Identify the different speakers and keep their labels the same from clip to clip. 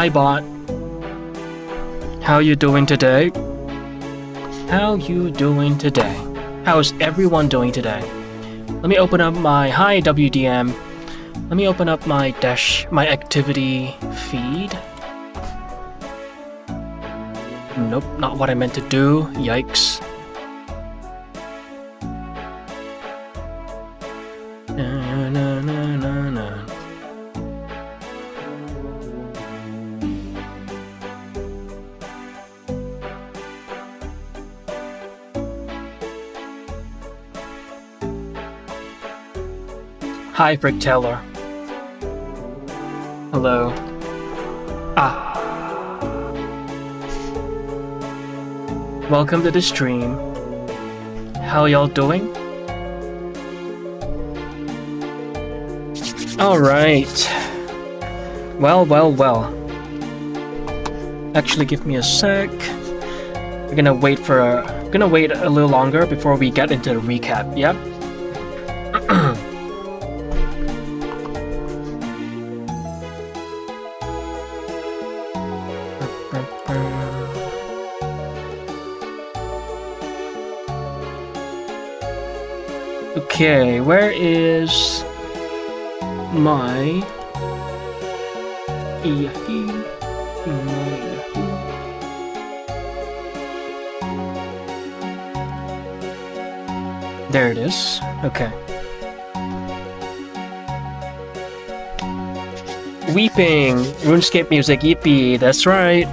Speaker 1: Hi bot. How you doing today? How you doing today? How's everyone doing today? Let me open up my hi WDM. Let me open up my activity feed. Nope, not what I meant to do. Yikes. Hi, Frick Taylor. Hello. Welcome to the stream. How y'all doing? Alright. Well. Actually, give me a sec. We're gonna wait a little longer before we get into the recap, yep? Okay, where is my There it is. Okay. Weeping, RuneScape music, yippee, that's right.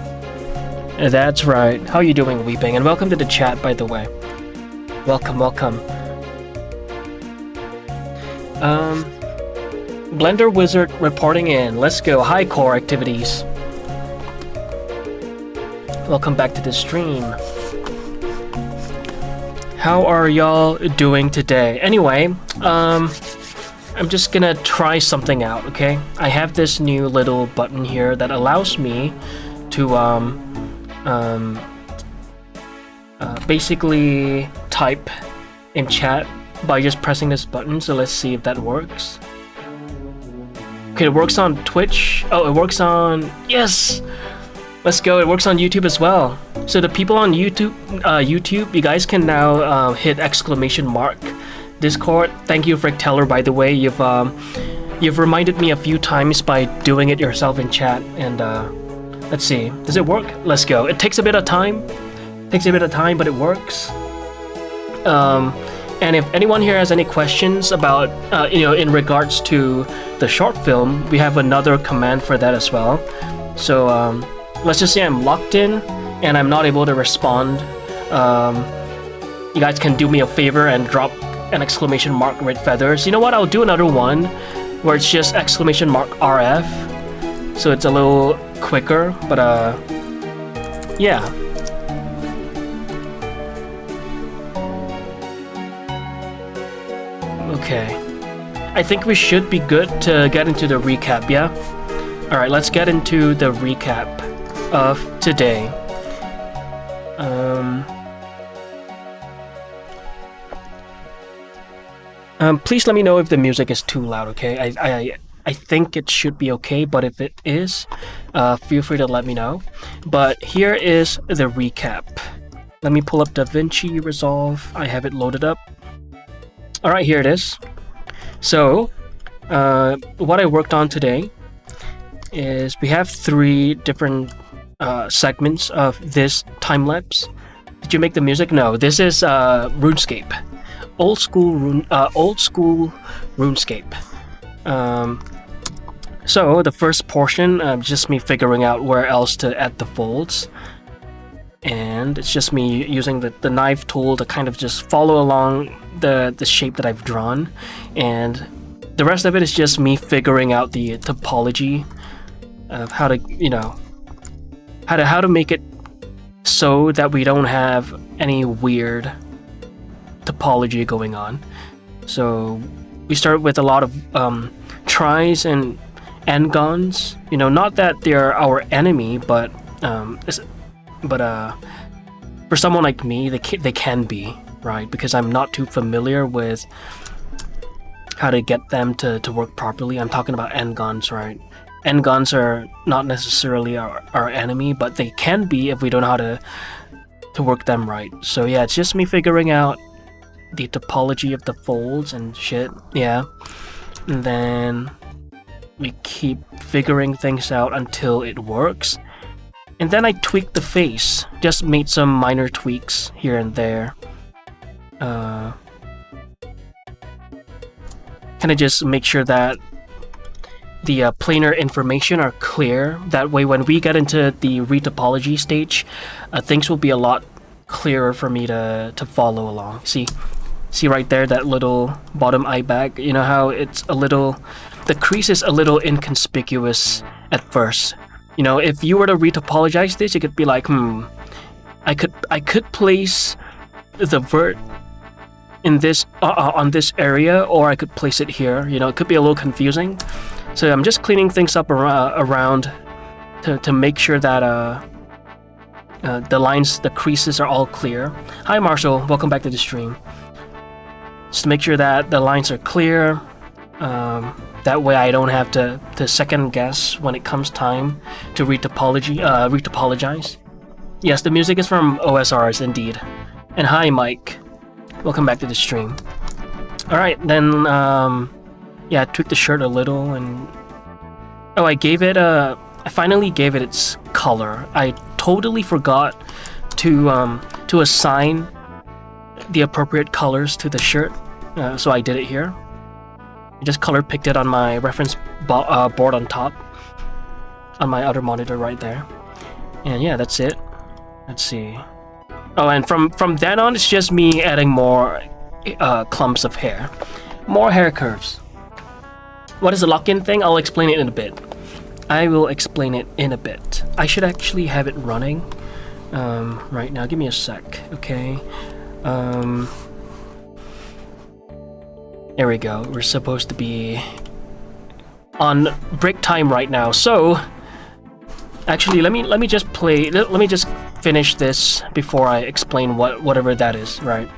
Speaker 1: That's right. How you doing, Weeping? And welcome to the chat, by the way. Welcome. Blender Wizard reporting in. Let's go. Hi, core activities. Welcome back to the stream. How are y'all doing today? Anyway, I'm just gonna try something out, okay? I have this new little button here that allows me to basically type in chat by just pressing this button, so let's see if that works. Okay, it works on Twitch. Oh, it works on... Yes! Let's go, it works on YouTube as well. So the people on YouTube, you guys can now hit exclamation mark. Discord, thank you, Frick Teller, by the way. You've reminded me a few times by doing it yourself in chat, and let's see. Does it work? Let's go. It takes a bit of time. But it works. And if anyone here has any questions about, in regards to the short film, we have another command for that as well. So let's just say I'm locked in and I'm not able to respond. You guys can do me a favor and drop an exclamation mark red feathers. You know what? I'll do another one where it's just exclamation mark RF. So it's a little quicker, but yeah. Okay, I think we should be good to get into the recap, yeah? Alright, let's get into the recap of today. Please let me know if the music is too loud, okay? I think it should be okay, but if it is, feel free to let me know. But here is the recap. Let me pull up DaVinci Resolve. I have it loaded up. Alright, here it is. So, what I worked on today is we have 3 different segments of this time-lapse. Did you make the music? No, this is RuneScape. Old school RuneScape. So, the first portion, just me figuring out where else to add the folds. And it's just me using the knife tool to kind of just follow along the shape that I've drawn, and the rest of it is just me figuring out the topology of how to, how to make it so that we don't have any weird topology going on. So we start with a lot of tries and endgons. Not that they're our enemy, but for someone like me, they can be, right? Because I'm not too familiar with how to get them to work properly. I'm talking about endgons, right? End guns are not necessarily our enemy, but they can be if we don't know how to work them right. So yeah, it's just me figuring out the topology of the folds and shit. Yeah, and then we keep figuring things out until it works. And then I tweaked the face, just made some minor tweaks here and there. Kind of just make sure that the planar information are clear. That way when we get into the retopology stage, things will be a lot clearer for me to follow along. See right there, that little bottom eye bag? You know how it's a little... The crease is a little inconspicuous at first. You know, if you were to retopologize this, you could be like, I could place the vert in this on this area, or I could place it here. You know, it could be a little confusing. So I'm just cleaning things up around to make sure that the lines, the creases are all clear. Hi Marshall, welcome back to the stream. Just to make sure that the lines are clear. That way I don't have to second guess when it comes time to retopologize. Yes, the music is from OSRs indeed. And hi Mike, welcome back to the stream. Alright, then yeah, I tweaked the shirt a little, and I finally gave it its color. I totally forgot to assign the appropriate colors to the shirt, so I did it here. I just color picked it on my reference board on top, on my other monitor right there. And yeah, that's it. Let's see. Oh, and from then on, it's just me adding more clumps of hair. More hair curves. What is the lock-in thing? I'll explain it in a bit. I will explain it in a bit. I should actually have it running right now. Give me a sec, okay? There we go. We're supposed to be on break time right now. So, actually, let me just finish this before I explain whatever that is. Right?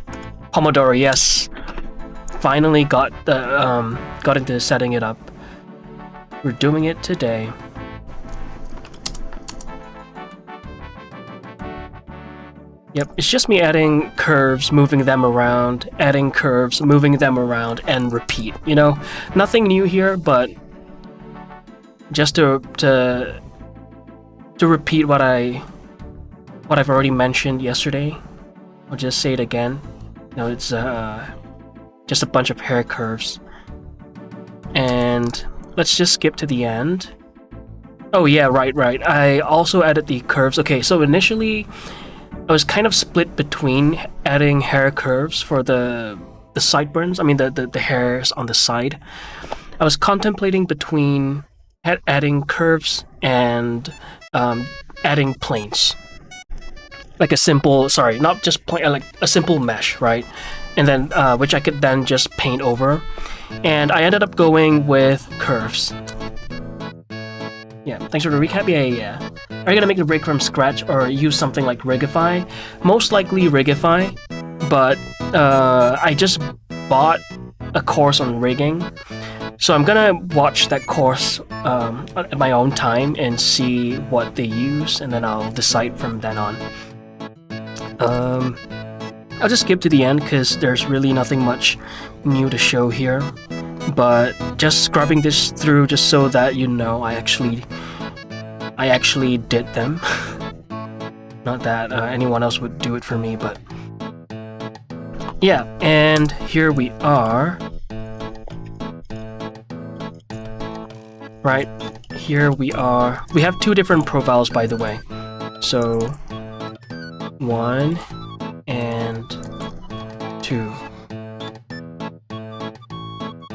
Speaker 1: Pomodoro, yes. Finally got into setting it up. We're doing it today. Yep, it's just me adding curves, moving them around, adding curves, moving them around, and repeat. You know, nothing new here, but just to repeat what I've already mentioned yesterday. I'll just say it again. You know, it's just a bunch of hair curves. And let's just skip to the end. Oh yeah, right. I also added the curves. Okay, so initially I was kind of split between adding hair curves for the sideburns. I mean the hairs on the side. I was contemplating between adding curves and adding planes. Like a simple, not just plain, like a simple mesh, right? And then which I could then just paint over. And I ended up going with curves. Yeah, thanks for the recap. Yeah. Are you gonna make the break from scratch or use something like Rigify? Most likely Rigify, but I just bought a course on rigging, so I'm gonna watch that course at my own time and see what they use, and then I'll decide from then on. I'll just skip to the end because there's really nothing much new to show here, but just scrubbing this through just so that you know I actually did them. Not that anyone else would do it for me, but yeah. And here we are. Right, here we are. We have two different profiles, by the way. So 1 and 2.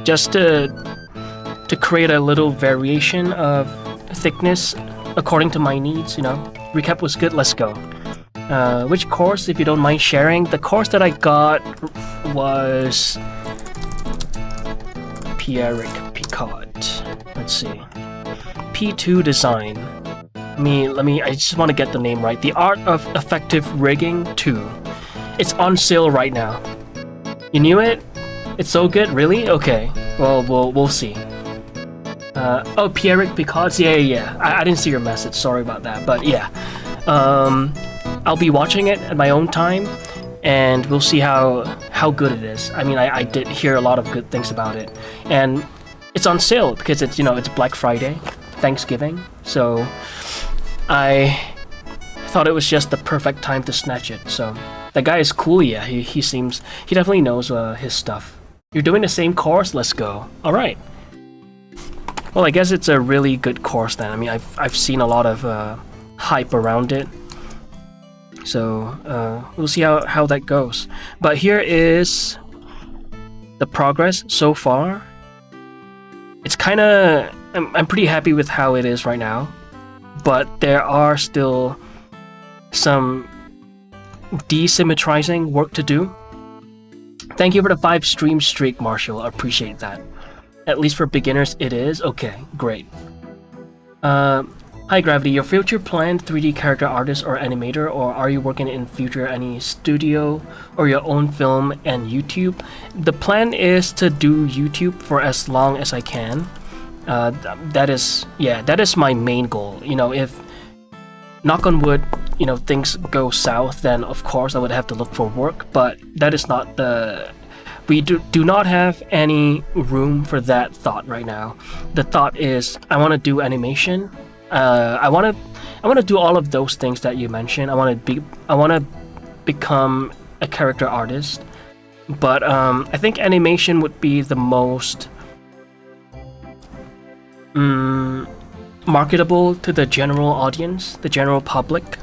Speaker 1: Just to create a little variation of thickness according to my needs, you know. Recap was good, let's go. Which course, if you don't mind sharing? The course that I got was Pierrick Picot. Let's see. P2 Design. I just want to get the name right. The Art of Effective Rigging 2. It's on sale right now. You knew it? It's so good, really? Okay. Well, we'll see. Oh, Pierrick, because yeah. I didn't see your message. Sorry about that. But yeah, I'll be watching it at my own time, and we'll see how good it is. I mean, I did hear a lot of good things about it, and it's on sale because it's it's Black Friday, Thanksgiving. So I thought it was just the perfect time to snatch it. So that guy is cool. Yeah, he definitely knows his stuff. You're doing the same course. Let's go. All right. Well, I guess it's a really good course then. I mean, I've seen a lot of hype around it, so we'll see how that goes. But here is the progress so far. It's kind of I'm pretty happy with how it is right now, but there are still some desymmetrizing work to do. Thank you for the 5 stream streak, Marshall. I appreciate that. At least for beginners, it is. Okay, great. Hi, Gravity. Your future planned 3D character artist or animator, or are you working in future any studio or your own film and YouTube? The plan is to do YouTube for as long as I can. That is my main goal. If knock on wood, things go south, then of course I would have to look for work. But that is not we do not have any room for that thought right now. The thought is I want to do animation. I want to do all of those things that you mentioned. I want to become a character artist. But I think animation would be the most marketable to the general audience, the general public.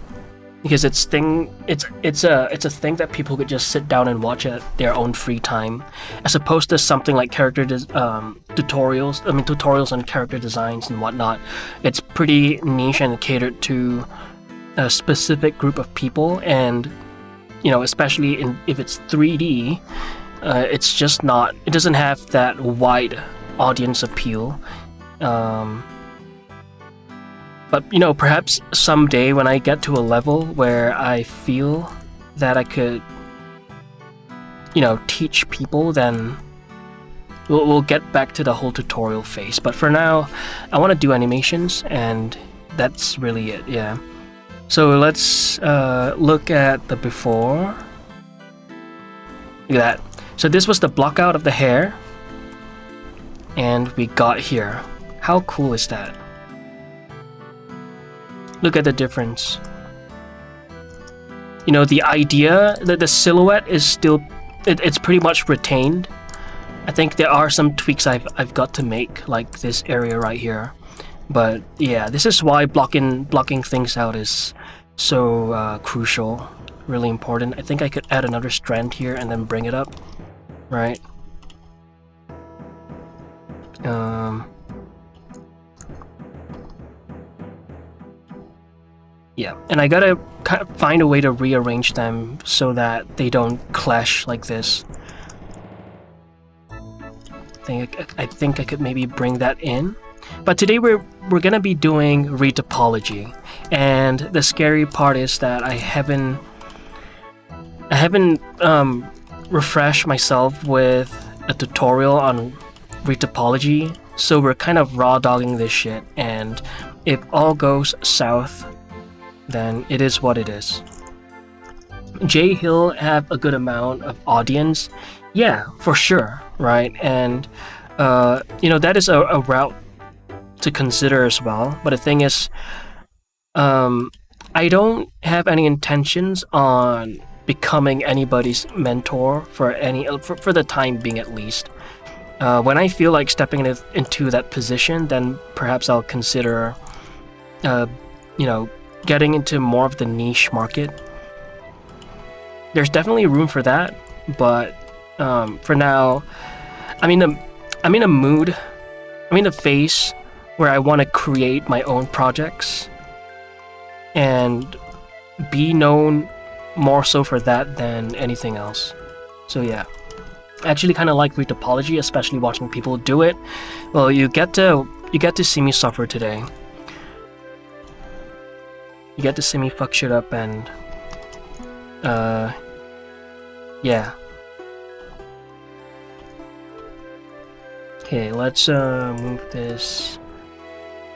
Speaker 1: Because it's a thing that people could just sit down and watch at their own free time, as opposed to something like tutorials. I mean, tutorials on character designs and whatnot. It's pretty niche and catered to a specific group of people, and especially if it's 3D, it's just not. It doesn't have that wide audience appeal. But perhaps someday when I get to a level where I feel that I could, teach people, then we'll get back to the whole tutorial phase. But for now, I want to do animations, and that's really it. Yeah. So let's look at the before. Look at that. So this was the block out of the hair, and we got here. How cool is that? Look at the difference. The idea that the silhouette is still, it's pretty much retained. I think there are some tweaks I've got to make, like this area right here. But yeah, this is why blocking things out is so crucial, really important. I think I could add another strand here and then bring it up, right? Yeah, and I gotta kind of find a way to rearrange them so that they don't clash like this. I think I could maybe bring that in. But today we're gonna be doing Retopology, and the scary part is that I haven't refreshed myself with a tutorial on Retopology, so we're kind of raw dogging this shit, and if all goes south, then it is what it is. Jay Hill have a good amount of audience, yeah, for sure, right? And that is a route to consider as well. But the thing is, I don't have any intentions on becoming anybody's mentor for the time being, at least. When I feel like stepping into that position, then perhaps I'll consider, getting into more of the niche market. There's definitely room for that, but for now, I'm in a mood, I'm in a phase where I want to create my own projects and be known more so for that than anything else. So yeah, I actually kind of like Retopology, especially watching people do it. Well, you get to see me suffer today. You get to see me fuck shit up, and yeah. Okay, let's move this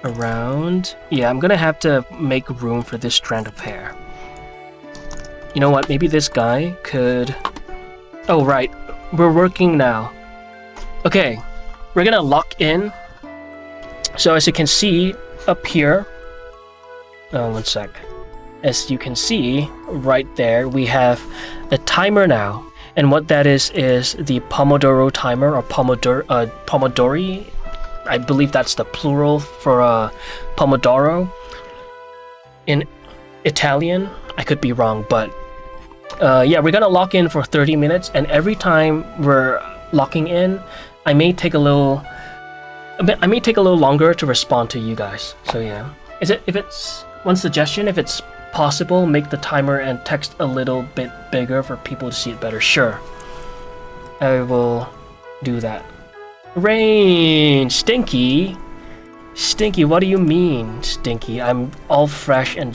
Speaker 1: around. Yeah, I'm gonna have to make room for this strand of hair. You know what? Maybe this guy could... Oh, right. We're working now. Okay. We're gonna lock in. So as you can see up here... Oh, one sec. As you can see right there, we have a timer now. And what that is the Pomodoro timer, or Pomodori. I believe that's the plural for Pomodoro in Italian. I could be wrong, but yeah, we're gonna lock in for 30 minutes, and every time we're locking in, I may take a little longer to respond to you guys. So yeah, if it's one suggestion, if it's possible, make the timer and text a little bit bigger for people to see it better. Sure, I will do that. Rain! Stinky? Stinky, what do you mean, Stinky? I'm all fresh and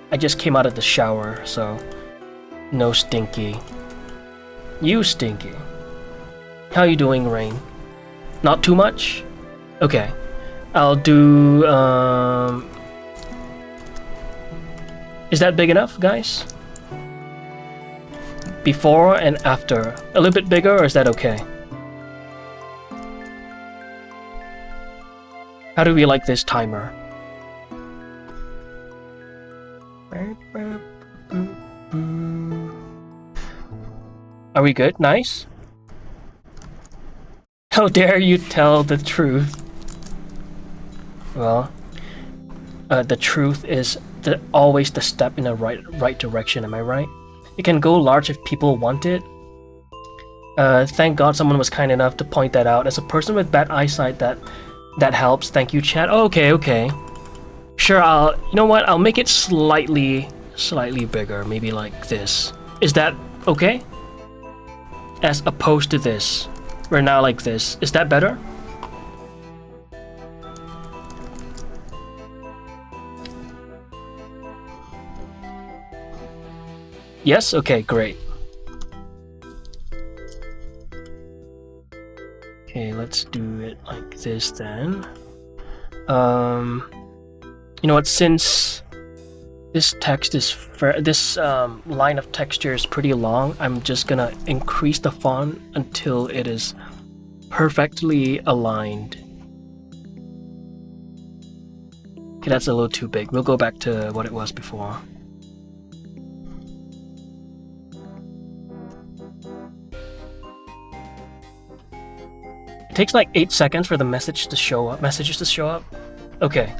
Speaker 1: I just came out of the shower, so no Stinky. You Stinky. How you doing, Rain? Not too much? Okay. I'll do, Is that big enough, guys? Before and after. A little bit bigger, or is that okay? How do we like this timer? Are we good? Nice? How dare you tell the truth? Well, the truth is always the step in the right direction, am I right? It can go large if people want it. Thank God someone was kind enough to point that out. As a person with bad eyesight, that helps. Thank you, chat. Oh, okay. Sure, you know what? I'll make it slightly bigger. Maybe like this. Is that okay? As opposed to this. We're now like this. Is that better? Yes? Okay, great. Okay, let's do it like this then. You know what? Since this text is this line of texture is pretty long, I'm just gonna increase the font until it is perfectly aligned. Okay, that's a little too big. We'll go back to what it was before. It takes like 8 seconds for the messages to show up. Okay.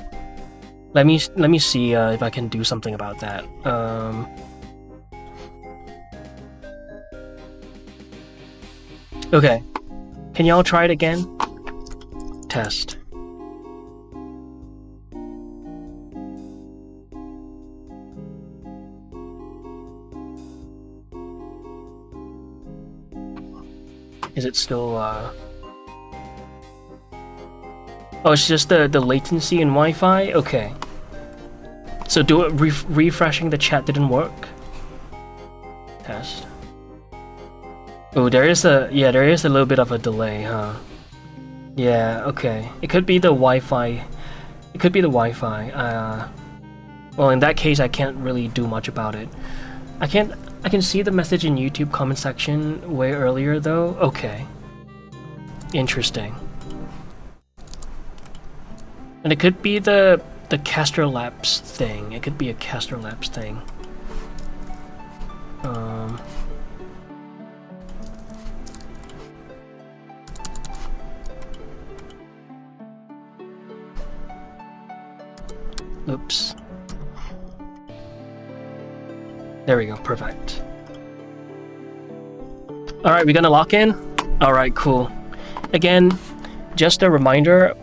Speaker 1: Let me see if I can do something about that. Okay. Can y'all try it again? Test. Is it still Oh, it's just the latency in Wi-Fi? Okay. So do it refreshing the chat didn't work? Test. Oh, there is a little bit of a delay, huh? Yeah, okay. It could be the Wi-Fi. Well, in that case, I can't really do much about it. I can see the message in YouTube comment section way earlier though. Okay. Interesting. And it could be the caster lapse thing. It could be a caster lapse thing. Oops. There we go, perfect. Alright, we're gonna lock in? Alright, cool. Again, just a reminder,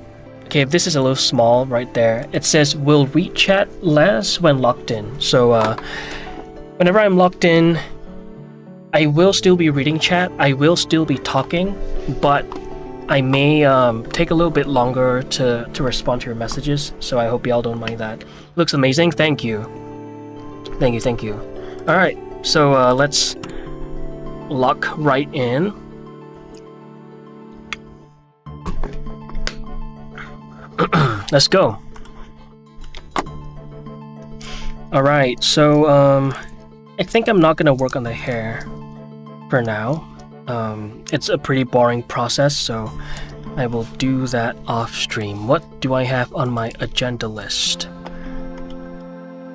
Speaker 1: okay, if this is a little small right there, it says will read chat less when locked in. So whenever I'm locked in, I will still be reading chat, I will still be talking, but I may take a little bit longer to respond to your messages, so I hope y'all don't mind that. Looks amazing, thank you. Thank you. Alright, so let's lock right in. let's go. Alright, so I think I'm not gonna work on the hair for now. It's a pretty boring process, so I will do that off stream. What do I have on my agenda list?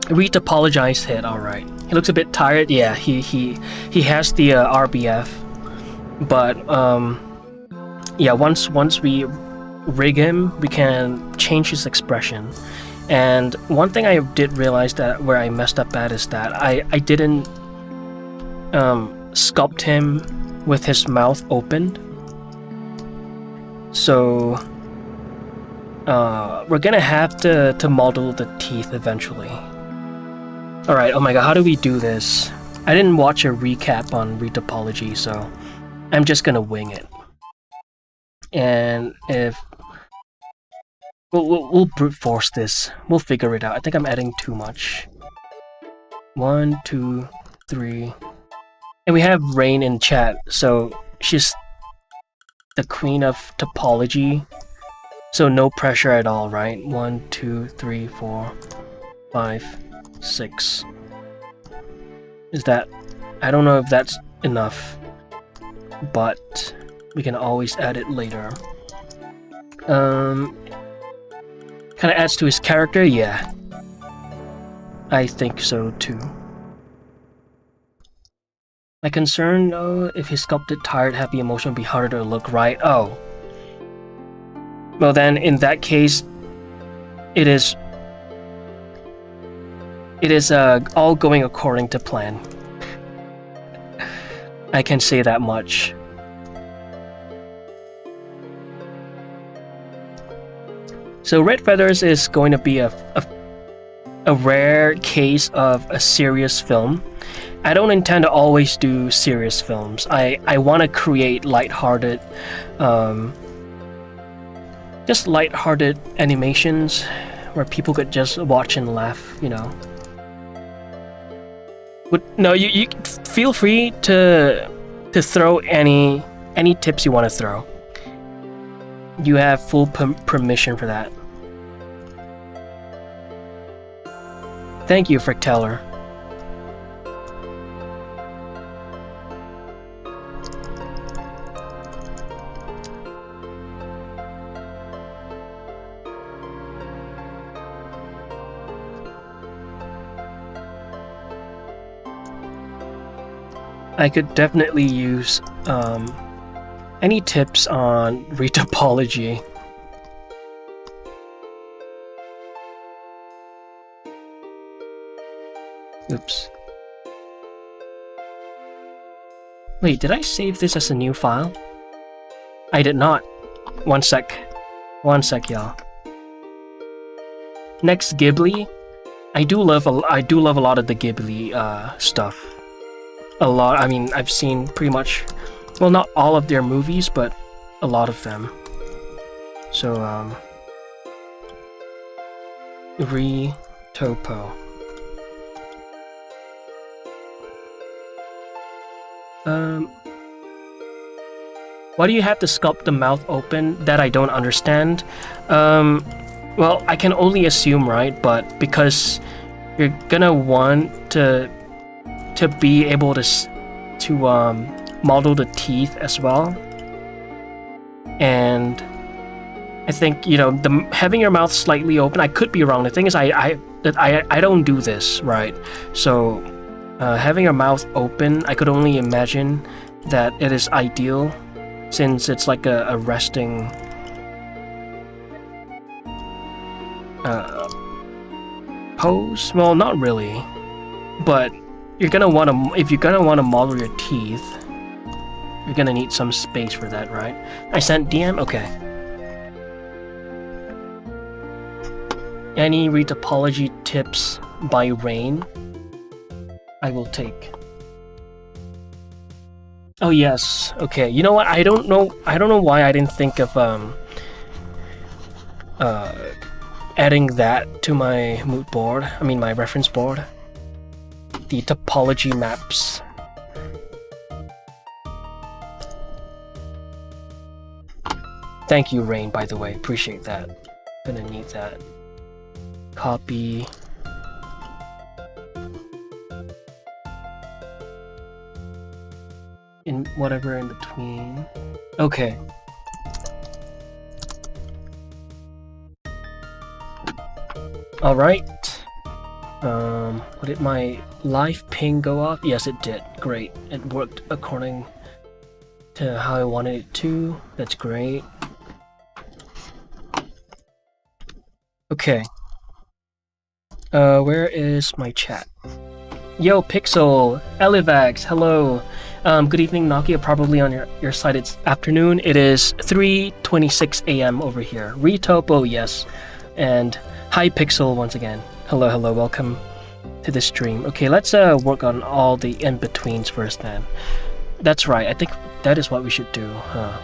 Speaker 1: Retopology hit, alright. He looks a bit tired. Yeah, he has the RBF. But yeah, once we rig him, we can change his expression. And one thing I did realize that where I messed up at is that I didn't sculpt him with his mouth opened. So we're gonna have to model the teeth eventually. Alright, oh my god, how do we do this? I didn't watch a recap on Retopology, so I'm just gonna wing it. And if we'll brute force this, we'll figure it out. I think I'm adding too much. 1, 2, 3, and we have Rain in chat, so she's the queen of topology, so no pressure at all, right? 1, 2, 3, 4, 5, 6. Is that? I don't know if that's enough, but we can always add it later. Kind of adds to his character, yeah. I think so too. My concern, if he sculpted tired, happy emotion would be harder to look right. Oh. Well then, in that case, it is all going according to plan. I can say that much. So Red Feathers is going to be a rare case of a serious film. I don't intend to always do serious films. I want to create lighthearted, just lighthearted animations where people could just watch and laugh, you know. No, you feel free to throw any tips you want to throw. You have full permission for that. Thank you, Fricteller. I could definitely use any tips on retopology. Oops. Wait, did I save this as a new file? I did not. One sec, y'all. Next, Ghibli. I do love a lot of the Ghibli stuff. A lot. I mean, I've seen pretty much, well, not all of their movies, but a lot of them. So, Retopo. Why do you have to sculpt the mouth open? That I don't understand. Well, I can only assume, right? But because you're gonna want to be able to model the teeth as well, and I think, you know, having your mouth slightly open. I could be wrong. The thing is, I don't do this, right? So having your mouth open, I could only imagine that it is ideal, since it's like a resting pose. Well, not really, but you're gonna want to, if you're gonna want to model your teeth, you're gonna need some space for that, right? I sent DM? Okay. Any retopology tips by Rain? I will take. Oh yes, okay. You know what? I don't know why I didn't think of adding that to my mood board. I mean, my reference board. The topology maps. Thank you, Rain, by the way. Appreciate that. Gonna need that. Copy. In whatever in between. Okay. All right. Did my live ping go off? Yes, it did. Great. It worked according to how I wanted it to. That's great. Okay. Where is my chat? Yo, Pixel, Elivax, hello. Good evening, Nokia. Probably on your side it's afternoon. It is 3:26 a.m. over here. Retopo, yes. And hi, Pixel, once again. Hello, hello, welcome to the stream. Okay, let's work on all the in-betweens first then. That's right, I think that is what we should do, huh?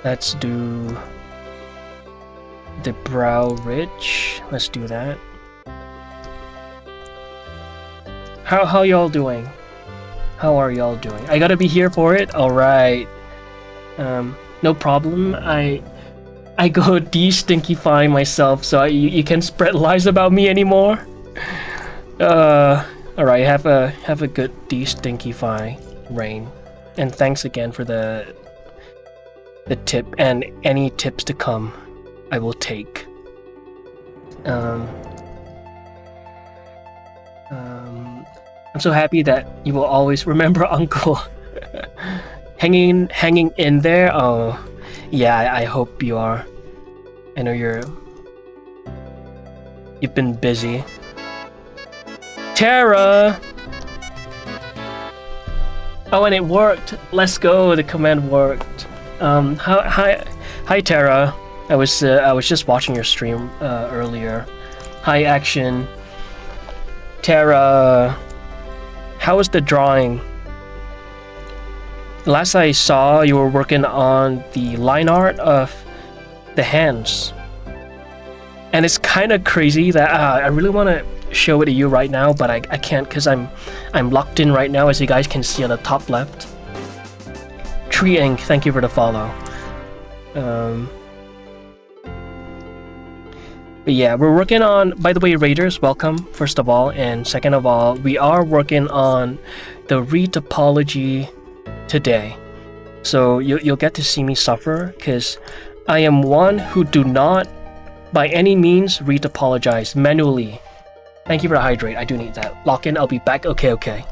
Speaker 1: Let's do the brow ridge. Let's do that. How y'all doing? How are y'all doing? I gotta be here for it? Alright. No problem. I go de-stinkify myself so you can spread lies about me anymore. Alright, have a good de-stinkify, Rain. And thanks again for the tip, and any tips to come I will take. I'm so happy that you will always remember Uncle. hanging in there. Oh, yeah. I hope you are. I know you've been busy. Tara. Oh, and it worked. Let's go. The command worked. Hi, Tara. I was just watching your stream earlier. Hi, Action. Tara. How was the drawing? Last I saw, you were working on the line art of the hands. And it's kind of crazy that I really want to show it to you right now, but I can't because I'm locked in right now, as you guys can see on the top left. Tree Ink, thank you for the follow. But yeah, we're working on, by the way, Raiders, welcome, first of all, and second of all, we are working on the Retopology today. So you'll get to see me suffer, because I am one who do not, by any means, retopologize manually. Thank you for the hydrate, I do need that. Lock in, I'll be back, okay.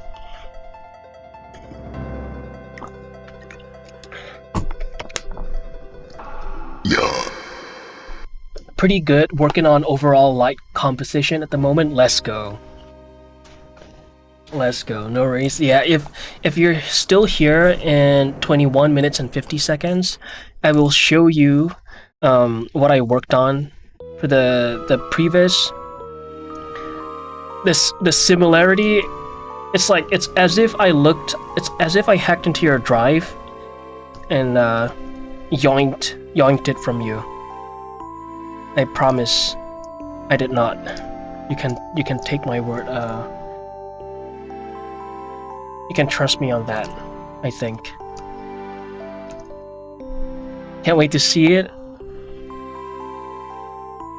Speaker 2: Yeah.
Speaker 1: Pretty good, working on overall light composition at the moment. Let's go, no worries. Yeah, if you're still here in 21 minutes and 50 seconds, I will show you what I worked on for the previous. The similarity, it's as if I hacked into your drive and yoinked it from you. I promise I did not. You can take my word. You can trust me on that, I think. Can't wait to see it.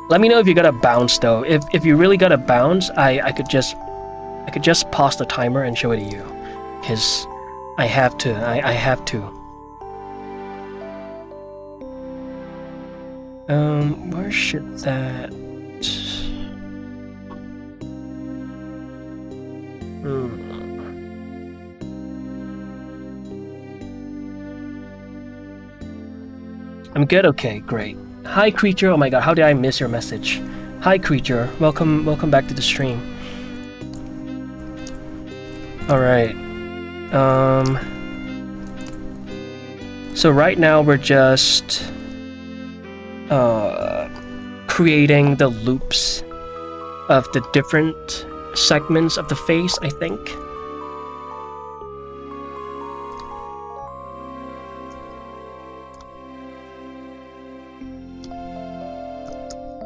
Speaker 1: Let me know if you got a bounce though. If you really got a bounce, I could just pause the timer and show it to you. Cause I have to. I have to. Where should that... I'm good? Okay, great. Hi, Creature. Oh my god, how did I miss your message? Hi, Creature. Welcome back to the stream. Alright. So right now we're just... creating the loops of the different segments of the face, I think.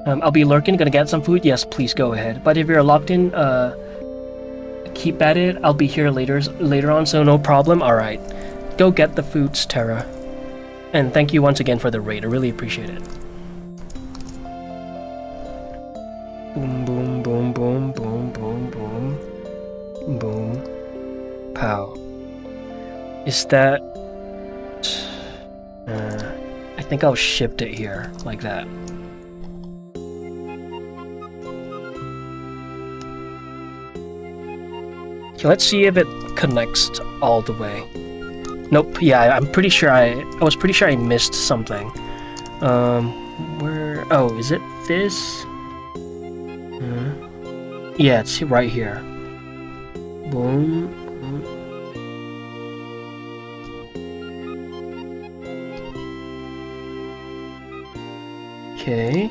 Speaker 1: I'll be lurking, gonna get some food. Yes, please go ahead. But if you're locked in, keep at it. I'll be here later on, so no problem. All right, go get the foods, Tara. And thank you once again for the raid. I really appreciate it. Wow. Is that... I think I'll shift it here, like that. Okay, let's see if it connects all the way. Nope, yeah, I'm pretty sure I was pretty sure I missed something. Where... Oh, is it this? Yeah, it's right here. Boom. Okay.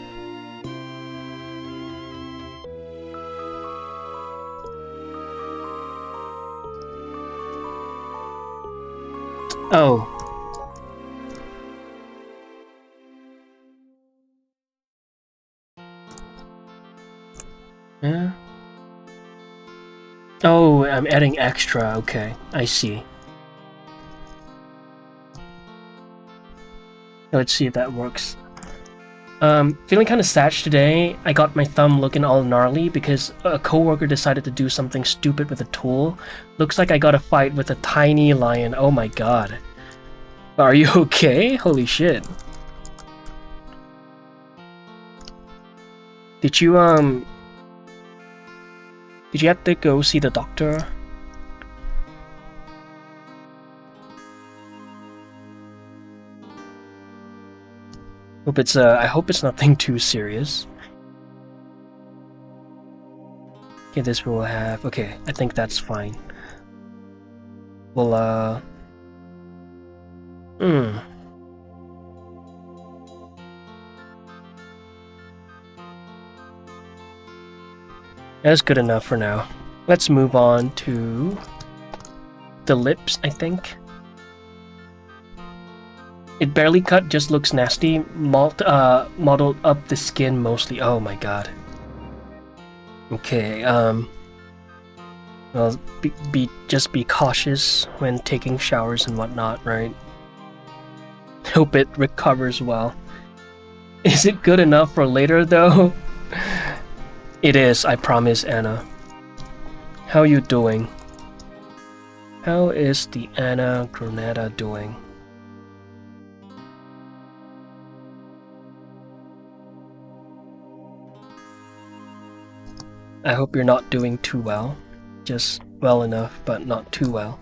Speaker 1: Oh. Yeah. Oh, I'm adding extra. Okay, I see. Let's see if that works. Feeling kind of sad today. I got my thumb looking all gnarly because a coworker decided to do something stupid with a tool. Looks like I got a fight with a tiny lion. Oh my god. Are you okay? Holy shit. Did you have to go see the doctor? I hope it's nothing too serious. Okay, this will have... Okay, I think that's fine. Well, That's good enough for now. Let's move on to the lips, I think. It barely cut, just looks nasty. Modeled up the skin mostly. Oh my god. Okay, well, just be cautious when taking showers and whatnot, right? Hope it recovers well. Is it good enough for later, though? It is, I promise, Anna. How you doing? How is the Anna Granada doing? I hope you're not doing too well. Just well enough, but not too well.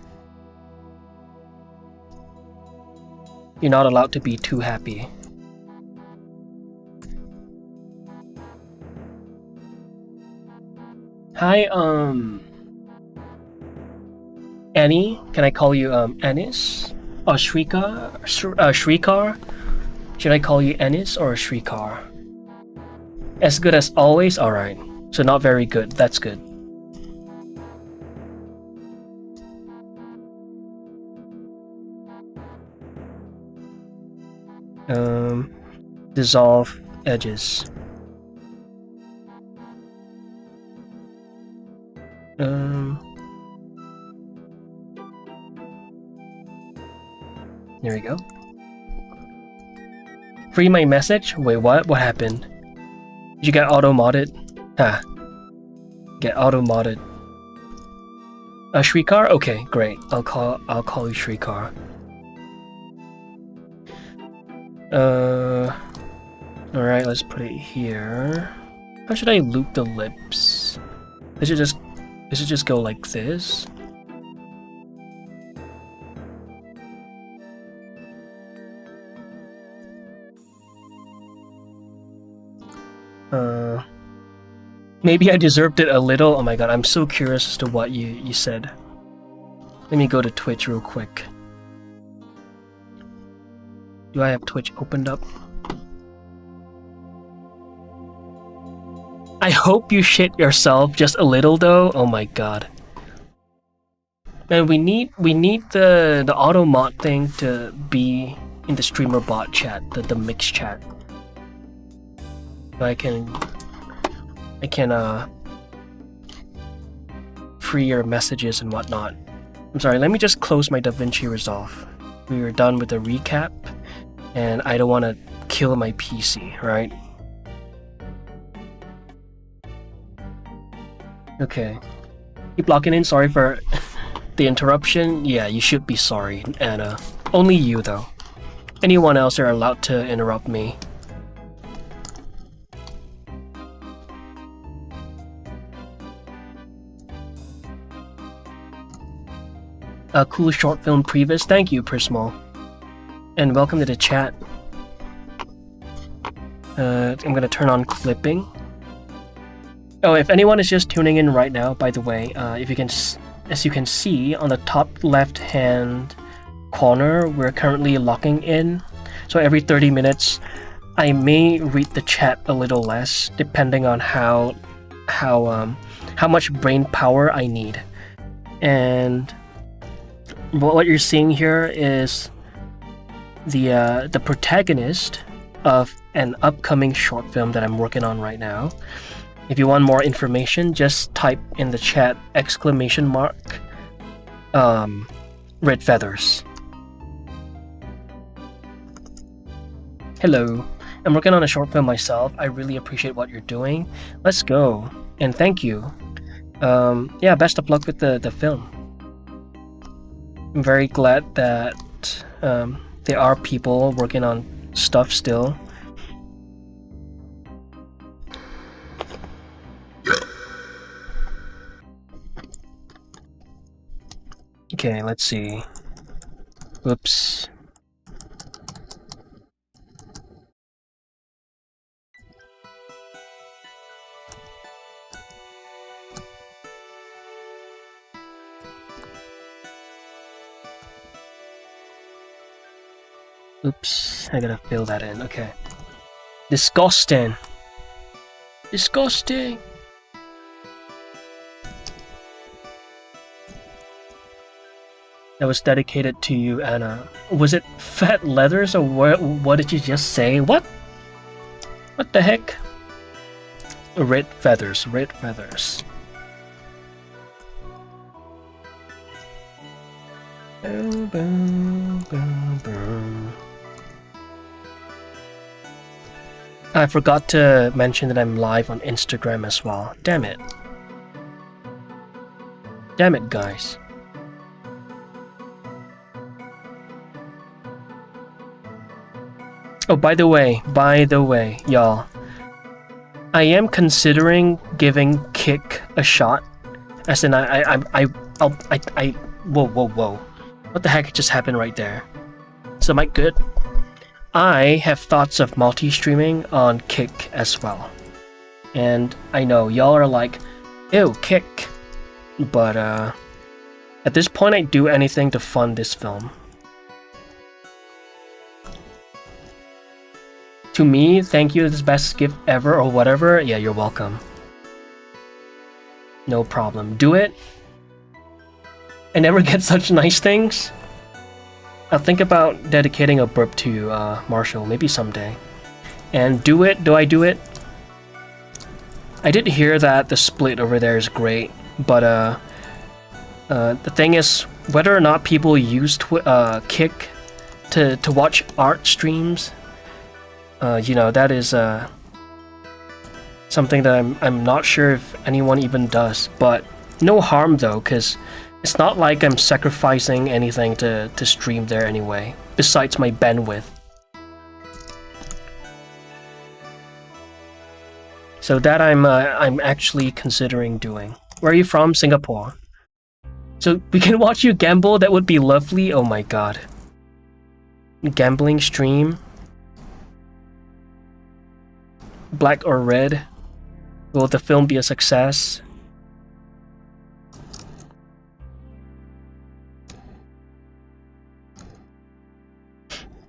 Speaker 1: You're not allowed to be too happy. Hi, Annie? Can I call you, Anis? Or Shrika? Shrikar? Should I call you Anis or Shrikar? As good as always? Alright. So not very good. That's good. Dissolve edges. There we go. Free my message? Wait, what? What happened? Did you get auto-modded? Ah. Get auto-modded. Shrikar? Okay, great. I'll call you Shrikar. Alright, let's put it here. How should I loop the lips? Does it just go like this? Maybe I deserved it a little. Oh my god, I'm so curious as to what you said. Let me go to Twitch real quick. Do I have Twitch opened up? I hope you shit yourself just a little though. Oh my god. Man, we need the auto mod thing to be in the streamer bot chat, the mix chat. So I can free your messages and whatnot. I'm sorry, let me just close my DaVinci Resolve. We were done with the recap, and I don't want to kill my PC, right? Okay. Keep logging in, sorry for the interruption, yeah, you should be sorry, Anna. Only you, though. Anyone else are allowed to interrupt me. A cool short film previs. Thank you, Prismal. And welcome to the chat. I'm gonna turn on clipping. Oh, if anyone is just tuning in right now, by the way, if you can, as you can see on the top left-hand corner, we're currently locking in. So every 30 minutes, I may read the chat a little less, depending on how much brain power I need. And what you're seeing here is the protagonist of an upcoming short film that I'm working on right now. If you want more information, just type in the chat ! Red feathers. Hello, I'm working on a short film myself. I really appreciate what you're doing. Let's go, and thank you. Yeah, best of luck with the film. I'm very glad that there are people working on stuff still. Okay, let's see. Oops. Oops, I gotta fill that in. Okay. Disgusting. Disgusting. That was dedicated to you, Anna. Was it fat leathers or what did you just say? What? What the heck? Red feathers, red feathers. Boom, boom, boom, boom. I forgot to mention that I'm live on Instagram as well. Damn it. Damn it, guys. Oh, by the way, y'all. I am considering giving Kick a shot. As in, whoa. What the heck just happened right there? Is the mic good? I have thoughts of multi-streaming on Kick as well. And I know, y'all are like, ew, Kick. But, at this point I'd do anything to fund this film. To me, thank you, this is the best gift ever or whatever. Yeah, you're welcome. No problem. Do it. I never get such nice things. I'll think about dedicating a burp to you, Marshall, maybe someday. And do it. Do I do it? I did hear that the split over there is great, but the thing is, whether or not people use Kick to watch art streams, you know, that is something that I'm not sure if anyone even does. But no harm though, because it's not like I'm sacrificing anything to stream there anyway, besides my bandwidth. So that I'm actually considering doing. Where are you from? Singapore. So we can watch you gamble, that would be lovely. Oh my god. Gambling stream. Black or red? Will the film be a success?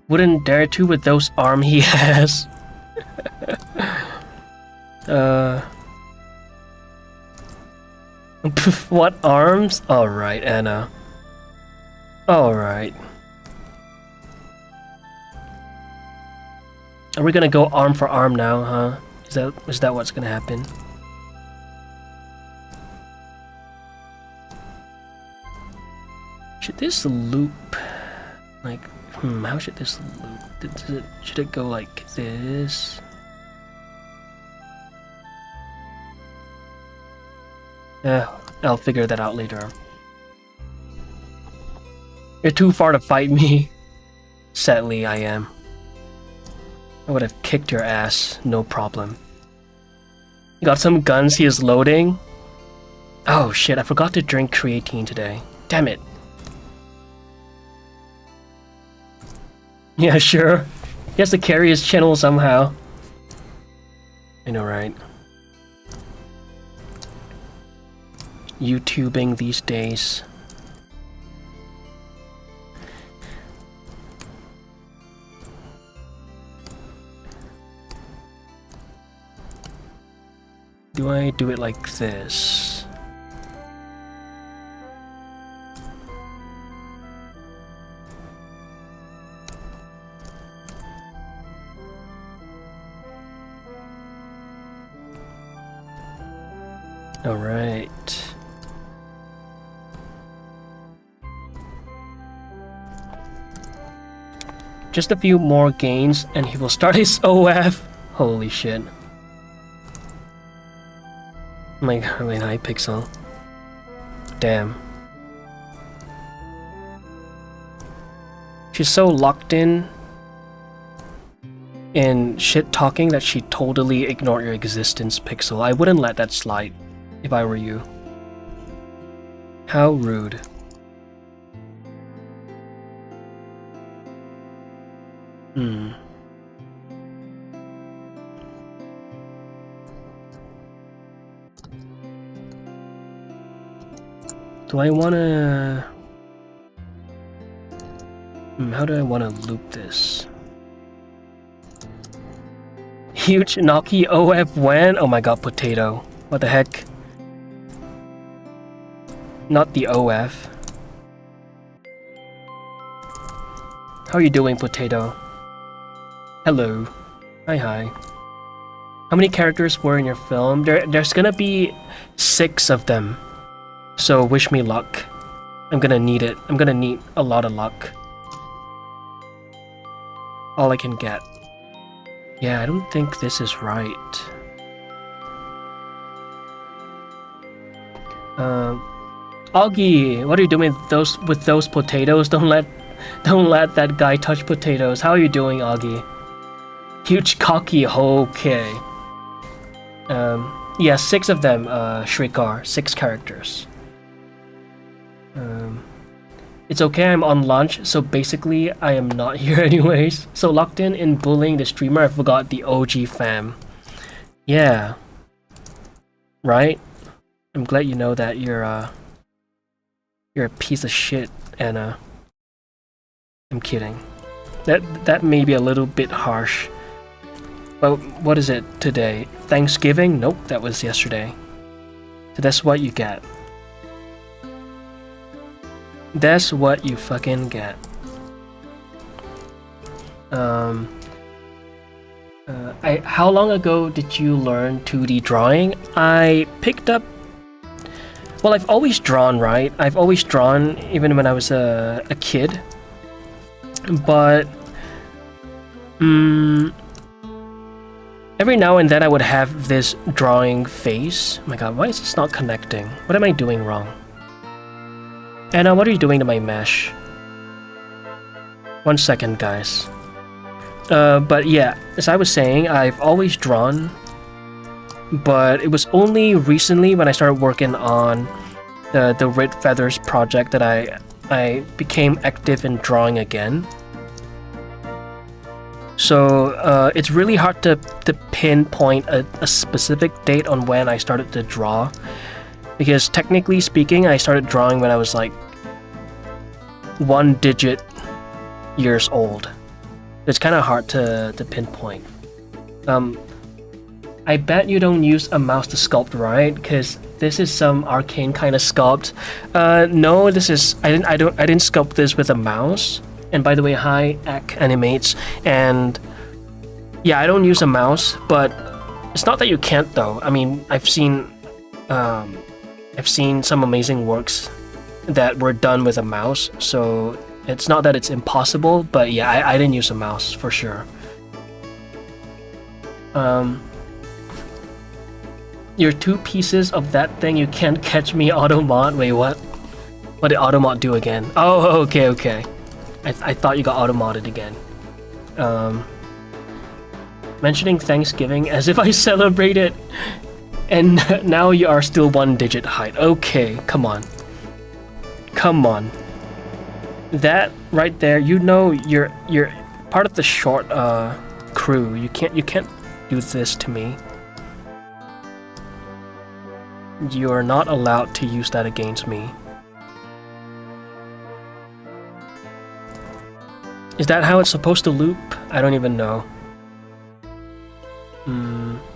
Speaker 1: Wouldn't dare to with those arms he has. What arms? Alright, Anna. Alright. Are we gonna go arm for arm now, huh? Is that what's gonna happen? Should this loop, like, how should this loop? Should it go like this? Yeah, I'll figure that out later. You're too far to fight me. Sadly, I am. I would have kicked your ass, no problem. You got some guns he is loading? Oh shit, I forgot to drink creatine today. Damn it. Yeah, sure. He has to carry his channel somehow. I know, right? YouTubing these days. Do I do it like this? All right. Just a few more gains and he will start his OF. Holy shit. Oh my god, wait, hi Pixel. Damn. She's so locked in shit talking that she totally ignored your existence, Pixel. I wouldn't let that slide if I were you. How rude. Do I wanna... how do I wanna loop this? Huge Noki OF when? Oh my god, potato. What the heck? Not the OF. How are you doing, potato? Hello. Hi, hi. How many characters were in your film? There's gonna be 6 of them. So wish me luck. I'm gonna need it. I'm gonna need a lot of luck. All I can get. Yeah, I don't think this is right. Augie, what are you doing with those potatoes? Don't let that guy touch potatoes. How are you doing, Augie? Huge cocky. Okay. Yeah, 6 of them. Shrikar, 6 characters. It's okay, I'm on lunch, so basically I am not here anyways. So locked in bullying the streamer, I forgot the OG fam. Yeah. Right? I'm glad you know that you're a piece of shit, Anna. I'm kidding. That may be a little bit harsh. But what is it today? Thanksgiving? Nope, that was yesterday. So that's what you get. That's what you fucking get. How long ago did you learn 2D drawing? I picked up... Well, I've always drawn, right? I've always drawn even when I was a kid. But... every now and then I would have this drawing face. Oh my god, why is this not connecting? What am I doing wrong? Anna, what are you doing to my mesh? 1 second, guys. But yeah, as I was saying, I've always drawn, but it was only recently when I started working on the Red Feathers project that I became active in drawing again. So it's really hard to pinpoint a specific date on when I started to draw. Because technically speaking, I started drawing when I was like 1 digit years old. It's kind of hard to pinpoint. I bet you don't use a mouse to sculpt, right? Because this is some arcane kind of sculpt. No, this is I didn't sculpt this with a mouse. And by the way, hi Ak Animates. And yeah, I don't use a mouse, but it's not that you can't though. I mean, I've seen some amazing works that were done with a mouse, so it's not that it's impossible, but yeah, I didn't use a mouse for sure. Your 2 pieces of that thing, you can't catch me auto mod. Wait, what? What did automod do again? Oh, okay, okay. I thought you got automodded again. Mentioning Thanksgiving as if I celebrate it, and now you are still 1 digit height. Okay, come on. Come on. That right there, you know you're part of the short crew. You can't do this to me. You are not allowed to use that against me. Is that how it's supposed to loop? I don't even know.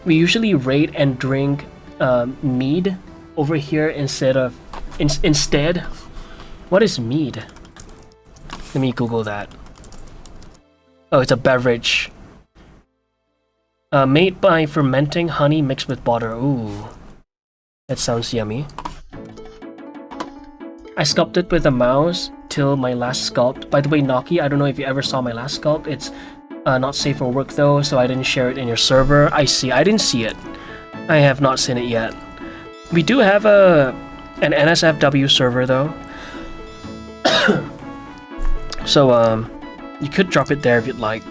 Speaker 1: We usually rate and drink mead over here instead of instead. What is mead? Let me Google that. Oh, it's a beverage made by fermenting honey mixed with water. Ooh, that sounds yummy. I sculpted with a mouse till my last sculpt. By the way, Naki, I don't know if you ever saw my last sculpt. It's not safe for work though, so I didn't share it in your server. I see. I didn't see it. I have not seen it yet. We do have an NSFW server though. So you could drop it there if you'd like.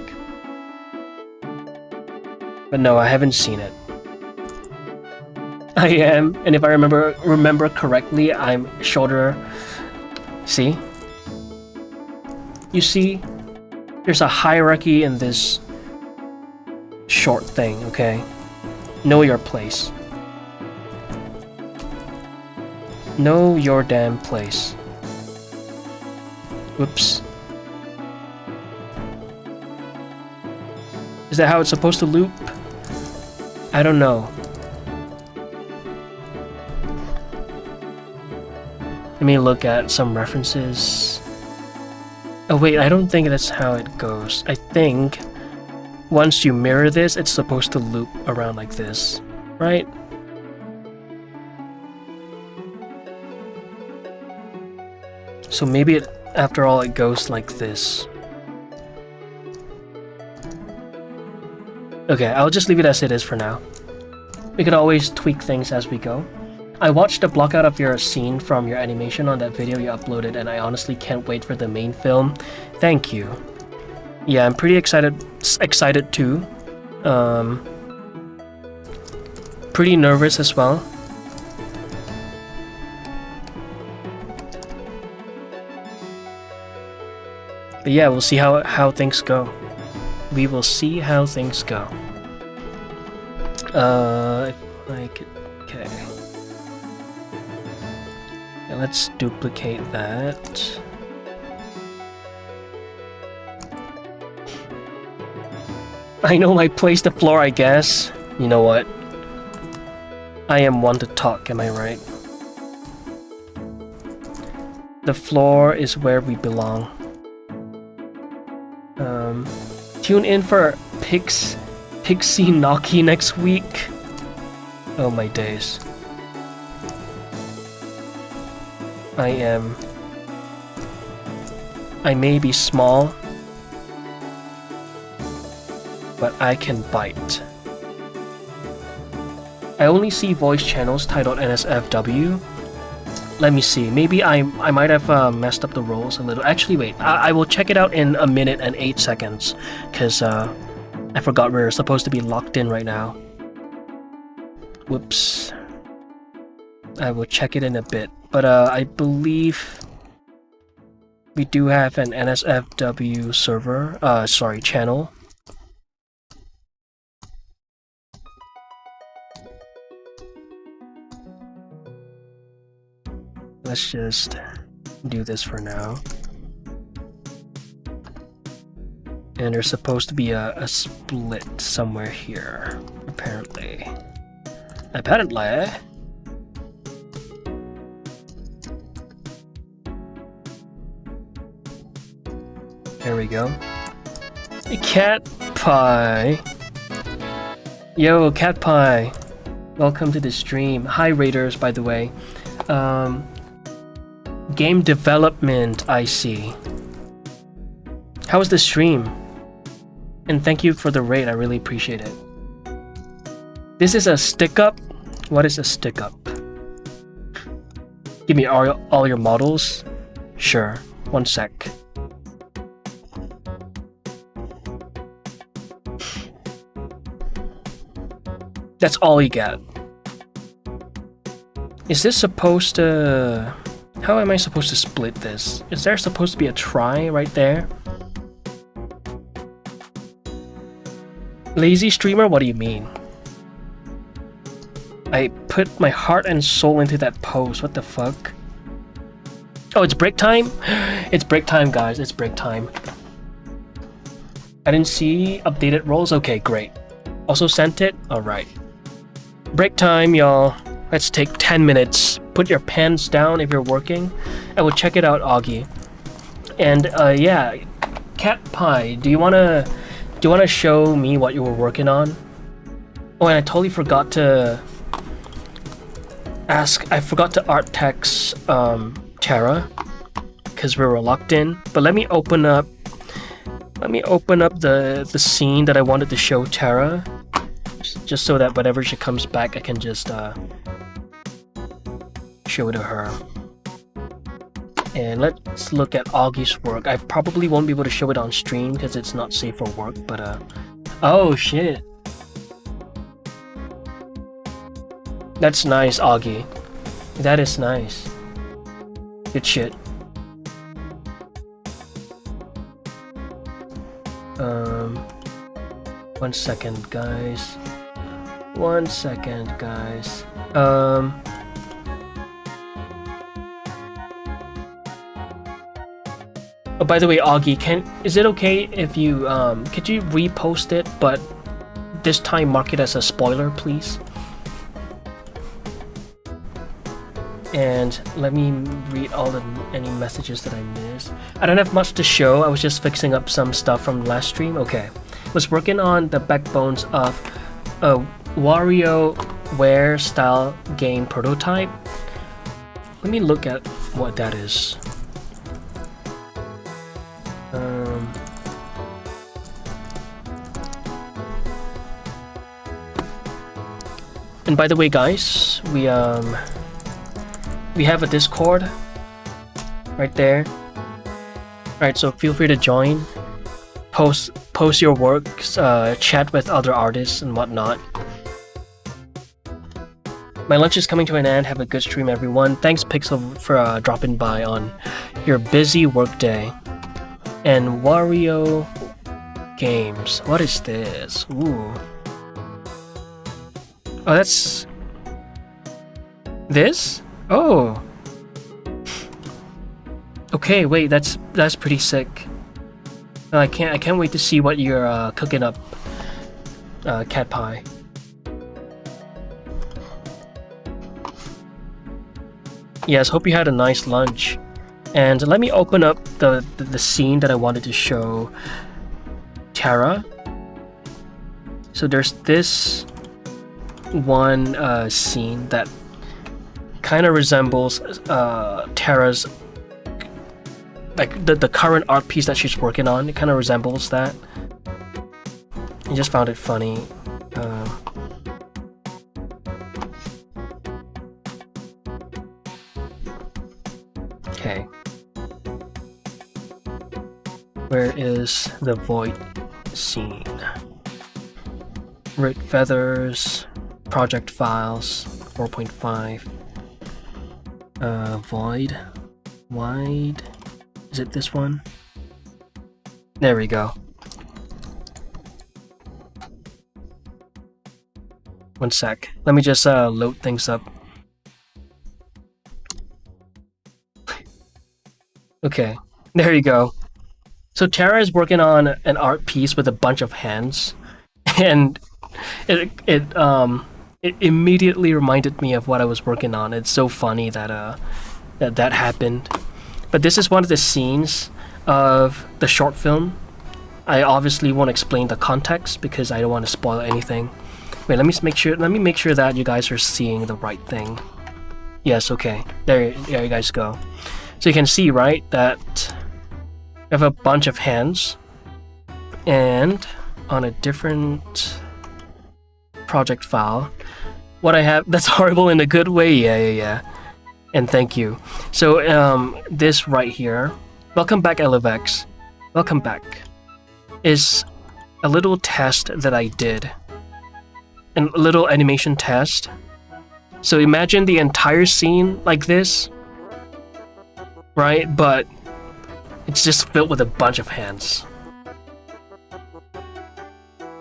Speaker 1: But no, I haven't seen it. I am, and if I remember correctly, I'm shorter. See? You see? There's a hierarchy in this short thing, okay? Know your place. Know your damn place. Whoops. Is that how it's supposed to loop? I don't know. Let me look at some references. Oh wait, I don't think that's how it goes. I think once you mirror this, it's supposed to loop around like this, right? So maybe after all it goes like this. Okay, I'll just leave it as it is for now. We could always tweak things as we go. I watched the blockout of your scene from your animation on that video you uploaded, and I honestly can't wait for the main film. Thank you. Yeah, I'm pretty excited too. Pretty nervous as well. But yeah, we'll see how things go. We will see how things go. If I could, okay. Yeah, let's duplicate that. I know my place to floor, I guess. You know what? I am one to talk, am I right? The floor is where we belong. Tune in for Pixie Naki next week. Oh my days. I may be small, but I can bite. I only see voice channels titled NSFW. Let me see, maybe I might have messed up the roles a little. Actually, wait, I will check it out in 1 minute and 8 seconds, because I forgot we're supposed to be locked in right now. Whoops. I will check it in a bit, but I believe we do have an NSFW server, channel. Let's just do this for now. And there's supposed to be a split somewhere here, apparently. There we go. Cat Pie. Yo, Cat Pie. Welcome to the stream. Hi, Raiders, by the way. Game development, I see. How was the stream? And thank you for the raid, I really appreciate it. This is a stick up? What is a stick up? Give me all your models. Sure. One sec. That's all you get. Is this supposed to... How am I supposed to split this? Is there supposed to be a try right there? Lazy streamer? What do you mean? I put my heart and soul into that pose. What the fuck? Oh, it's break time? It's break time, guys. It's break time. I didn't see updated roles. Okay, great. Also sent it? Alright. Break time, y'all. Let's take 10 minutes. Put your pens down if you're working. I will check it out, Augie. And yeah, Cat Pie, do you wanna show me what you were working on? Oh, and I totally forgot to ask. I forgot to art text Tara because we were locked in. But let me open up the scene that I wanted to show Tara, just so that whenever she comes back, I can just show it to her. And let's look at Augie's work. I probably won't be able to show it on stream because it's not safe for work, but oh shit. That's nice, Augie. That is nice. Good shit. One second, guys. One second, guys. Oh, by the way, Augie, is it okay if you could you repost it, but this time mark it as a spoiler, please? And let me read any messages that I missed. I don't have much to show. I was just fixing up some stuff from last stream. Okay, was working on the backbones of a WarioWare style game prototype. Let me look at what that is. And by the way, guys, we have a Discord right there. Alright, so feel free to join. Post your works, chat with other artists and whatnot. My lunch is coming to an end. Have a good stream, everyone. Thanks, Pixel, for dropping by on your busy workday. And Wario Games. What is this? Ooh. Oh, that's... This? Oh. Okay, wait, that's pretty sick. I can't wait to see what you're cooking up, Cat Pie. Yes, hope you had a nice lunch. And let me open up the scene that I wanted to show Tara. So there's this one scene that kind of resembles Tara's, like the current art piece that she's working on. It kind of resembles that. I just found it funny. Okay. Where is the void scene? Red feathers, project files, 4.5. Void. Wide. Is it this one? There we go. One sec. Let me just load things up. Okay, there you go. So Tara is working on an art piece with a bunch of hands, and it immediately reminded me of what I was working on. It's so funny that that happened. But this is one of the scenes of the short film. I obviously won't explain the context because I don't want to spoil anything. Wait, let me make sure that you guys are seeing the right thing. Yes, okay. There you guys go. So you can see, right, that I have a bunch of hands, and on a different project file, what I have, that's horrible in a good way, yeah. And thank you. So this right here, welcome back, Elevex. Welcome back. Is a little test that I did. A little animation test. So imagine the entire scene like this, right? But it's just filled with a bunch of hands.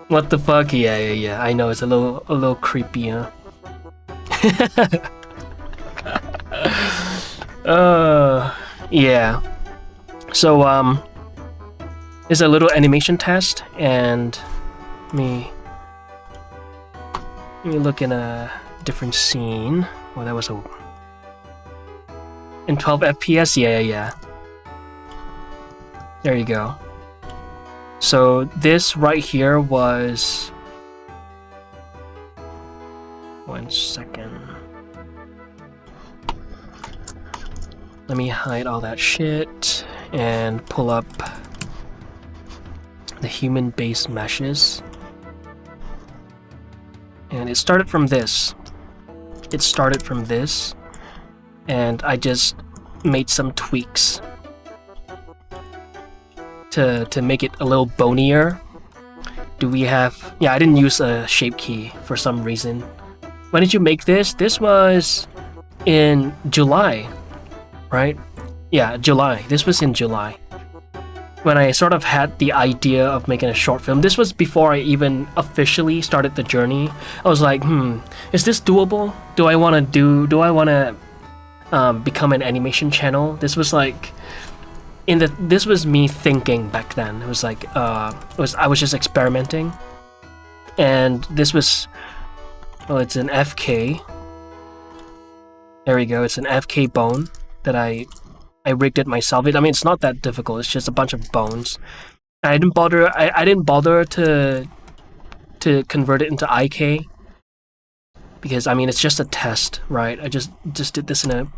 Speaker 1: What the fuck? Yeah. I know it's a little creepy, huh? Yeah. So it's a little animation test, and me look in a different scene. Oh, that was in 12 FPS. Yeah. There you go. So this right here was 1 second. Let me hide all that shit and pull up the human base meshes. And it started from this. And I just made some tweaks to make it a little bonier. Do we have... Yeah, I didn't use a shape key for some reason. When did you make this? This was in July, right? Yeah, July. This was in July. When I sort of had the idea of making a short film. This was before I even officially started the journey. I was like, is this doable? Do I want to become an animation channel? This was like... This was me thinking back then. It was like I was just experimenting, and this was, well, it's an FK. There we go. It's an FK bone that I rigged it myself. I mean, it's not that difficult. It's just a bunch of bones. I didn't bother to convert it into IK because I mean it's just a test, right? I just did this in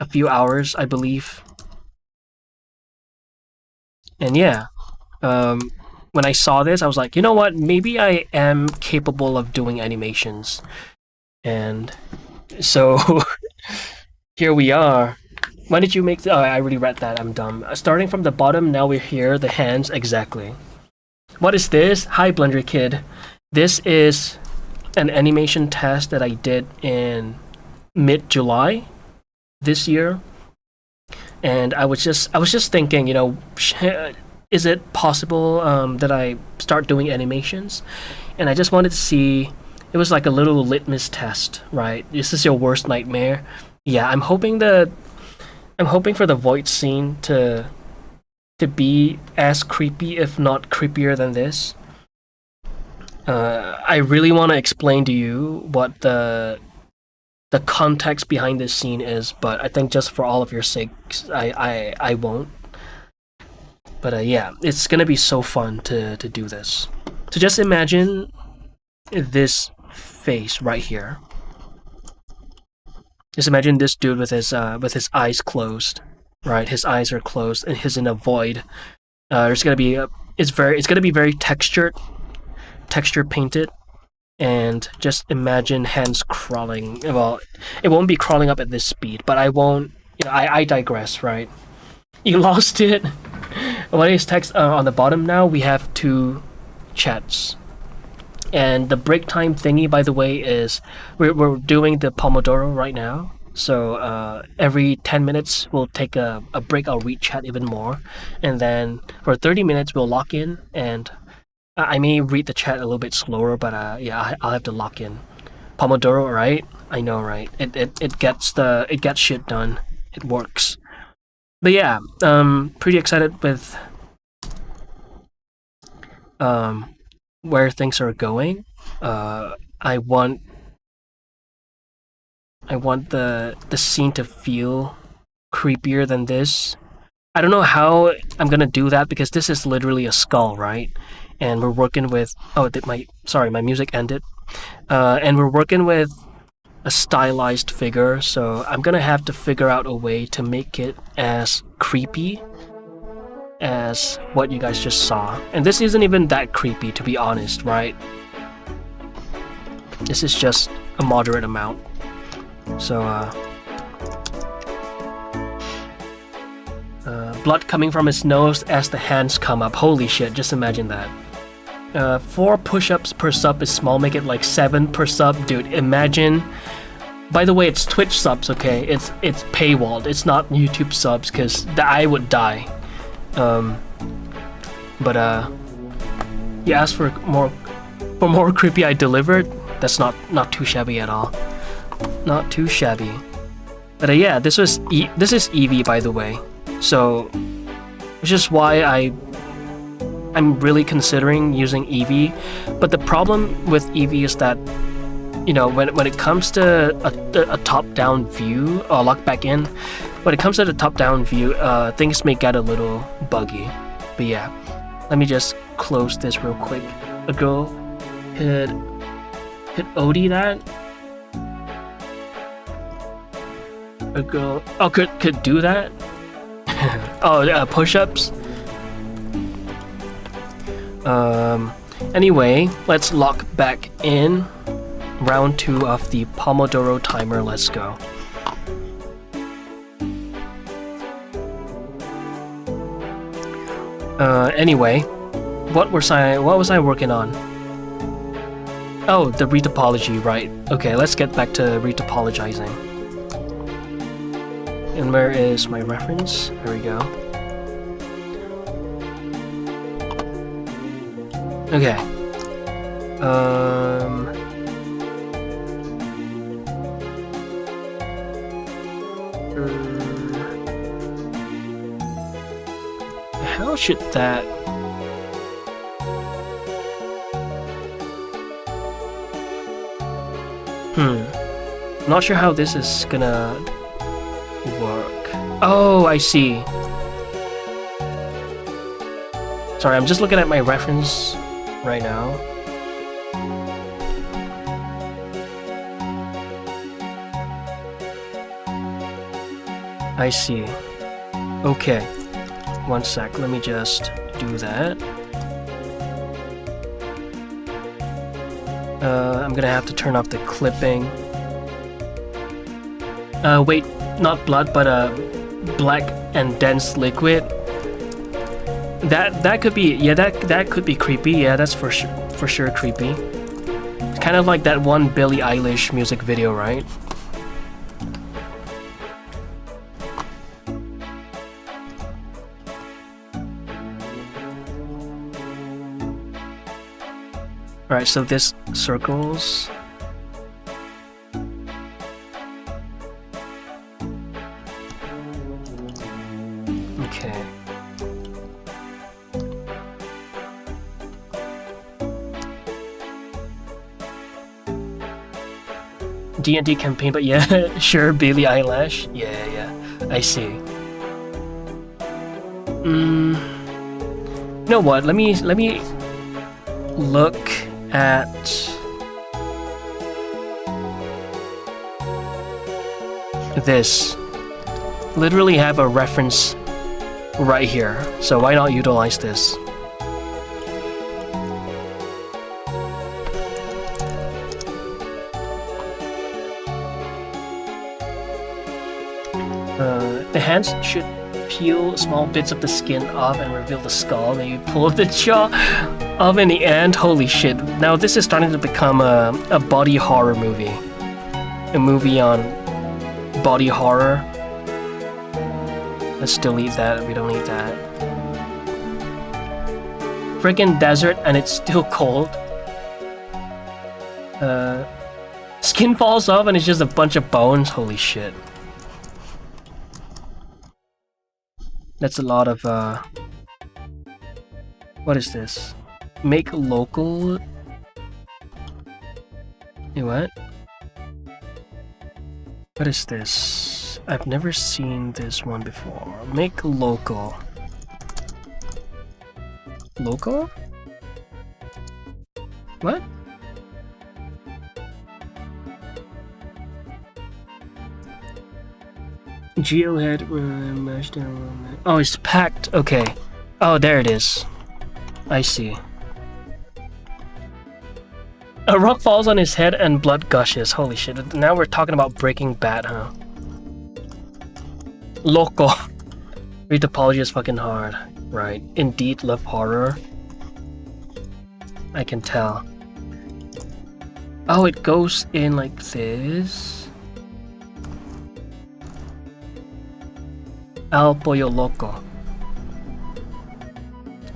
Speaker 1: a few hours, I believe. And yeah, when I saw this, I was like, you know what? Maybe I am capable of doing animations. And so here we are. When did you make... Oh, I already read that. I'm dumb. Starting from the bottom, now we're here. The hands, exactly. What is this? Hi, Blender Kid. This is an animation test that I did in mid-July this year. And I was just thinking, you know, is it possible that I start doing animations? And I just wanted to see. It was like a little litmus test, right? Is this your worst nightmare? Yeah, I'm hoping for the void scene to be as creepy, if not creepier than this. I really want to explain to you what the context behind this scene is, but I think just for all of your sakes, I won't. But yeah, it's gonna be so fun to do this. So just imagine this face right here. Just imagine this dude with his eyes closed, right? His eyes are closed and he's in a void. There's gonna be it's gonna be very texture painted. And just imagine hands crawling. Well, it won't be crawling up at this speed, but I won't. You know, I digress, right? You lost it. What is text on the bottom now? We have 2 chats, and the break time thingy, by the way, is we're doing the Pomodoro right now. So every 10 minutes we'll take a break. I'll read chat even more, and then for 30 minutes we'll lock in and. I may read the chat a little bit slower, but yeah, I'll have to lock in. Pomodoro, right? I know, right? It gets shit done. It works. But yeah, pretty excited with where things are going. I want the scene to feel creepier than this. I don't know how I'm gonna do that because this is literally a skull, right? And we're working with... Oh, my music ended. And we're working with a stylized figure, so I'm gonna have to figure out a way to make it as creepy as what you guys just saw. And this isn't even that creepy, to be honest, right? This is just a moderate amount. So, blood coming from his nose as the hands come up. Holy shit, just imagine that. 4 push-ups per sub is small, make it like 7 per sub. Dude, imagine. By the way, it's Twitch subs, okay? It's paywalled. It's not YouTube subs, because I would die. You asked for more creepy, I delivered. That's not too shabby at all. Not too shabby. But yeah, this is Eevee, by the way. So, which is why I'm really considering using Eevee. But the problem with Eevee is that, you know, when it comes to a top-down view, or lock back in, when it comes to the top-down view, things may get a little buggy. But yeah, let me just close this real quick. A girl could OD that. A girl could do that. Push-ups. Anyway, let's lock back in. Round 2 of the Pomodoro timer. Let's go. Anyway, what was I working on? Oh, the retopology, right? Okay, let's get back to retopologizing. And where is my reference? There we go. Okay. How should that... Not sure how this is gonna work. Oh, I see. Sorry, I'm just looking at my reference right now. I see. Okay. One sec, let me just do that. I'm gonna have to turn off the clipping. Wait, not blood, but black and dense liquid. That could be, yeah, that could be creepy. Yeah, that's for sure creepy. It's kind of like that one Billie Eilish music video, right? Alright, so this circles. Okay. D&D campaign, but yeah, sure, Billie Eilish. Yeah, I see. You know what? Let me look at this. Literally have a reference right here, so why not utilize this? The hands should peel small bits of the skin off and reveal the skull. Maybe pull the jaw off in the end. Holy shit. Now this is starting to become a body horror movie. A movie on body horror. Let's delete that. We don't need that. Freaking desert and it's still cold. Skin falls off and it's just a bunch of bones. Holy shit. That's a lot of, what is this? Make local... Wait, what? What is this? I've never seen this one before. Make local. Local? What? Geohead mashed down. Oh, it's packed. Okay. Oh, there it is. I see. A rock falls on his head and blood gushes. Holy shit. Now we're talking about Breaking Bad, huh? Loco. Retopology is fucking hard. Right. Indeed love horror. I can tell. Oh, it goes in like this. Al Pollo Loco.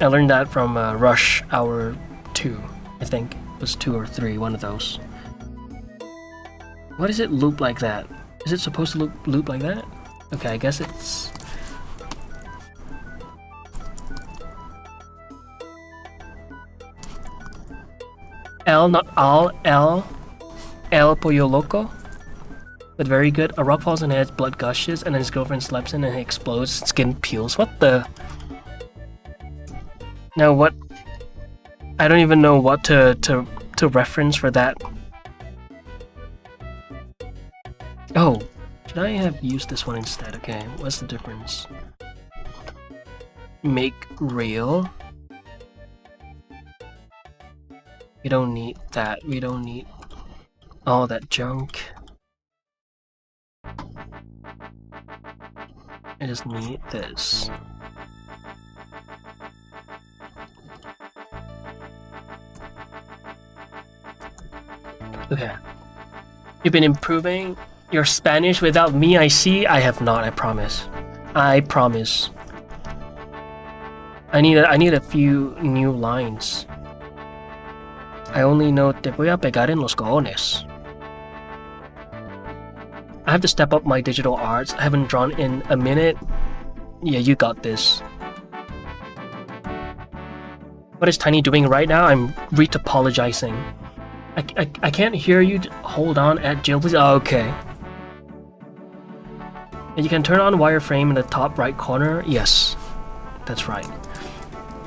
Speaker 1: I learned that from Rush Hour 2, I think. It was 2 or 3, one of those. Why does it loop like that? Is it supposed to loop like that? Okay, I guess it's... L, not Al, L. El Pollo Loco. But very good. A rock falls on his head, blood gushes, and then his girlfriend slaps in and he explodes, skin peels. What the... Now what... I don't even know what to reference for that. Oh, should I have used this one instead? Okay, what's the difference? Make real. We don't need that. We don't need all that junk. I just need this. Okay. You've been improving your Spanish without me, I see. I have not, I promise. I promise. I need a few new lines. I only know te voy a pegar en los cojones. I have to step up my digital arts. I haven't drawn in a minute. Yeah, you got this. What is Tiny doing right now? I'm retopologizing. I can't hear you. Hold on at jail, please. Oh, okay. And you can turn on wireframe in the top right corner. Yes, that's right.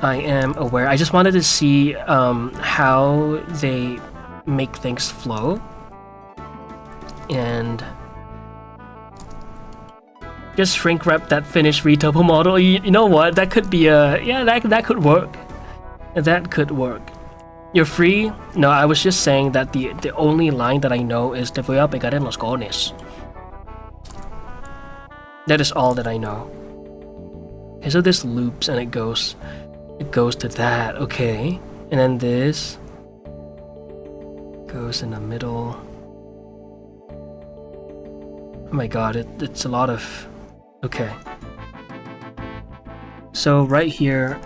Speaker 1: I am aware. I just wanted to see how they make things flow. And just shrink wrap that finished Retopo model. You know what? That could be a... Yeah, that could work. That could work. You're free? No, I was just saying that the only line that I know is te voy a pegar en los cojones. That is all that I know. Okay, so this loops and it goes to that, okay. And then this goes in the middle. Oh my god, it's a lot of... Okay. So right here...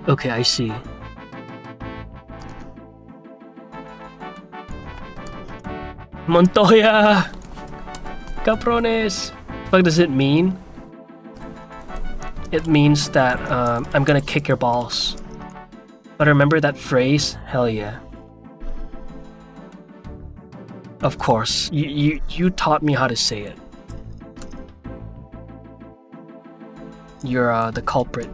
Speaker 1: Okay, I see. Montoya! Cabrones! What does it mean? It means that I'm gonna kick your balls. But remember that phrase? Hell yeah. Of course. You taught me how to say it. You're the culprit.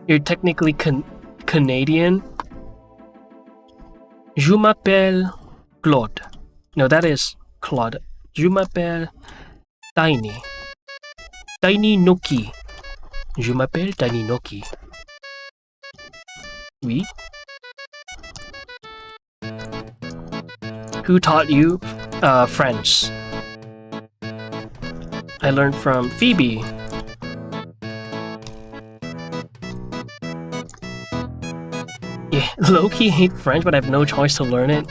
Speaker 1: You're technically Canadian. Je m'appelle Claude. No, that is Claude. Je m'appelle Tiny. Tiny Noki. Je m'appelle Tiny Noki. Oui. Who taught you French? I learned from Phoebe. Yeah, low-key hate French, but I have no choice to learn it.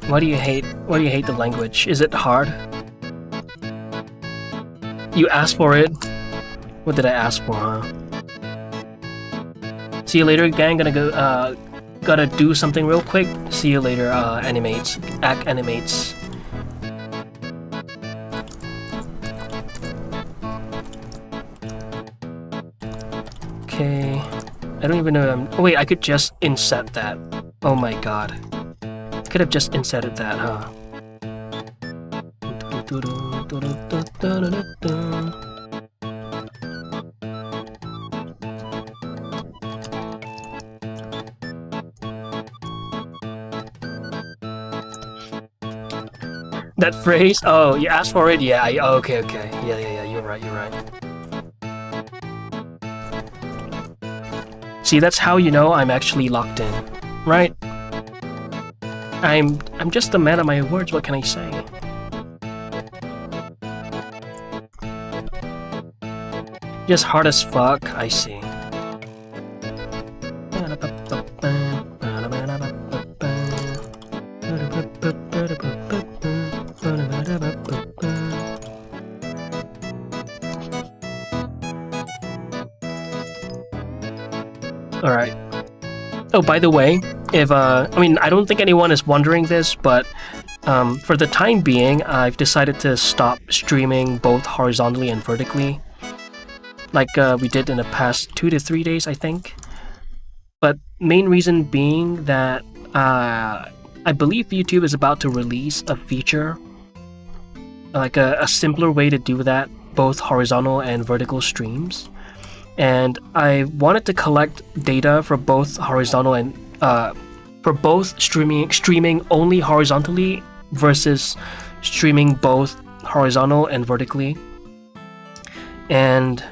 Speaker 1: Why do you hate the language? Is it hard? You asked for it? What did I ask for, huh? See you later, gang. Gonna go, gotta do something real quick. See you later, animates. Act animates. Okay. I don't even know. Oh wait, I could just inset that. Oh my god. I could have just inserted that, huh? That phrase? Oh, you asked for it? Yeah, okay. Yeah, you're right. See, that's how you know I'm actually locked in, right? I'm just a man of my words, what can I say? Just hard as fuck, I see. Alright. Oh, by the way, if I mean, I don't think anyone is wondering this, but for the time being, I've decided to stop streaming both horizontally and vertically, like we did in the past 2 to 3 days, I think. But main reason being that I believe YouTube is about to release a feature, like a simpler way to do that, both horizontal and vertical streams. And I wanted to collect data for both horizontal and for both streaming only horizontally versus streaming both horizontal and vertically. And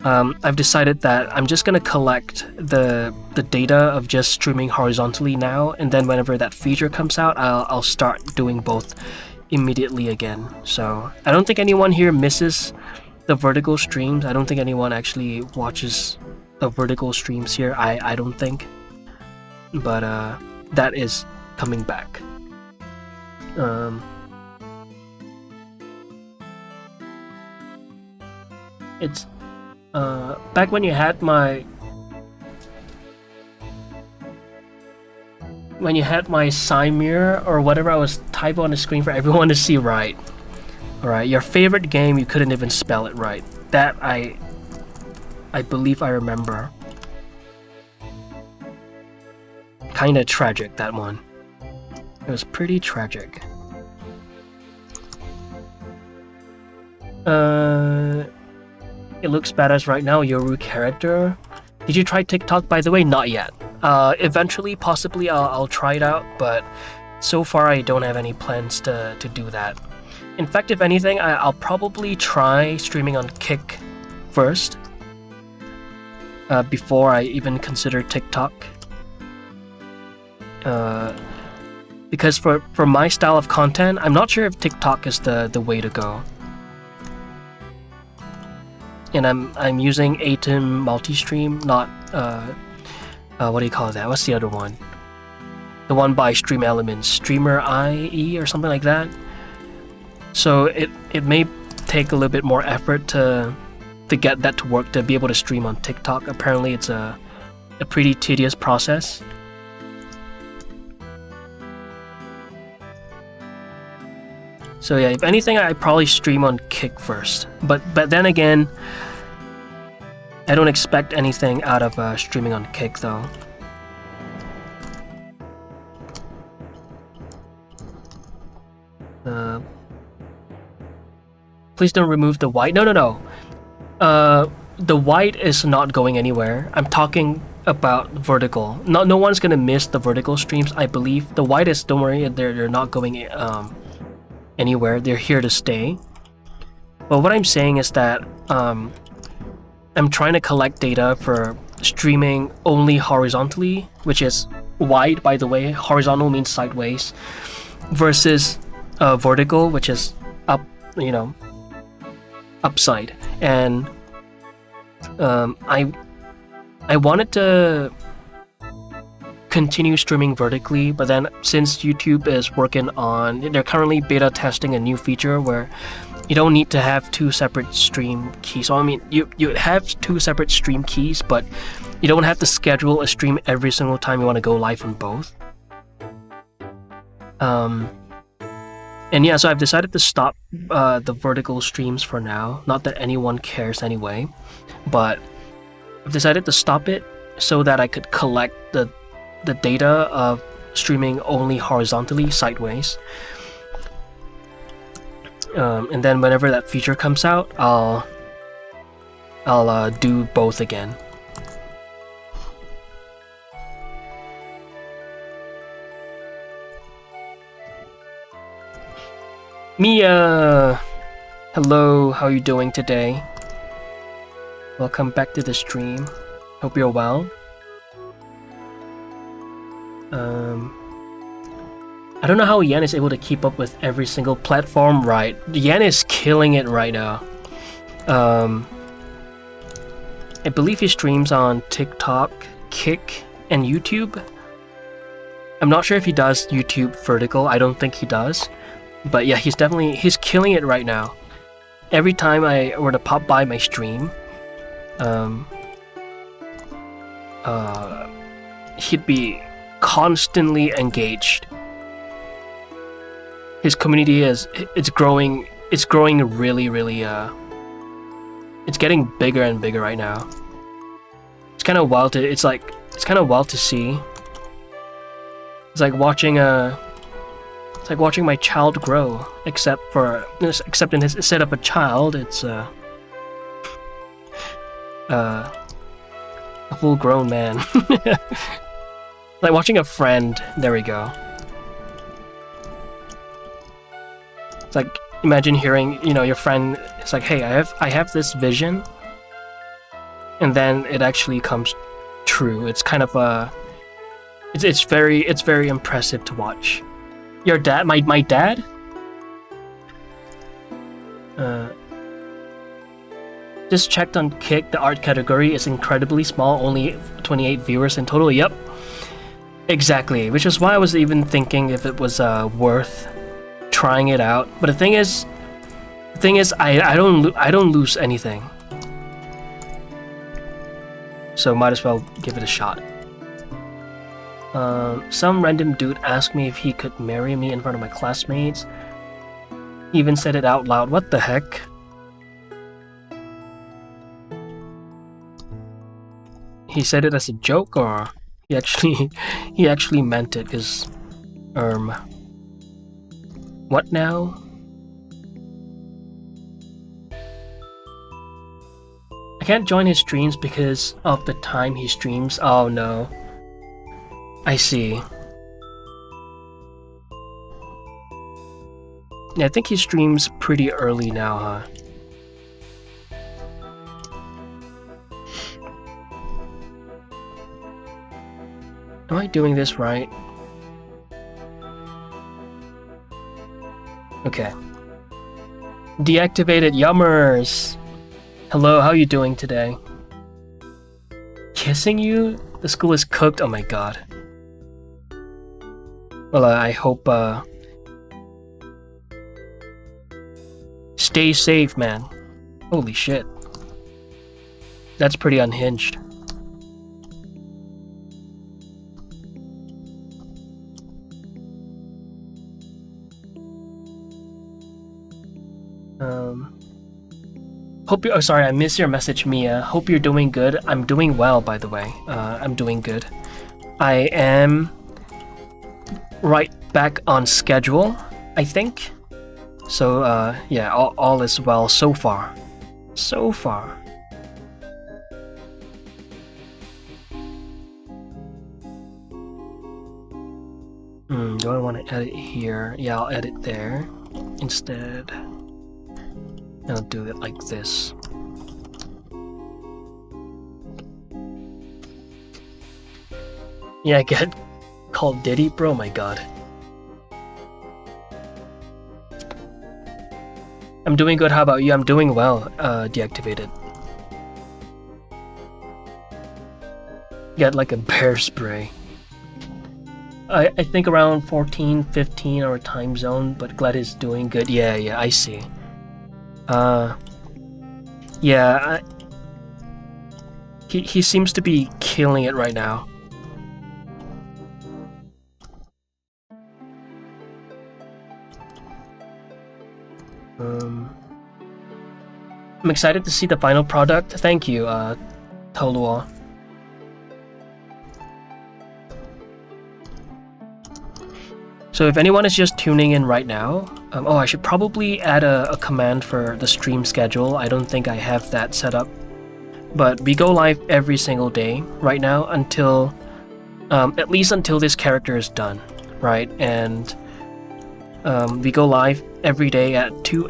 Speaker 1: I've decided that I'm just gonna collect the data of just streaming horizontally now, and then whenever that feature comes out, I'll start doing both immediately again. So I don't think anyone here misses the vertical streams. I don't think anyone actually watches the vertical streams here. I don't think. But that is coming back. It's back when you had my sine mirror or whatever I was typing on the screen for everyone to see, right? Alright, your favorite game, you couldn't even spell it right. That I believe I remember. Kinda tragic, that one. It was pretty tragic. It looks badass right now, Yoru character. Did you try TikTok, by the way? Not yet. Eventually, possibly, I'll try it out, but so far I don't have any plans to do that. In fact, if anything, I'll probably try streaming on Kick first, before I even consider TikTok. Because for my style of content, I'm not sure if TikTok is the way to go. And I'm using Atom multi-stream, not what do you call that? What's the other one? The one by Stream Elements, Streamer IE or something like that. So it may take a little bit more effort to get that to work, to be able to stream on TikTok. Apparently it's a pretty tedious process. So yeah, if anything, I probably stream on Kick first. But then again, I don't expect anything out of streaming on Kick though. Please don't remove the white. No. The white is not going anywhere. I'm talking about vertical. No one's gonna miss the vertical streams. I believe the white is. Don't worry, they're not going anywhere. They're here to stay. But what I'm saying is that I'm trying to collect data for streaming only horizontally, which is wide, by the way. Horizontal means sideways, versus vertical, which is up, upside. And I wanted to continue streaming vertically, but then since YouTube is working on, they're currently beta testing a new feature where you don't need to have two separate stream keys. So I mean, you have two separate stream keys, but you don't have to schedule a stream every single time you want to go live on both. And yeah, so I've decided to stop the vertical streams for now. Not that anyone cares anyway, but I've decided to stop it so that I could collect the data of streaming only horizontally, sideways. And then whenever that feature comes out, I'll do both again. Mia! Hello, how are you doing today? Welcome back to the stream. Hope you're well. I don't know how Yen is able to keep up with every single platform, right? Yen is killing it right now. I believe he streams on TikTok, Kick, and YouTube. I'm not sure if he does YouTube vertical. I don't think he does. But yeah, he's killing it right now. Every time I were to pop by my stream, he'd be constantly engaged. His community it's growing really, it's getting bigger and bigger right now. It's kind of wild to see. It's like watching my child grow, except instead of a child, it's a full-grown man. Like watching a friend. There we go. It's like, imagine hearing, your friend. It's like, hey, I have this vision, and then it actually comes true. It's kind of it's very impressive to watch. Your dad, my dad. Just checked on Kick. The art category is incredibly small. Only 28 viewers in total. Yep. Exactly. Which is why I was even thinking if it was worth trying it out. But the thing is, I don't lose anything. So might as well give it a shot. Some random dude asked me if he could marry me in front of my classmates. He even said it out loud. What the heck? He said it as a joke, or he actually meant it? Cause, what now? I can't join his streams because of the time he streams. Oh no. I see. Yeah, I think he streams pretty early now, huh? Am I doing this right? Okay. Deactivated yummers! Hello, how are you doing today? Kissing you? The school is cooked? Oh my god. Well, I hope, stay safe, man. Holy shit. That's pretty unhinged. Hope you. Oh, sorry, I missed your message, Mia. Hope you're doing good. I'm doing well, by the way. I'm doing good. I am right back on schedule, I think. So, yeah, all is well so far. So far. Do I want to edit here? Yeah, I'll edit there instead. I'll do it like this. Yeah, I get called Diddy, bro. My god. I'm doing good. How about you? I'm doing well. Deactivated. Get like a bear spray. I think around 14, 15 our time zone, but glad he's doing good. Yeah, I see. Yeah, he seems to be killing it right now. I'm excited to see the final product. Thank you, Toluo. So if anyone is just tuning in right now, oh, I should probably add a command for the stream schedule. I don't think I have that set up. But we go live every single day right now until, at least until this character is done, right? And We go live every day at 2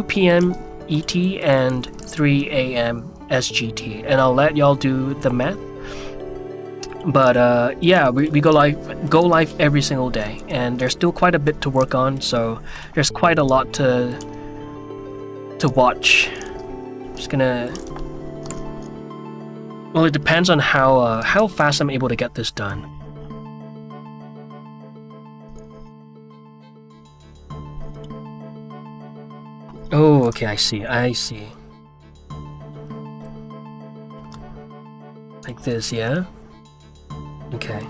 Speaker 1: p.m. ET and 3 a.m. SGT, and I'll let y'all do the math. But yeah, we go live every single day, and there's still quite a bit to work on, so there's quite a lot to watch. Just gonna. Well, it depends on how fast I'm able to get this done. Oh, okay, I see. Like this, yeah? Okay.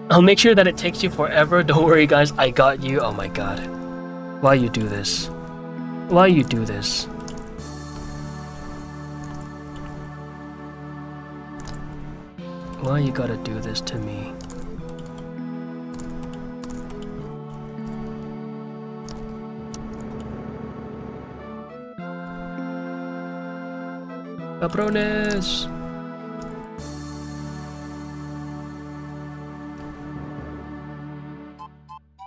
Speaker 1: I'll make sure that it takes you forever. Don't worry, guys. I got you. Oh my god. Why you do this? Why you do this? Why you gotta do this to me? Cabrones!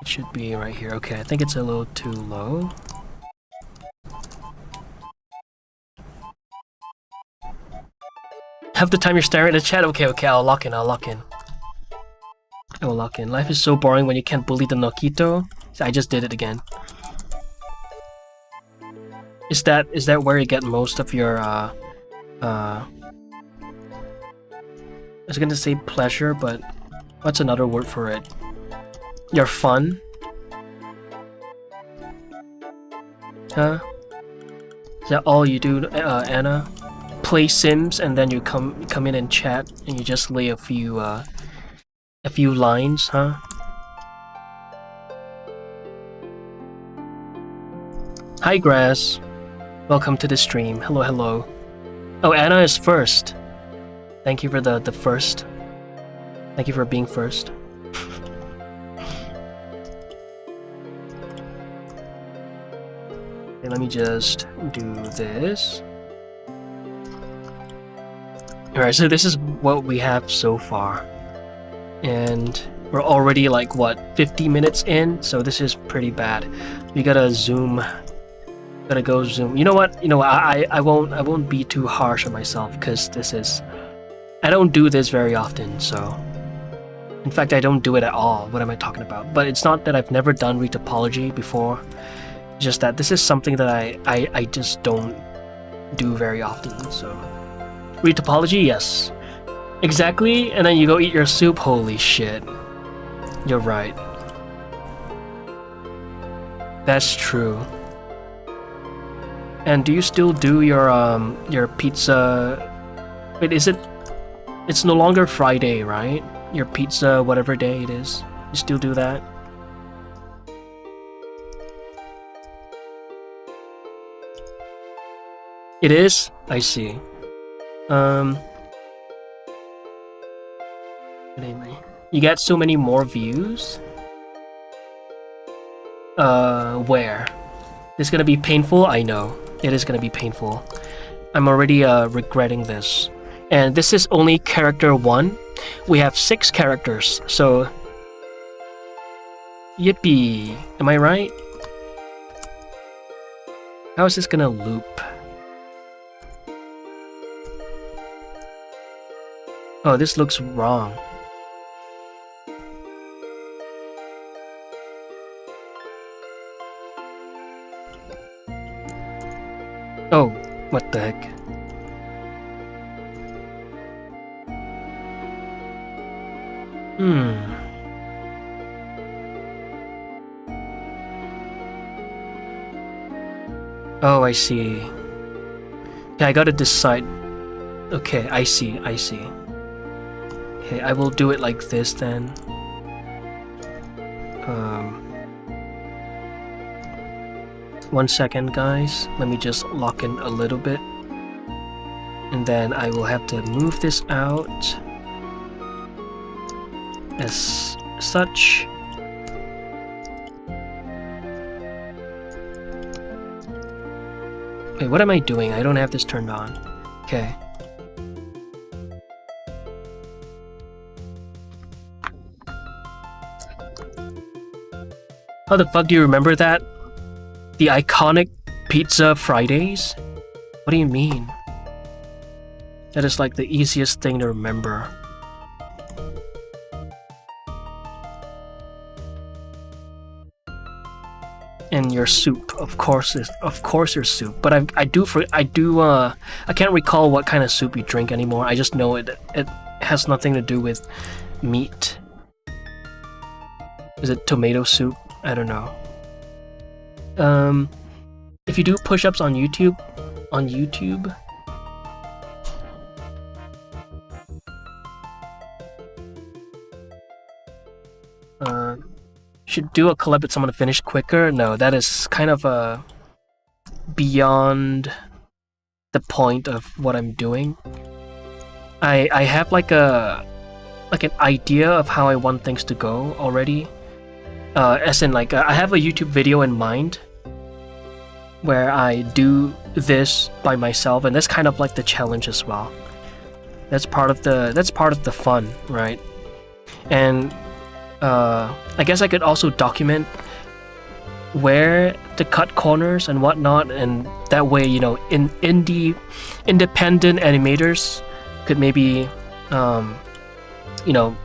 Speaker 1: It should be right here. Okay, I think it's a little too low. Half the time you're staring at the chat. Okay, I'll lock in. Life is so boring when you can't bully the Nokito. I just did it again. Is that where you get most of your I was gonna say pleasure, but what's another word for it? Your fun? Huh? Is that all you do, Anna? Play Sims and then you come in and chat and you just lay a few lines, huh? Hi Grass, welcome to the stream. Hello. Oh, Anna is first. Thank you for the first. Thank you for being first. Okay, let me just do this. Alright, so this is what we have so far. And we're already like, what, 50 minutes in? So this is pretty bad. We gotta zoom. Gotta go zoom. You know what? I won't be too harsh on myself, because I don't do this very often, so... In fact, I don't do it at all. What am I talking about? But it's not that I've never done Retopology before. It's just that this is something that I just don't do very often, so... Retopology, yes. Exactly, and then you go eat your soup. Holy shit. You're right. That's true. And do you still do your pizza... Wait, is it... It's no longer Friday, right? Your pizza, whatever day it is. You still do that? It is? I see. You get so many more views? Where? It's gonna be painful? I know. It is gonna be painful. I'm already regretting this. And this is only character 1. We have 6 characters, so... Yippee! Am I right? How is this gonna loop? Oh, this looks wrong. Oh, what the heck? Oh, I see. Yeah, I gotta decide. Okay, I see. Okay, I will do it like this then. One second, guys. Let me just lock in a little bit. And then I will have to move this out as such. Wait, what am I doing? I don't have this turned on. Okay. How the fuck do you remember that? The iconic Pizza Fridays? What do you mean? That is like the easiest thing to remember. And your soup, of course your soup. But I can't recall what kind of soup you drink anymore. I just know it has nothing to do with meat. Is it tomato soup? I don't know. If you do push-ups on YouTube, should do a collab with someone to finish quicker. No, that is kind of beyond the point of what I'm doing. I have like an idea of how I want things to go already. As in, like, I have a YouTube video in mind where I do this by myself, and that's kind of like the challenge as well. That's part of the fun, right? And I guess I could also document where to cut corners and whatnot, and that way, you know, independent animators could maybe, you know,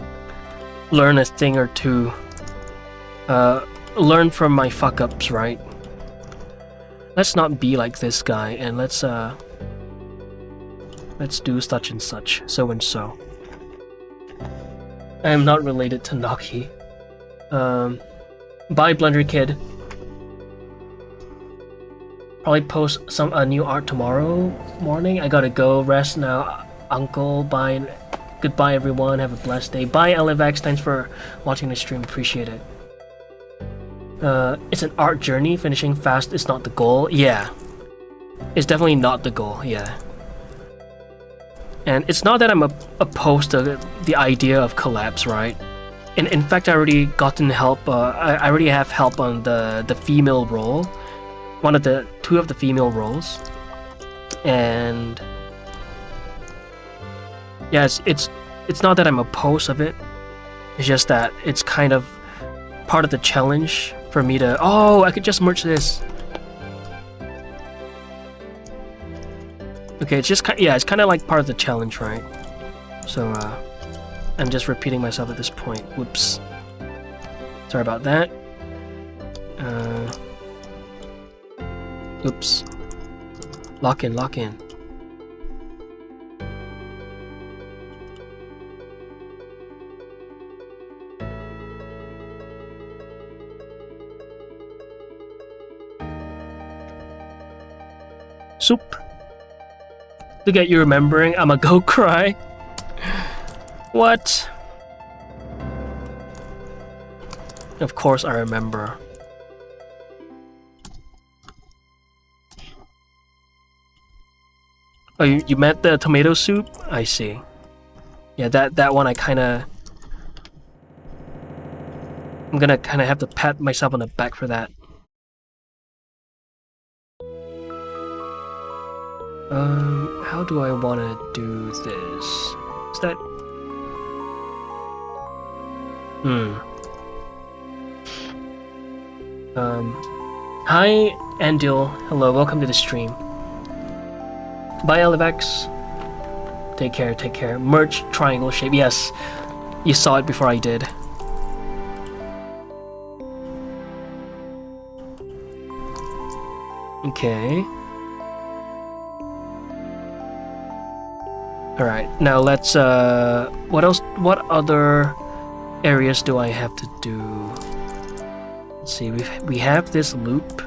Speaker 1: learn a thing or two. Learn from my fuck-ups, right? Let's not be like this guy, and let's do such and such, so and so. I am not related to Naki. Bye, Blender Kid. Probably post a new art tomorrow morning. I gotta go. Rest now, Uncle. Bye. Goodbye, everyone. Have a blessed day. Bye, Elevax. Thanks for watching the stream. Appreciate it. It's an art journey. Finishing fast is not the goal. Yeah. It's definitely not the goal. Yeah. And it's not that I'm opposed to the idea of collabs, right? In fact, I already gotten help. I already have help on the female role, two of the female roles, and yeah, it's not that I'm opposed of it. It's just that it's kind of part of the challenge for me to. Oh, I could just merge this. Okay, it's kind of like part of the challenge, right? So, I'm just repeating myself at this point. Whoops. Sorry about that. Oops. Lock in. Soup. Look at you remembering. I'ma go cry. What? Of course I remember. Oh, you meant the tomato soup? I see. Yeah, that one I'm gonna kinda have to pat myself on the back for that. How do I wanna do this? Is that... Hi, Andil. Hello, welcome to the stream. Bye, Elevax. Take care. Merch triangle shape. Yes, you saw it before I did. Okay. Alright, now let's, what else, what other areas do I have to do? Let's see, we have this loop.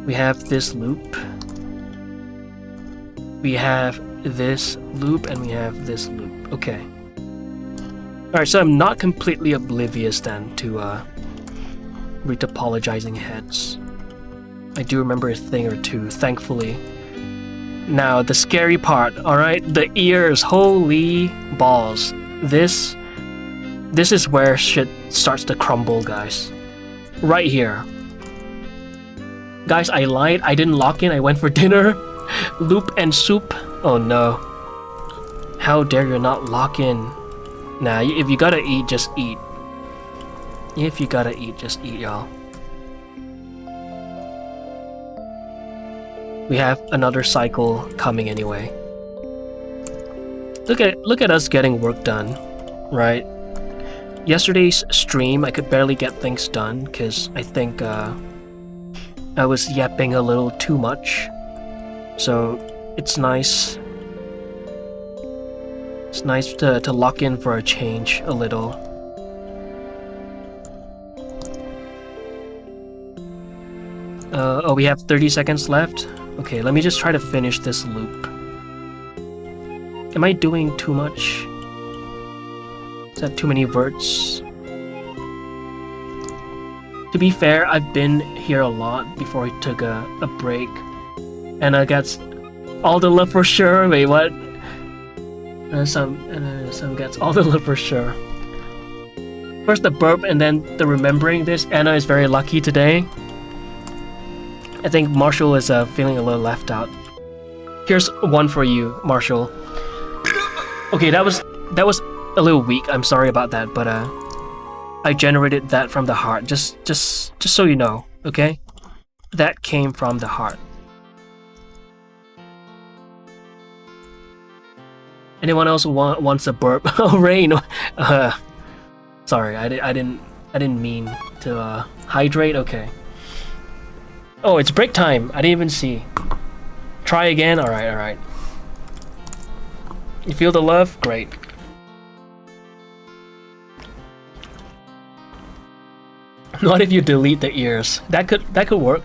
Speaker 1: We have this loop. We have this loop, and we have this loop. Okay. Alright, so I'm not completely oblivious then to, retopologizing heads. I do remember a thing or two, thankfully. Now, the scary part, alright? The ears, holy balls. This is where shit starts to crumble, guys. Right here. Guys, I lied. I didn't lock in. I went for dinner. Loop and soup. Oh no. How dare you not lock in? Nah, if you gotta eat, just eat. If you gotta eat, just eat, y'all. We have another cycle coming anyway. Look at us getting work done, right? Yesterday's stream, I could barely get things done because I think I was yapping a little too much. So it's nice. It's nice to lock in for a change a little. Oh, we have 30 seconds left? Okay, let me just try to finish this loop. Am I doing too much? Is that too many verts? To be fair, I've been here a lot before I took a break. And I got all the love for sure. Wait, what? Some gets all the love for sure. First the burp and then the remembering this. Anna is very lucky today. I think Marshall is feeling a little left out. Here's one for you, Marshall. Okay, that was a little weak. I'm sorry about that, but I generated that from the heart. Just so you know, okay? That came from the heart. Anyone else wants a burp? Oh, Rain. Sorry, I didn't mean to hydrate. Okay. Oh, it's break time. I didn't even see. Try again. All right. You feel the love? Great. What if you delete the ears? That could work.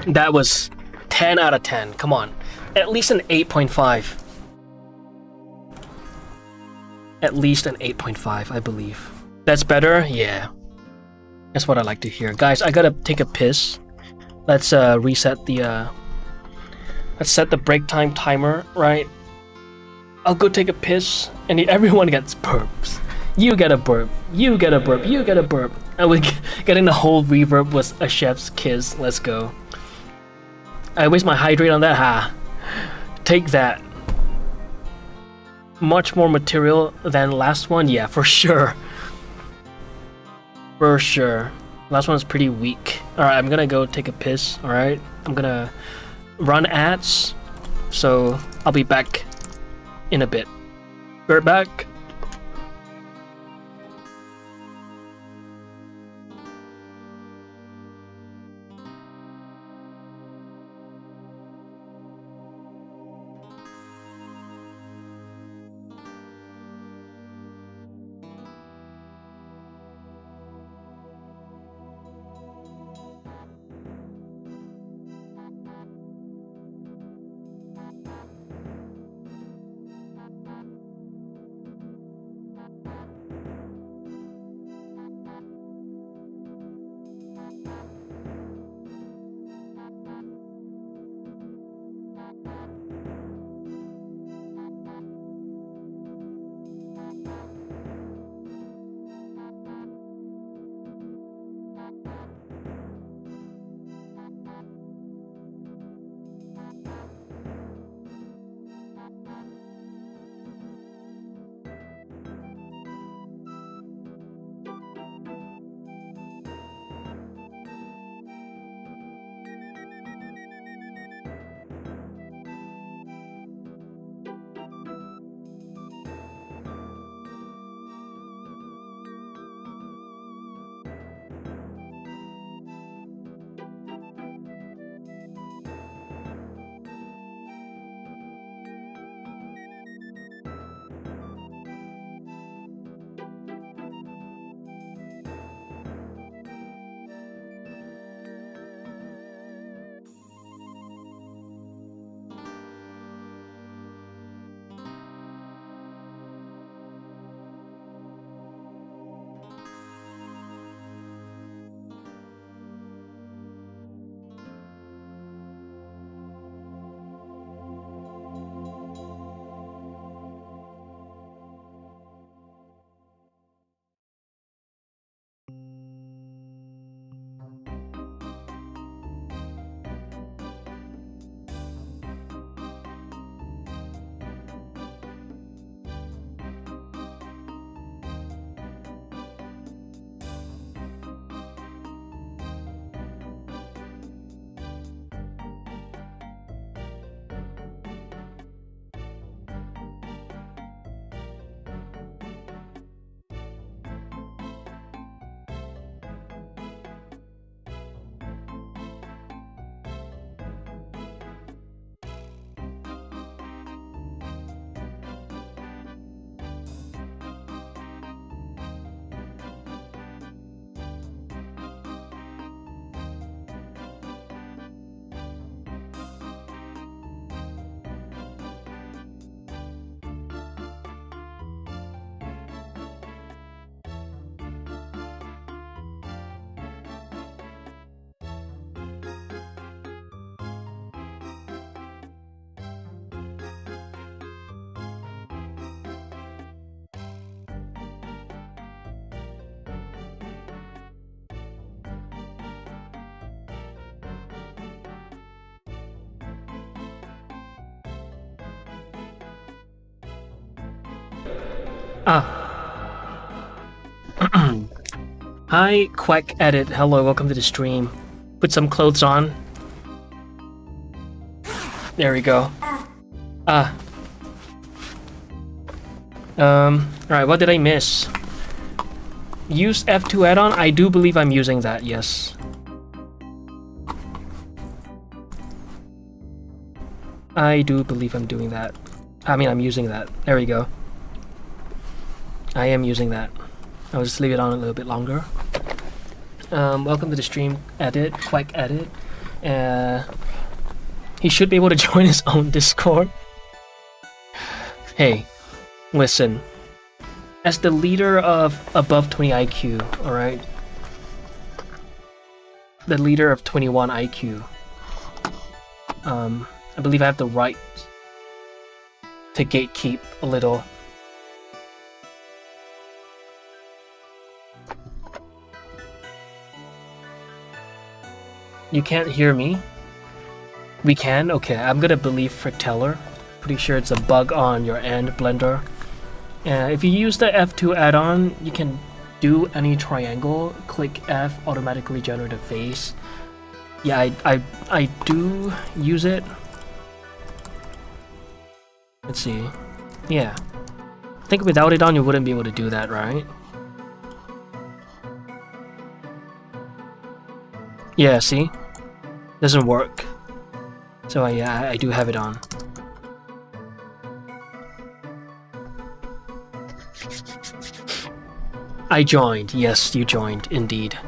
Speaker 1: That was 10 out of 10. Come on. At least an 8.5. At least an 8.5, I believe. That's better? Yeah. That's what I like to hear. Guys, I gotta take a piss. Let's reset the let's set the break time timer, right? I'll go take a piss and everyone gets burps. You get a burp. You get a burp. You get a burp. And we're getting the whole reverb with a chef's kiss. Let's go. I waste my hydrate on that, ha. Take that. Much more material than last one? Yeah, for sure. For sure. Last one is pretty weak. Alright, I'm gonna go take a piss, alright? I'm gonna run ads, so I'll be back in a bit. We're back. Hi, Quack Edit. Hello, welcome to the stream. Put some clothes on. There we go. Alright, what did I miss? Use F2 add-on? I do believe I'm using that, yes. I do believe I'm doing that. I mean, I'm using that. There we go. I am using that. I'll just leave it on a little bit longer. Welcome to the stream, Edit, Quack Edit. He should be able to join his own Discord. Hey, listen. As the leader of above 20 IQ, alright? The leader of 21 IQ. I believe I have the right to gatekeep a little. You can't hear me? We can? Okay, I'm gonna believe Fricteller. Pretty sure it's a bug on your end, Blender. If you use the F2 add-on, you can do any triangle. Click F, automatically generate a face. Yeah, I do use it. Let's see. Yeah. I think without it on, you wouldn't be able to do that, right? Yeah, see? Doesn't work. So yeah, I do have it on. I joined. Yes, you joined, indeed.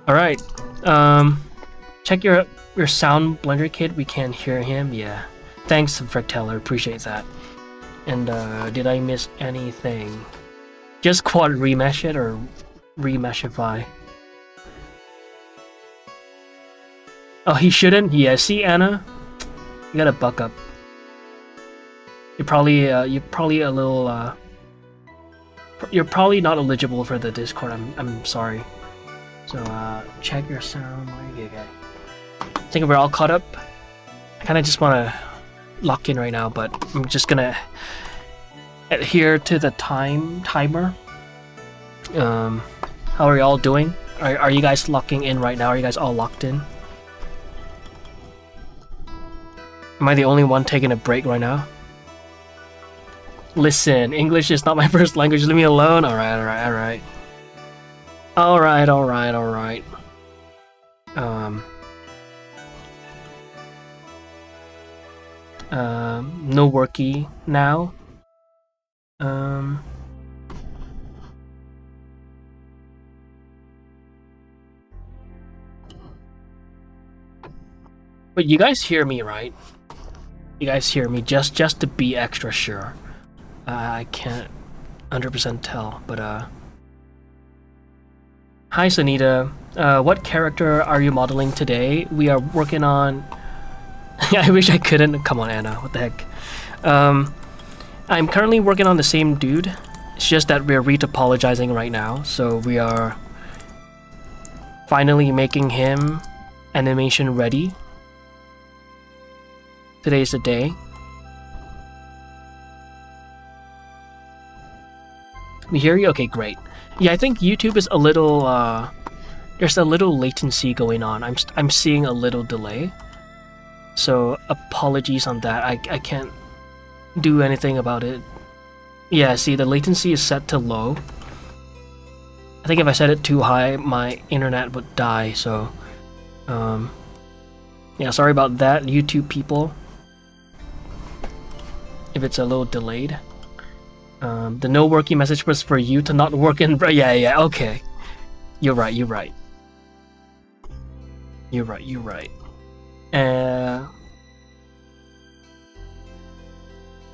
Speaker 1: Alright. Check your sound, Blender Kid. We can't hear him. Yeah. Thanks, Fricteller. Appreciate that. And did I miss anything? Just quad remesh it or remeshify? Oh, he shouldn't? Yeah, see, Anna? You gotta buck up. You're probably a little, you're probably not eligible for the Discord, I'm sorry. So, check your sound. Okay. I think we're all caught up. I kinda just wanna lock in right now, but I'm just gonna adhere to the timer. How are you all doing? Are you guys locking in right now? Are you guys all locked in? Am I the only one taking a break right now? Listen, English is not my first language, leave me alone. Alright. No worky now. But you guys hear me, right? You guys hear me, just to be extra sure. I can't 100% tell, but Hi Sunita, what character are you modeling today? We are working on... I wish I couldn't. Come on, Anna, what the heck? I'm currently working on the same dude. It's just that we're retopologizing right now, so we are finally making him animation ready. Today's the day. We hear you? Okay, great. Yeah, I think YouTube is a little, there's a little latency going on. I'm seeing a little delay. So, apologies on that. I can't do anything about it. Yeah, see, the latency is set to low. I think if I set it too high, my internet would die, so... yeah, sorry about that, YouTube people. If it's a little delayed. The no working message was for you to not work in... Yeah, okay. You're right.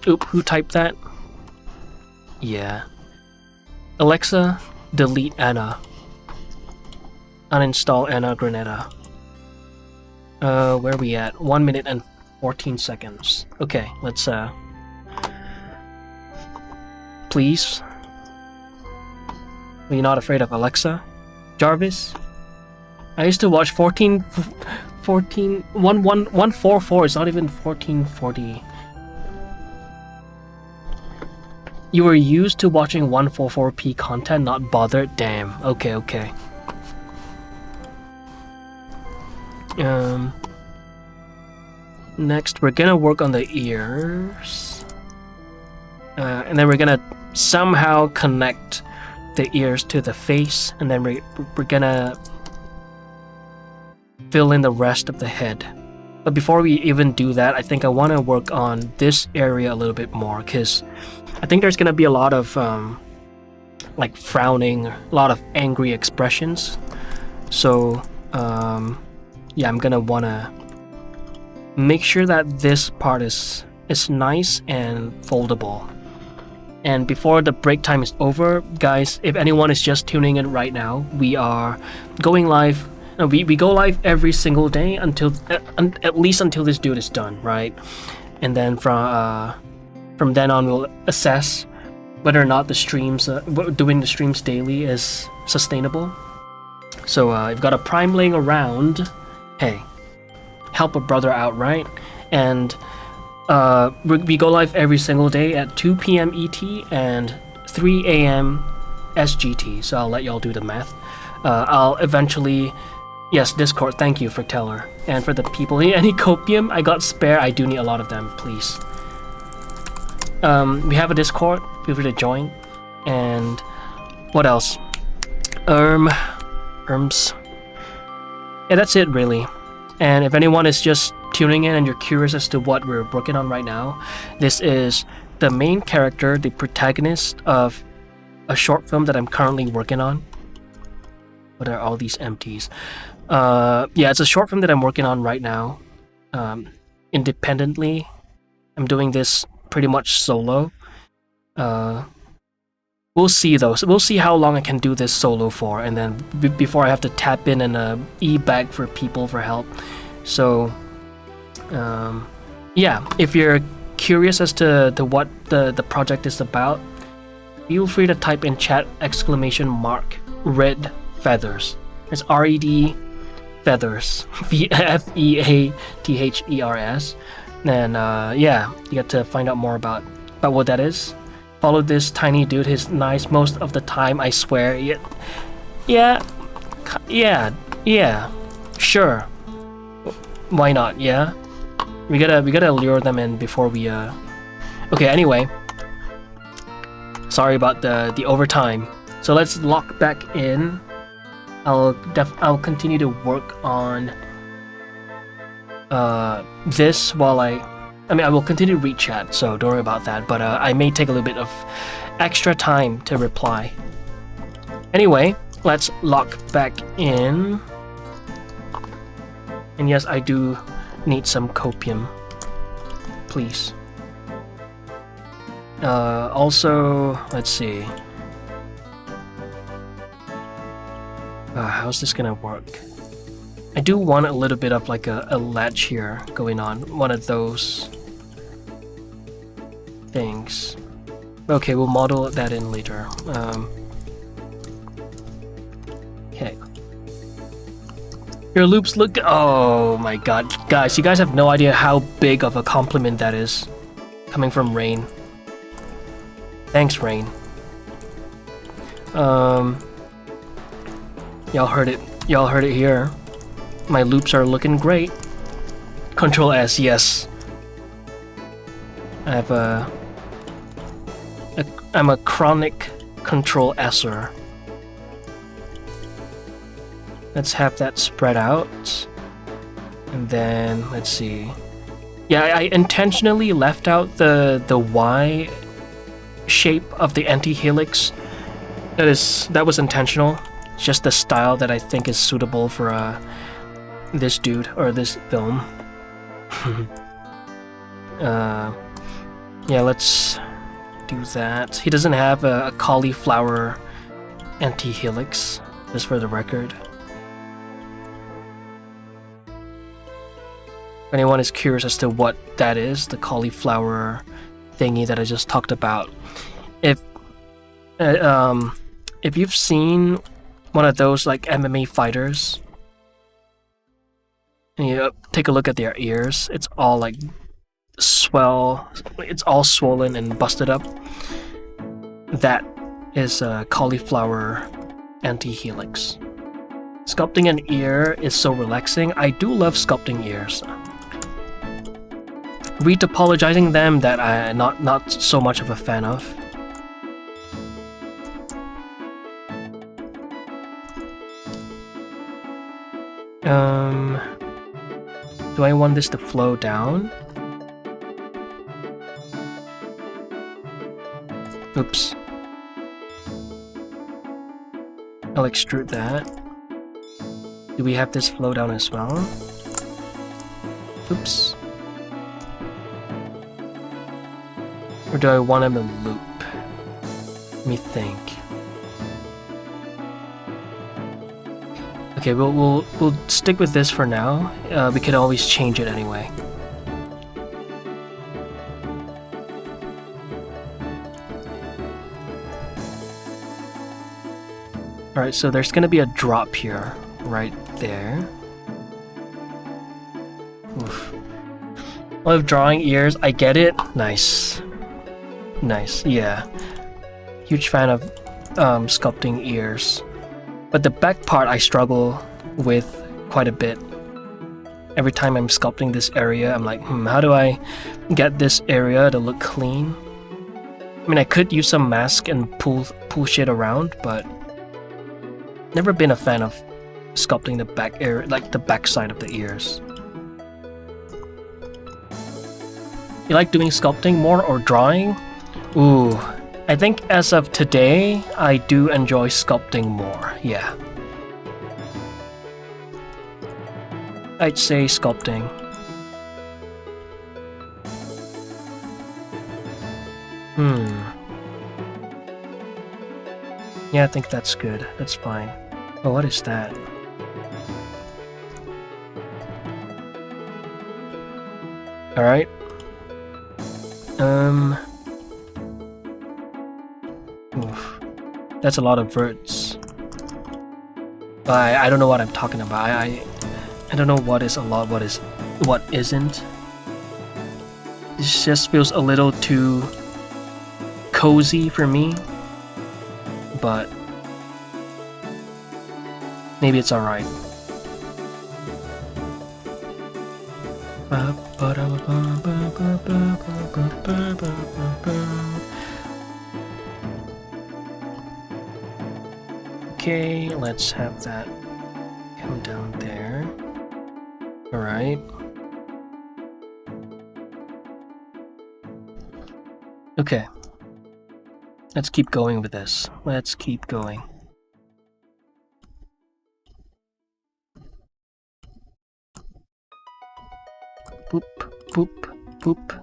Speaker 1: Oop, who typed that? Yeah. Alexa, delete Anna. Uninstall Anna Granetta. Where are we at? 1 minute and 14 seconds. Okay, let's, please. Are you not afraid of Alexa? Jarvis? I used to watch 144, it's not even 1440. You were used to watching 144p content, not bothered? Damn. Okay. Next, we're gonna work on the ears. And then we're gonna somehow connect the ears to the face, and then we're gonna fill in the rest of the head. But before we even do that, I think I want to work on this area a little bit more, because I think there's gonna be a lot of like frowning, a lot of angry expressions. So yeah, I'm gonna wanna make sure that this part is nice and foldable. And before the break time is over, guys, if anyone is just tuning in right now, we are going live. We go live every single day until at least until this dude is done, right? And then from then on, we'll assess whether or not the streams, doing the streams daily, is sustainable. So I've got a prime laying around. Hey, help a brother out, right? And we go live every single day at 2 p.m. ET and 3 a.m. SGT, so I'll let y'all do the math. I'll eventually... Yes, Discord, thank you for Teller. And for the people, any copium? I got spare, I do need a lot of them, please. We have a Discord, feel free to join. And what else? Erms. Yeah, that's it really. And if anyone is just tuning in and you're curious as to what we're working on right now, this is the main character, the protagonist of a short film that I'm currently working on. What are all these empties? Yeah, it's a short film that I'm working on right now, independently. I'm doing this pretty much solo. We'll see though. So we'll see how long I can do this solo for, and then before I have to tap in an e-bag for people for help. So, yeah, if you're curious as to what the project is about, feel free to type in chat !red feathers. It's RED feathers, FEATHERS. Then yeah, you get to find out more about what that is. Follow this tiny dude. He's nice most of the time, I swear. Yeah, sure. Why not? Yeah, we gotta lure them in before we Okay, anyway, sorry about the overtime. So let's lock back in. I'll continue to work on this while I will continue to read chat, so don't worry about that, but I may take a little bit of extra time to reply. Anyway, let's lock back in. And yes, I do need some copium, please. Also, let's see. How's this gonna work? I do want a little bit of like a ledge here going on, one of those things. Okay, we'll model that in later. Okay. Your loops look... Oh my god. Guys, you guys have no idea how big of a compliment that is. Coming from Rain. Thanks, Rain. Y'all heard it. Y'all heard it here. My loops are looking great. Control S, yes. I have I'm a chronic Control S'er. Let's have that spread out. And then, let's see. Yeah, I intentionally left out the Y shape of the anti-helix. That was intentional. It's just the style that I think is suitable for this dude or this film. Yeah, let's do that. He doesn't have a cauliflower anti-helix, just for the record. If anyone is curious as to what that is, the cauliflower thingy that I just talked about, if you've seen one of those like MMA fighters, and you take a look at their ears, it's all like it's all swollen and busted up. that is a cauliflower anti-helix. Sculpting an ear is so relaxing. I do love sculpting ears. Retopologizing them, that I'm not so much of a fan of. Do I want this to flow down? Oops. I'll extrude that. Do we have this flow down as well? Oops. Or do I want him to loop? Let me think. Okay, we'll stick with this for now. We could always change it anyway. Alright, so there's gonna be a drop here, right there. Oof. Love drawing ears, I get it. Nice. Nice, yeah. Huge fan of sculpting ears. But the back part I struggle with quite a bit. Every time I'm sculpting this area, I'm like, how do I get this area to look clean? I mean, I could use some mask and pull shit around, but never been a fan of sculpting the back area, like the back side of the ears. You like doing sculpting more or drawing? Ooh, I think as of today, I do enjoy sculpting more, yeah. I'd say sculpting. Yeah, I think that's good. That's fine. Oh, what is that? Alright. Oof. That's a lot of verts. I don't know what I'm talking about. I don't know what is a lot, what isn't. This just feels a little too cozy for me. But maybe it's alright. Okay, let's have that come down there. Alright. Okay. Let's keep going with this. Let's keep going. Boop, boop, boop.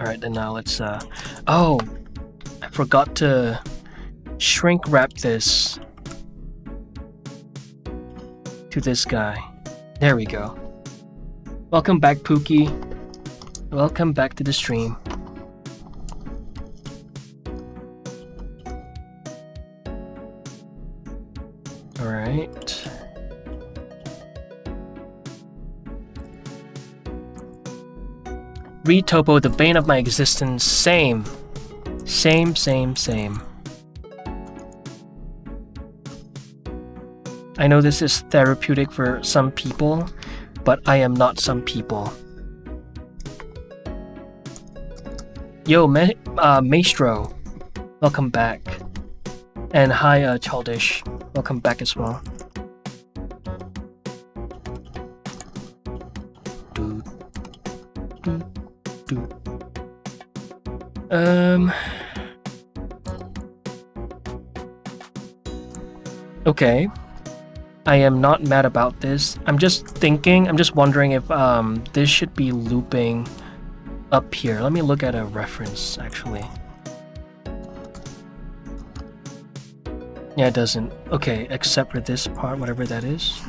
Speaker 1: Alright, then now let's, oh! I forgot to shrink wrap this to this guy. There we go. Welcome back, Pookie. Welcome back to the stream. Alright. Retopo, the bane of my existence. Same. Same. I know this is therapeutic for some people, but I am not some people. Yo, Maestro. Welcome back. And hi, Childish. Welcome back as well. Okay. I am not mad about this. I'm just wondering if this should be looping up here. Let me look at a reference, actually. Yeah, it doesn't. Okay, except for this part, whatever that is.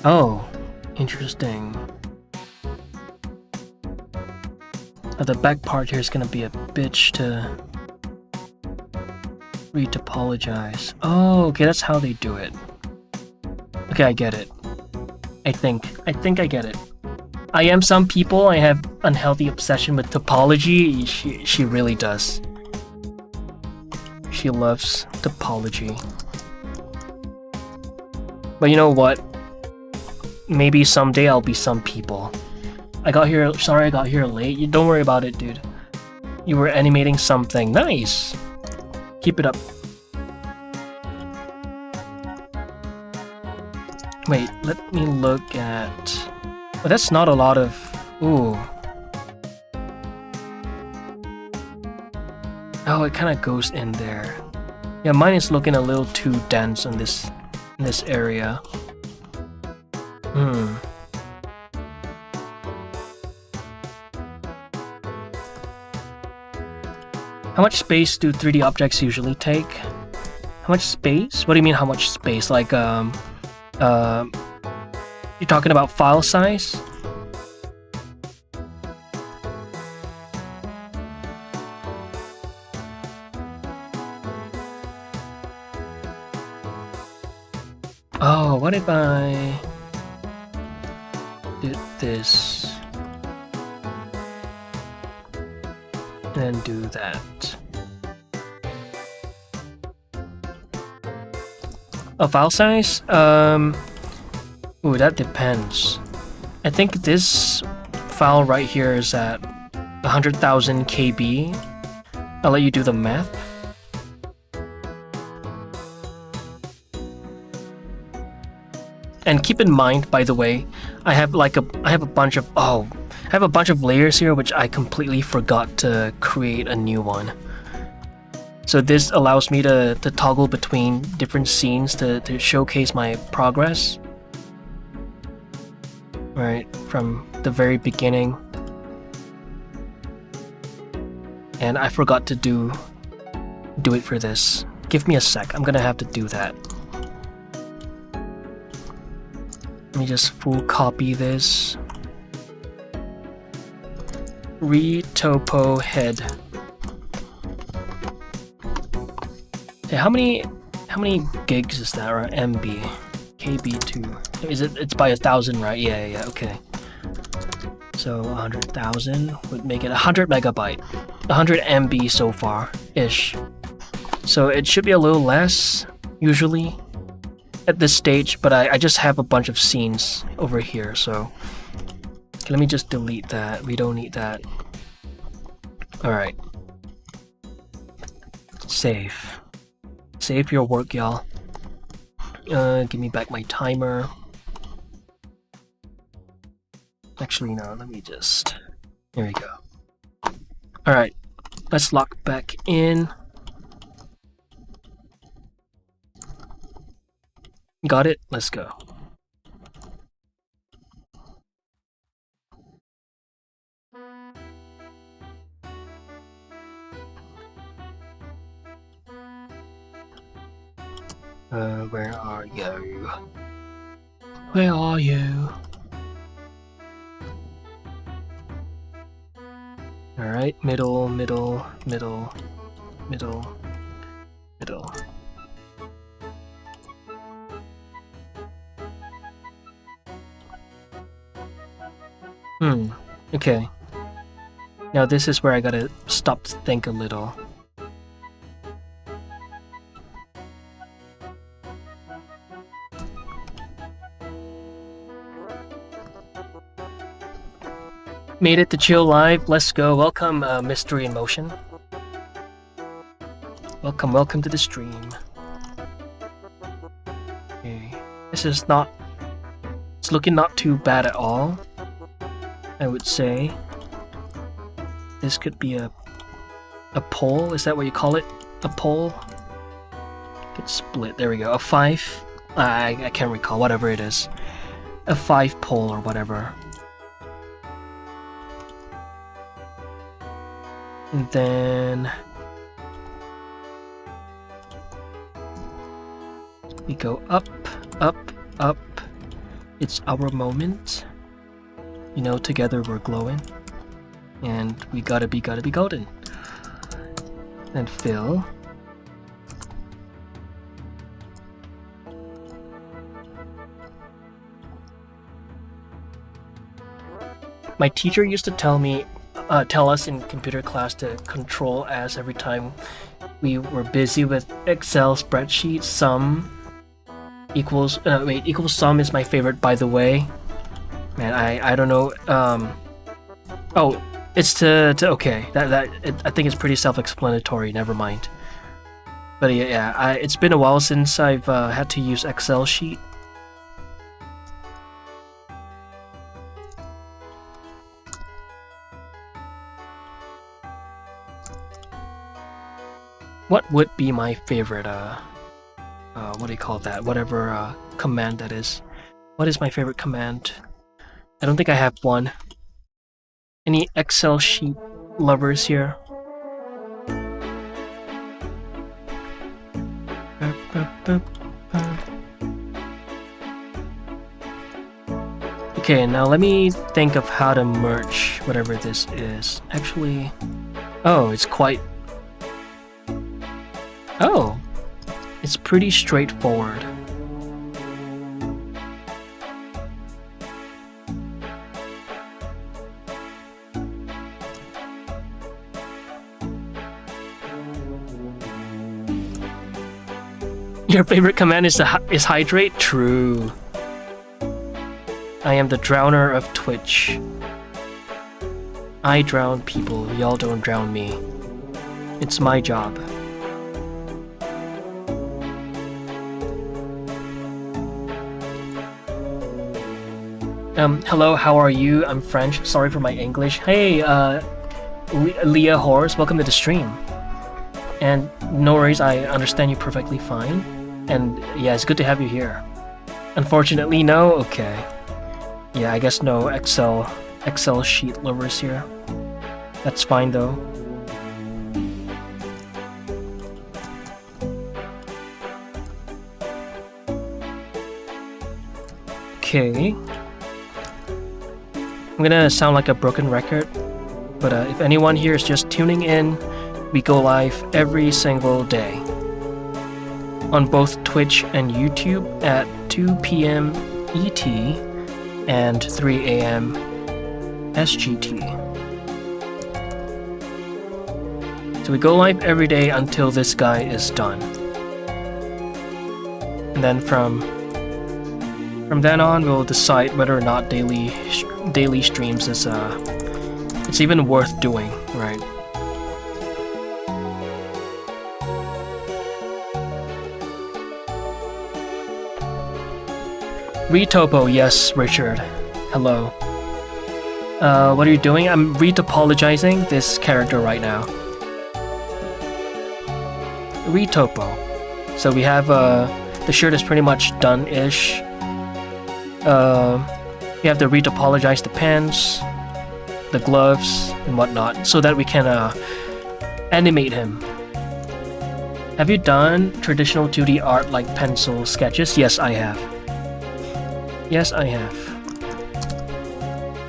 Speaker 1: Oh, interesting. The back part here is gonna be a bitch to retopologize. Oh, okay, that's how they do it. Okay, I get it. I think I get it. I am some people. I have unhealthy obsession with topology. She really does. She loves topology. But you know what? Maybe someday I'll be some people. Sorry I got here late. You don't worry about it, dude. You were animating something. Nice. Keep it up. Wait, let me look at... Oh, that's not a lot of... Ooh. Oh, it kind of goes in there. Yeah, mine is looking a little too dense in this area. How much space do 3D objects usually take? How much space? What do you mean how much space? Like, you're talking about file size? Oh, what if I did this and then do that? Oh, file size? Ooh, that depends. I think this file right here is at 100,000 KB. I'll let you do the math. And keep in mind, by the way, I have a bunch of layers here which I completely forgot to create a new one. So this allows me to toggle between different scenes to showcase my progress. Right, from the very beginning. And I forgot to do it for this. Give me a sec, I'm gonna have to do that. Let me just full copy this. Retopo head. Okay, how many gigs is that, right? MB. KB2. Is it? It's by 1,000, right? Yeah, okay. So 100,000 would make it 100 megabyte. 100 MB so far, ish. So it should be a little less, usually, at this stage, but I just have a bunch of scenes over here, so... Okay, let me just delete that. We don't need that. Alright. Save. Save your work, y'all. Give me back my timer. Actually, no, let me just... There we go. Alright, let's lock back in. Got it? Let's go. Where are you? Where are you? Alright, middle. Okay. Now this is where I gotta stop to think a little. Made it to Chill Live. Let's go. Welcome, Mystery in Motion. Welcome to the stream. Okay. This is not... It's looking not too bad at all, I would say. This could be a pole. Is that what you call it? A pole? Could split. There we go. A 5. I can't recall. Whatever it is. A 5 pole or whatever. And then we go up. It's our moment. You know, together we're glowing. And we gotta be golden. And fill. My teacher used to tell us in computer class to control S every time we were busy with Excel spreadsheets. Sum equals equals sum is my favorite, by the way. Man, I don't know. Oh, it's to okay. I think it's pretty self-explanatory. Never mind. But yeah, it's been a while since I've had to use Excel sheet. What would be my favorite, what do you call that? Whatever, command that is. What is my favorite command? I don't think I have one. Any Excel sheet lovers here? Okay, now let me think of how to merge whatever this is. Actually, oh, it's quite... Oh, it's pretty straightforward. Your favorite command is hydrate? True. I am the drowner of Twitch. I drown people, y'all don't drown me. It's my job. Hello, how are you? I'm French. Sorry for my English. Hey, Leah Horse, welcome to the stream. And no worries, I understand you perfectly fine. And yeah, it's good to have you here. Unfortunately, no? Okay. Yeah, I guess no Excel sheet lovers here. That's fine though. Okay. I'm gonna sound like a broken record, but if anyone here is just tuning in, we go live every single day on both Twitch and YouTube at 2 p.m. ET and 3 a.m. SGT. So we go live every day until this guy is done. And then from then on, we'll decide whether or not daily streams is it's even worth doing, right? Retopo, yes, Richard. Hello. What are you doing? I'm retopologizing this character right now. Retopo. So we have the shirt is pretty much done-ish. We have to retopologize the pants, the gloves, and whatnot, so that we can animate him. Have you done traditional 2D art like pencil sketches? Yes, I have. Yes, I have.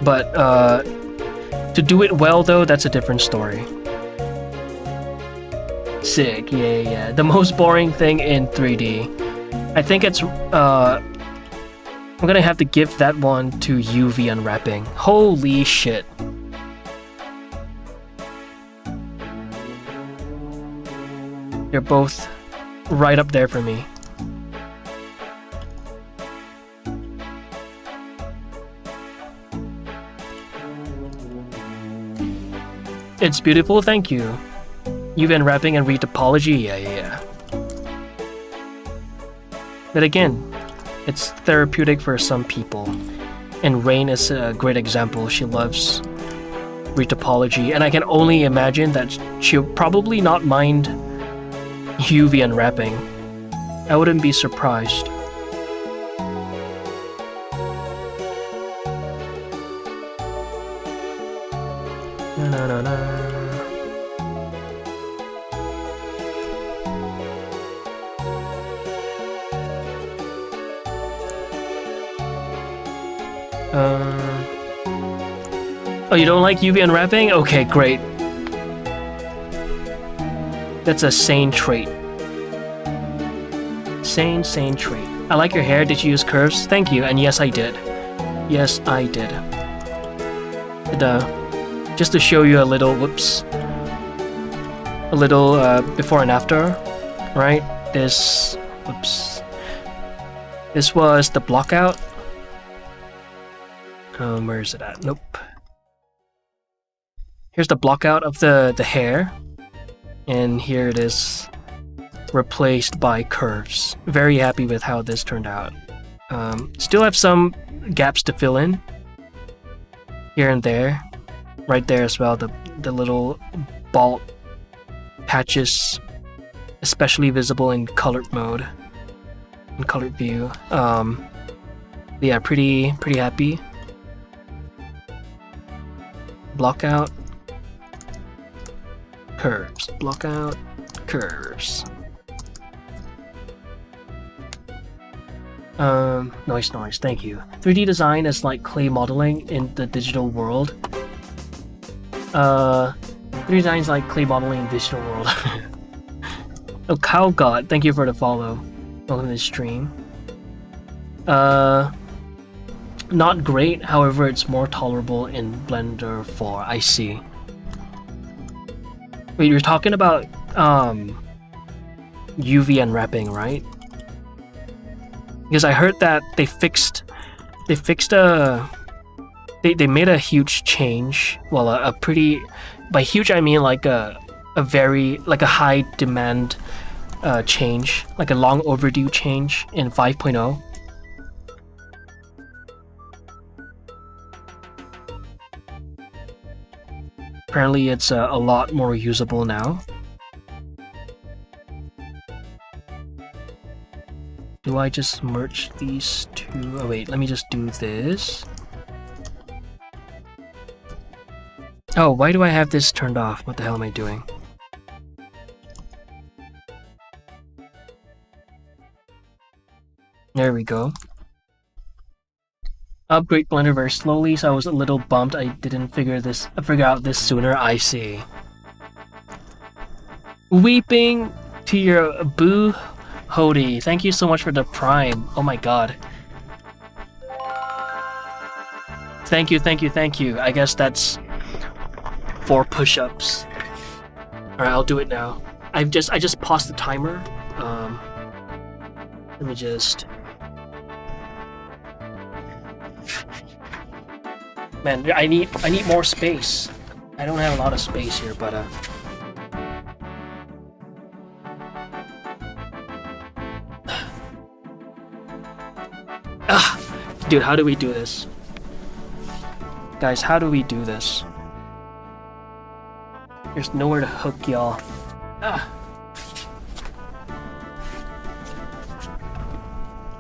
Speaker 1: But to do it well, though, that's a different story. Sick, yeah. The most boring thing in 3D. I think it's I'm gonna have to give that one to UV unwrapping. Holy shit. They're both right up there for me. It's beautiful, thank you. UV unwrapping and Retopology, yeah. But again, it's therapeutic for some people. And Rain is a great example. She loves Retopology, and I can only imagine that she'll probably not mind UV unwrapping. I wouldn't be surprised. Na. Oh, you don't like UV unwrapping? Okay, great. That's a sane trait. Sane trait. I like your hair. Did you use curves? Thank you. And yes, I did. Yes, I did. And, just to show you a little, whoops. A little before and after, right? This, whoops. This was the block out. Where is it at? Nope. Here's the block out of the hair. And here it is, replaced by curves. Very happy with how this turned out. Still have some gaps to fill in. Here and there. Right there as well, the little bald patches, especially visible in colored mode. In colored view. Yeah, pretty happy. Block out. Curves. Block out. Curves. Nice, thank you. 3D design is like clay modeling in the digital world. 3D design is like clay modeling in the digital world. Oh, Cow God, thank you for the follow. Welcome to the stream. Not great, however, it's more tolerable in Blender 4. I see. Wait, you're talking about UV unwrapping, right? Because I heard that they made a huge change. Well, a pretty, by huge I mean like a very, like a high demand change, like a long overdue change in 5.0. Apparently it's a lot more usable now. Do I just merge these two? Oh wait, let me just do this. Oh, why do I have this turned off? What the hell am I doing? There we go. Upgrade Blender very slowly, so I was a little bummed I didn't figure out this sooner. I see. Weeping to your boo Hody. Thank you so much for the prime. Oh my god. Thank you. I guess that's 4 push-ups. Alright, I'll do it now. I just paused the timer. Let me just... Man, I need more space. I don't have a lot of space here, but dude, how do we do this? Guys, how do we do this? There's nowhere to hook y'all.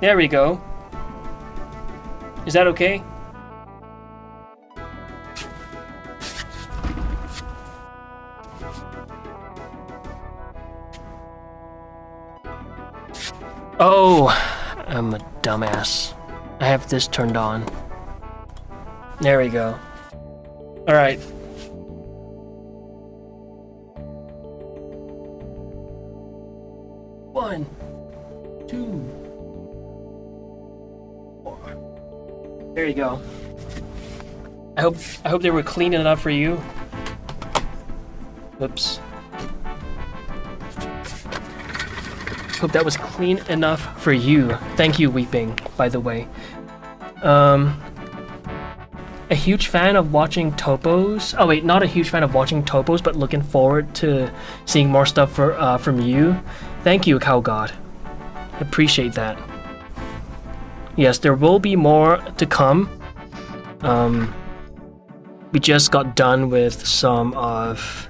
Speaker 1: There we go. Is that okay? Oh, I'm a dumbass. I have this turned on. There we go. Alright. One, 2, 4. There you go. I hope they were clean enough for you. Whoops. Hope that was clean enough for you. Thank you, Weeping, by the way. A huge fan of watching topos. Oh wait, not a huge fan of watching topos, but looking forward to seeing more stuff from you. Thank you, Cow God. Appreciate that. Yes, there will be more to come. We just got done with some of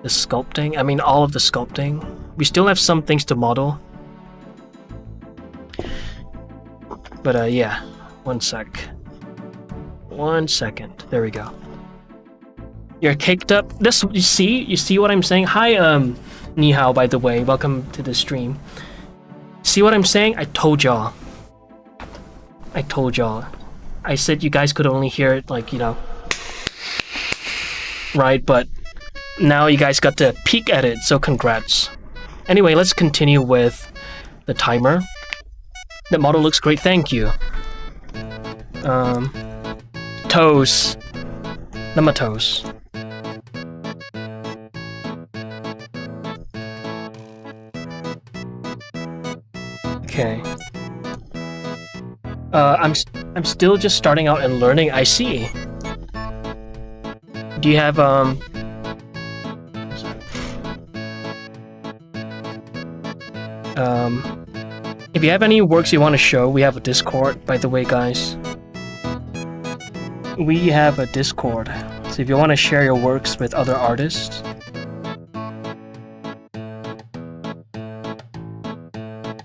Speaker 1: the sculpting. I mean, all of the sculpting. We still have some things to model. But yeah, 1 sec. 1 second. There we go. You're caked up. This, you see what I'm saying? Hi, Ni Hao, by the way. Welcome to the stream. See what I'm saying? I told y'all. I said you guys could only hear it, like, you know, right? But now you guys got to peek at it, so congrats. Anyway, let's continue with the timer. The model looks great, thank you. Toes. Nematoes. Okay. I'm still just starting out and learning. I see. Do you have if you have any works you want to show, we have a Discord, by the way, guys. We have a Discord. So if you want to share your works with other artists,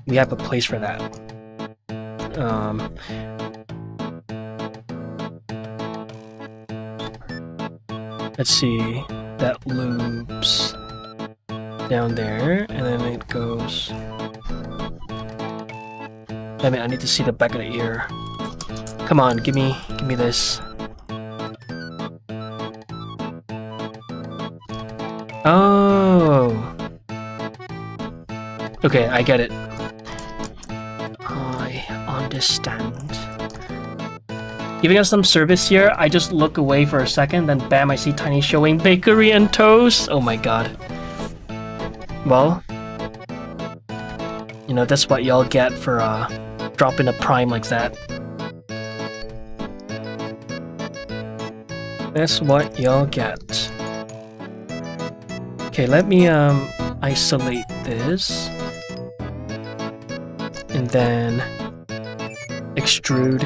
Speaker 1: we have a place for that. Let's see. That loops down there, and then it goes. Damn it! I need to see the back of the ear. Come on, give me this. Oh. Okay, I get it. I understand. Giving us some service here, I just look away for a second, then bam, I see Tiny showing bakery and toast. Oh my god. Well, you know, that's what y'all get for dropping a prime like that. That's what y'all get. Okay, let me isolate this. And then extrude.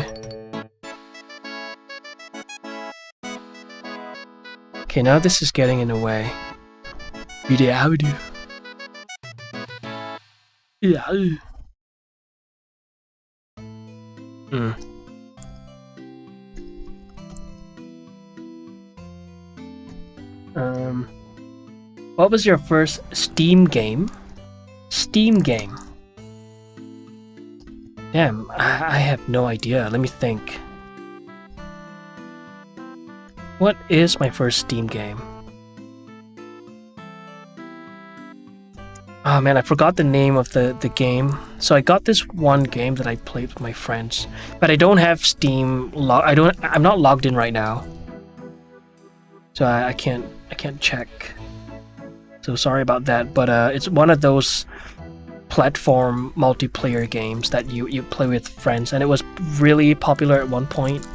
Speaker 1: Okay, now this is getting in the way. Video. Yeah. What was your first Steam game? Steam game. Damn, I have no idea. Let me think. What is my first Steam game? Oh man, I forgot the name of the game. So I got this one game that I played with my friends, but I don't have Steam. I'm not logged in right now, so I can't check. So sorry about that. But it's one of those platform multiplayer games that you play with friends, and it was really popular at one point.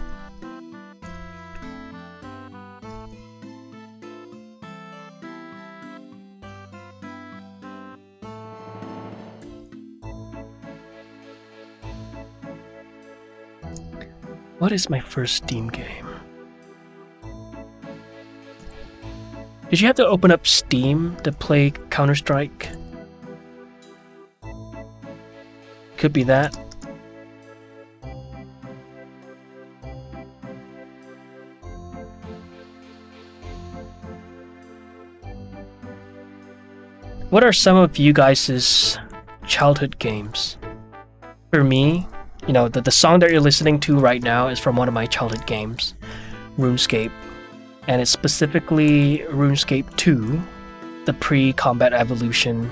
Speaker 1: What is my first Steam game? Did you have to open up Steam to play Counter-Strike? Could be that. What are some of you guys' childhood games? For me, you know, the song that you're listening to right now is from one of my childhood games, RuneScape. And it's specifically RuneScape 2, the pre-combat evolution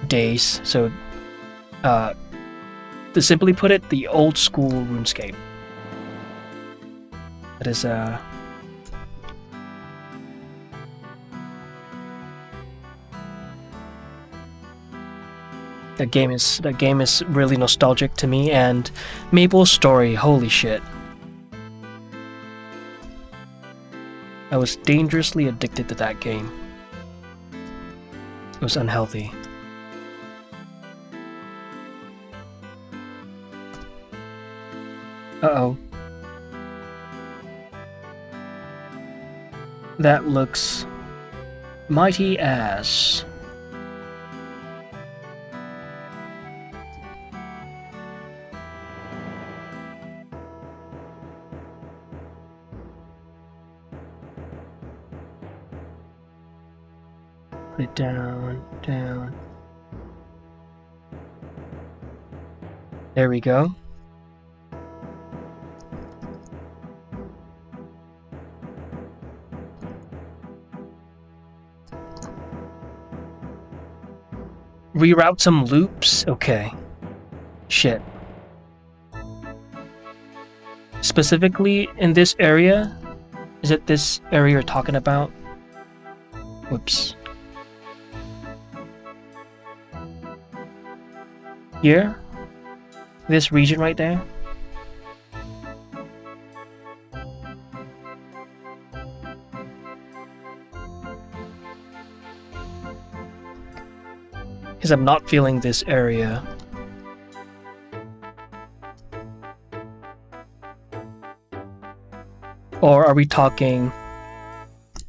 Speaker 1: days. So, to simply put it, the old school RuneScape. That is that game is really nostalgic to me, and Maple's Story, holy shit. I was dangerously addicted to that game. It was unhealthy. Uh-oh. That looks mighty ass. Put it down, down. There we go. Reroute some loops? Okay. Shit. Specifically in this area? Is it this area you're talking about? Whoops. Here? This region right there? Because I'm not feeling this area. Or are we talking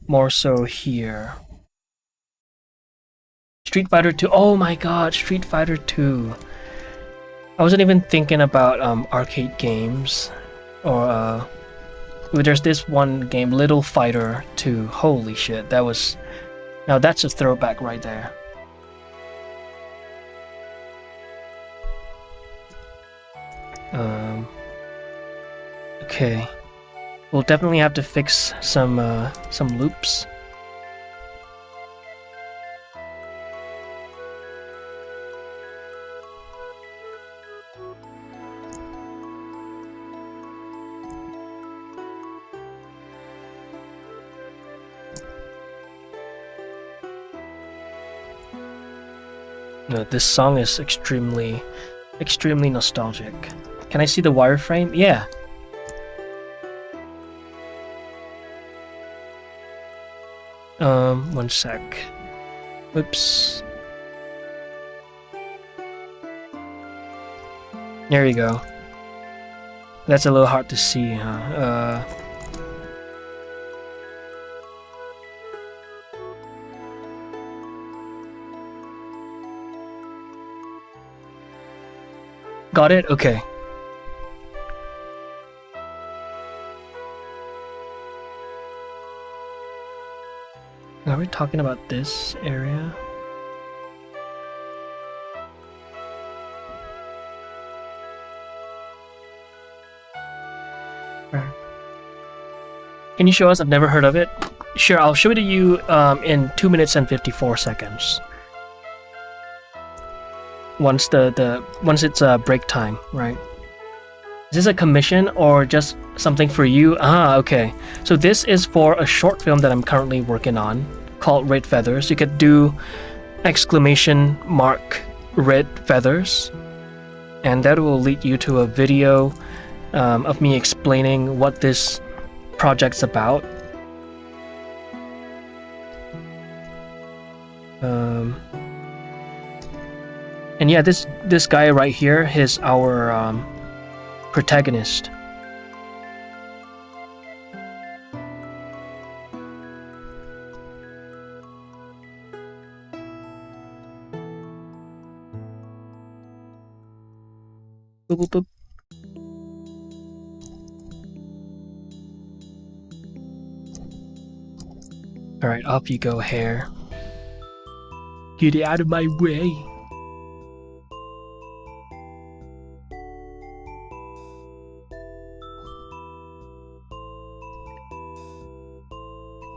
Speaker 1: more so here? Street Fighter 2. Oh my god, Street Fighter 2. I wasn't even thinking about arcade games. Or there's this one game, Little Fighter 2. Holy shit, that was... Now that's a throwback right there. Okay. We'll definitely have to fix some loops. No, this song is extremely nostalgic. Can I see the wireframe? Yeah. One sec. Oops. There you go. That's a little hard to see, huh? Got it? Okay. Are we talking about this area? Can you show us? I've never heard of it. Sure, I'll show it to you in 2 minutes and 54 seconds. Once once it's break time, right? Is this a commission or just something for you? Ah, okay. So this is for a short film that I'm currently working on called Red Feathers. You could do exclamation mark red feathers, and that will lead you to a video of me explaining what this project's about. And yeah, this guy right here is our protagonist. Boop, boop, boop. Alright, off you go, hair. Get out of my way.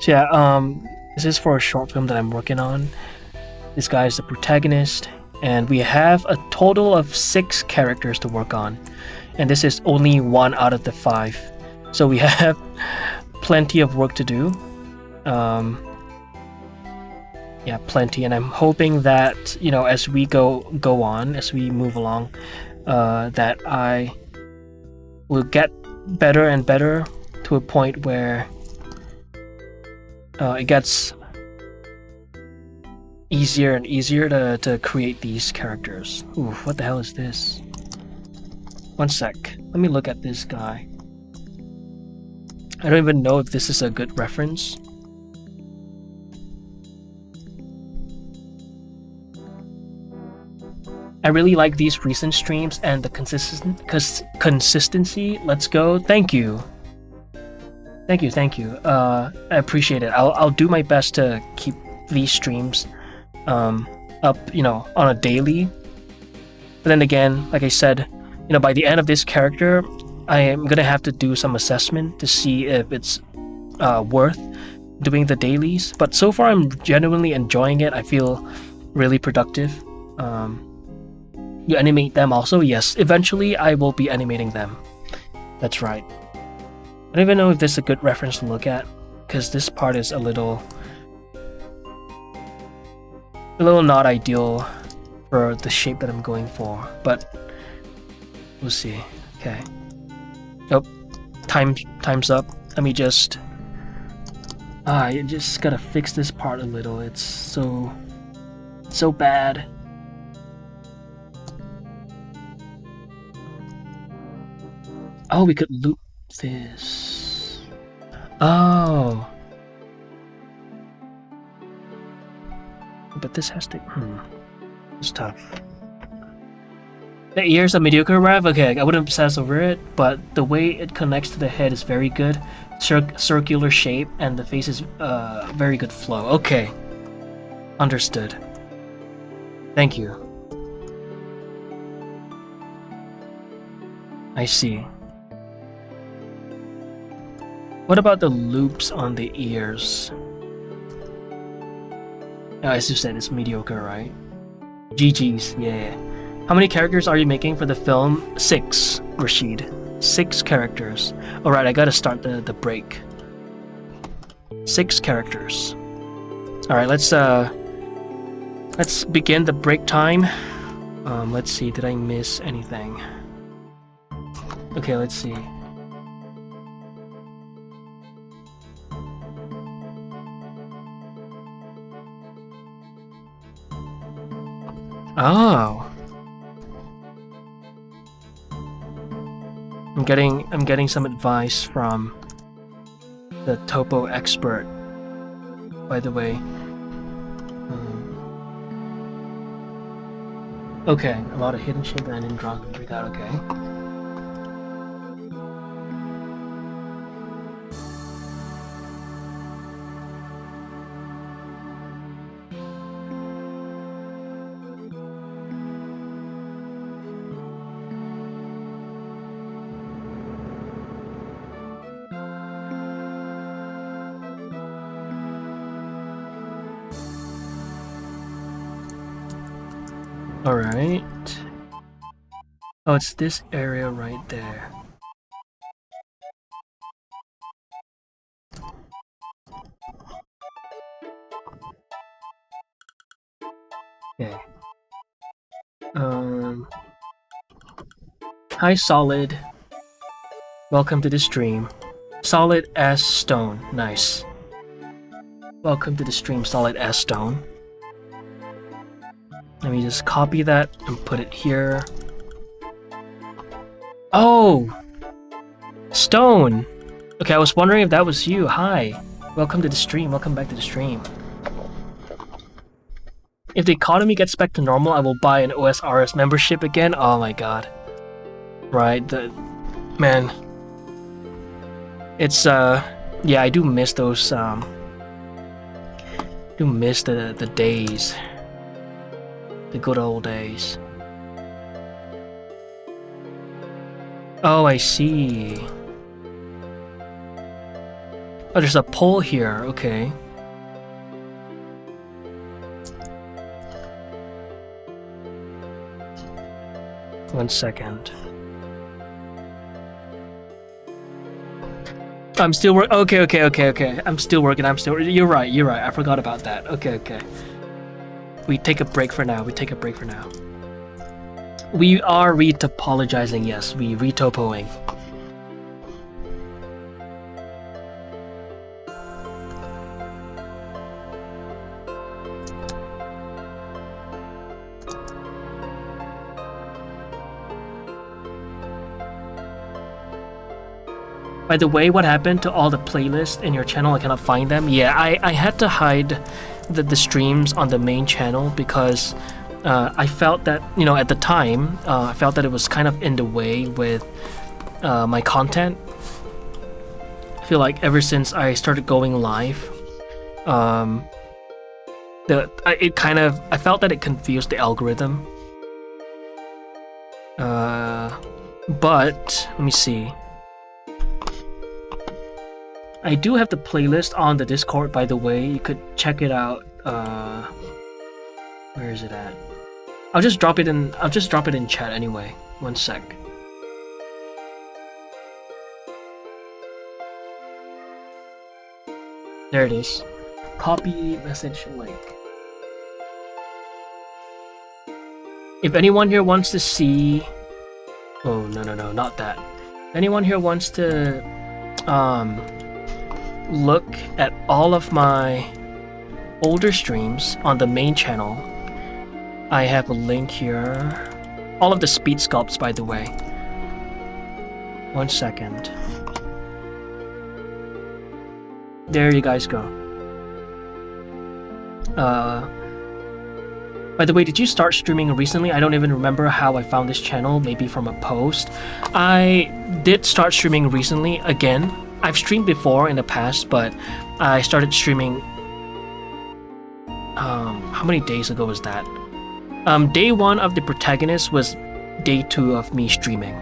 Speaker 1: So yeah, this is for a short film that I'm working on. This guy is the protagonist, and we have a total of 6 characters to work on, and this is only 1 out of the 5. So we have plenty of work to do. Yeah, plenty, and I'm hoping that, you know, as we go on, as we move along, that I will get better and better to a point where it gets easier and easier to create these characters. Ooh, what the hell is this? One sec. Let me look at this guy. I don't even know if this is a good reference. I really like these recent streams and the consistency. Let's go. Thank you. Thank you. I appreciate it. I'll do my best to keep these streams up, you know, on a daily. But then again, like I said, you know, by the end of this character, I am gonna have to do some assessment to see if it's worth doing the dailies. But so far, I'm genuinely enjoying it. I feel really productive. You animate them also? Yes, eventually I will be animating them. That's right. I don't even know if this is a good reference to look at, because this part is a little not ideal for the shape that I'm going for, but we'll see. Okay. Nope. Time's up. Let me just... you just gotta fix this part a little. It's so bad. Oh, we could loop this. Oh. But this has to... It's tough. The ears are mediocre rev? Okay, I wouldn't obsess over it, but the way it connects to the head is very good. Circular shape, and the face is very good flow. Okay. Understood. Thank you. I see. What about the loops on the ears? As you said, it's mediocre, right? GG's, yeah. How many characters are you making for the film? 6, Rashid. 6 characters. Alright, I gotta start the break. 6 characters. Alright, let's begin the break time. Let's see, did I miss anything? Okay, let's see. Oh. I'm getting some advice from the topo expert, by the way. Okay, a lot of hidden shape and I didn't draw complete that, okay. Alright. Oh, it's this area right there. Okay. Hi, Solid. Welcome to the stream. Solid as Stone. Nice. Welcome to the stream, Solid as Stone. Let me just copy that and put it here. Oh! Stone! Okay, I was wondering if that was you. Hi. Welcome to the stream. Welcome back to the stream. If the economy gets back to normal, I will buy an OSRS membership again. Oh my god. Right, man. It's, yeah, I do miss those, do miss the days. The good old days. Oh, I see. Oh, there's a pole here. Okay. One second. I'm still working. Okay. I'm still working. You're right. I forgot about that. Okay. We take a break for now. We are retopologizing, yes. We retopoing. By the way, what happened to all the playlists in your channel? I cannot find them. Yeah, I had to hide the streams on the main channel because I felt that, you know, at the time, I felt that it was kind of in the way with my content. I feel like ever since I started going live, I felt that it confused the algorithm. But let me see. I do have the playlist on the Discord, by the way. You could check it out. Where is it at? I'll just drop it in. I'll just drop it in chat anyway. One sec. There it is. Copy message link. If anyone here wants to see, oh no, not that. If anyone here wants to look at all of my older streams on the main channel, I have a link here. All of the speed sculpts, by the way. 1 second. There you guys go. By the way, did you start streaming recently? I don't even remember how I found this channel, maybe from a post. I did start streaming recently again. I've streamed before in the past, but I started streaming... how many days ago was that? Day 1 of the Protagonist was day 2 of me streaming.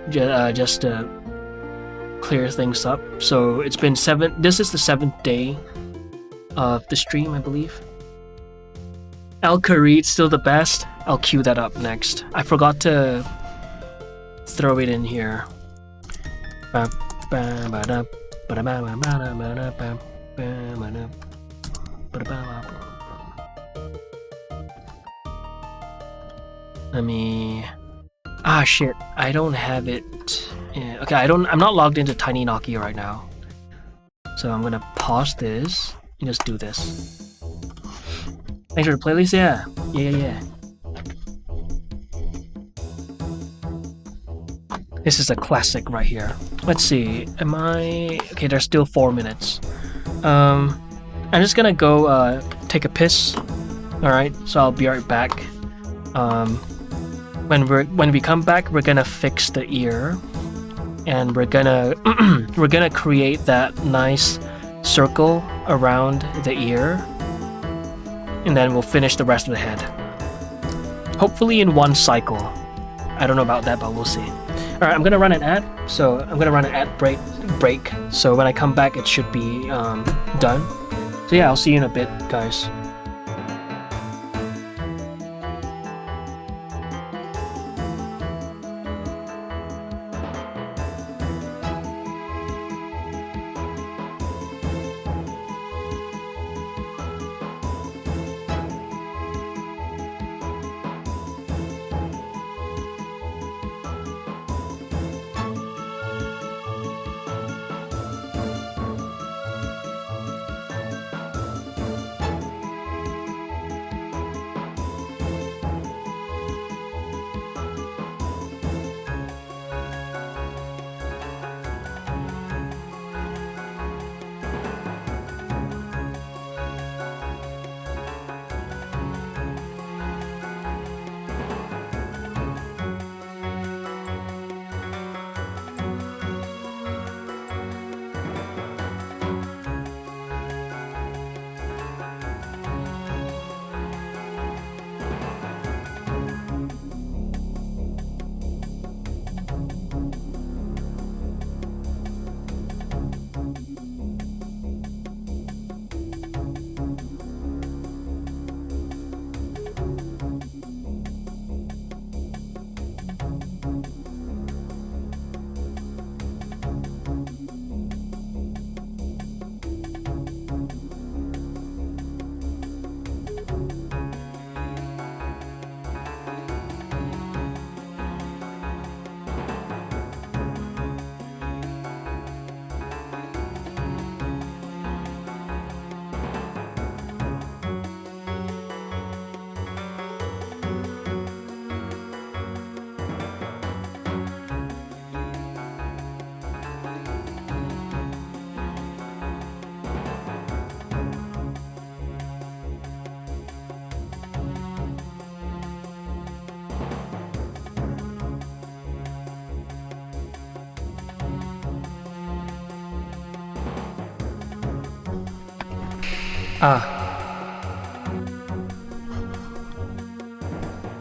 Speaker 1: Just to clear things up. So it's been 7... This is the 7th day of the stream, I believe. El Kharid, still the best. I'll cue that up next. I forgot to throw it in here. Let me... Ah, shit. I don't have it. Yeah, okay, I'm not logged into Tiny Nokia right now. So I'm gonna pause this and just do this. Thanks for the playlist, yeah. This is a classic right here. Let's see, am I... Okay, there's still 4 minutes. I'm just gonna go take a piss. Alright, so I'll be right back. When we come back, we're gonna fix the ear. And we're gonna we're gonna create that nice circle around the ear. And then we'll finish the rest of the head. Hopefully in one cycle. I don't know about that, but we'll see. Alright, I'm gonna run an ad. So I'm gonna run an ad break. So when I come back, it should be done. So yeah, I'll see you in a bit, guys.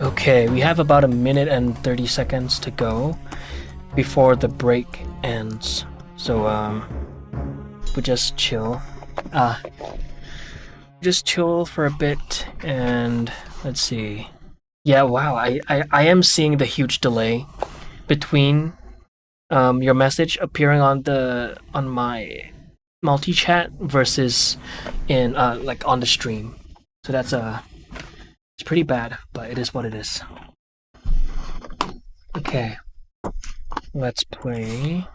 Speaker 1: Okay, we have about 1 minute and 30 seconds to go before the break ends. So, we just chill. Just chill for a bit and let's see. Yeah, wow. I am seeing the huge delay between your message appearing on my multi chat versus in like on the stream. So that's it's pretty bad, but it is what it is. Okay, let's play.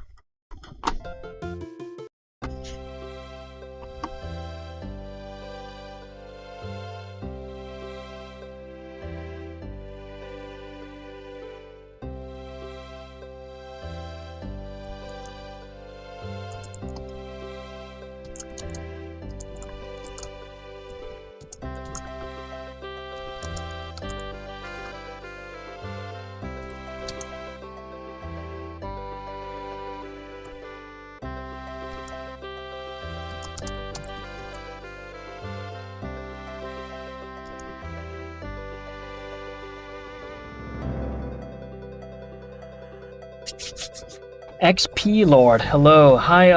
Speaker 1: XP Lord, hello. Hi,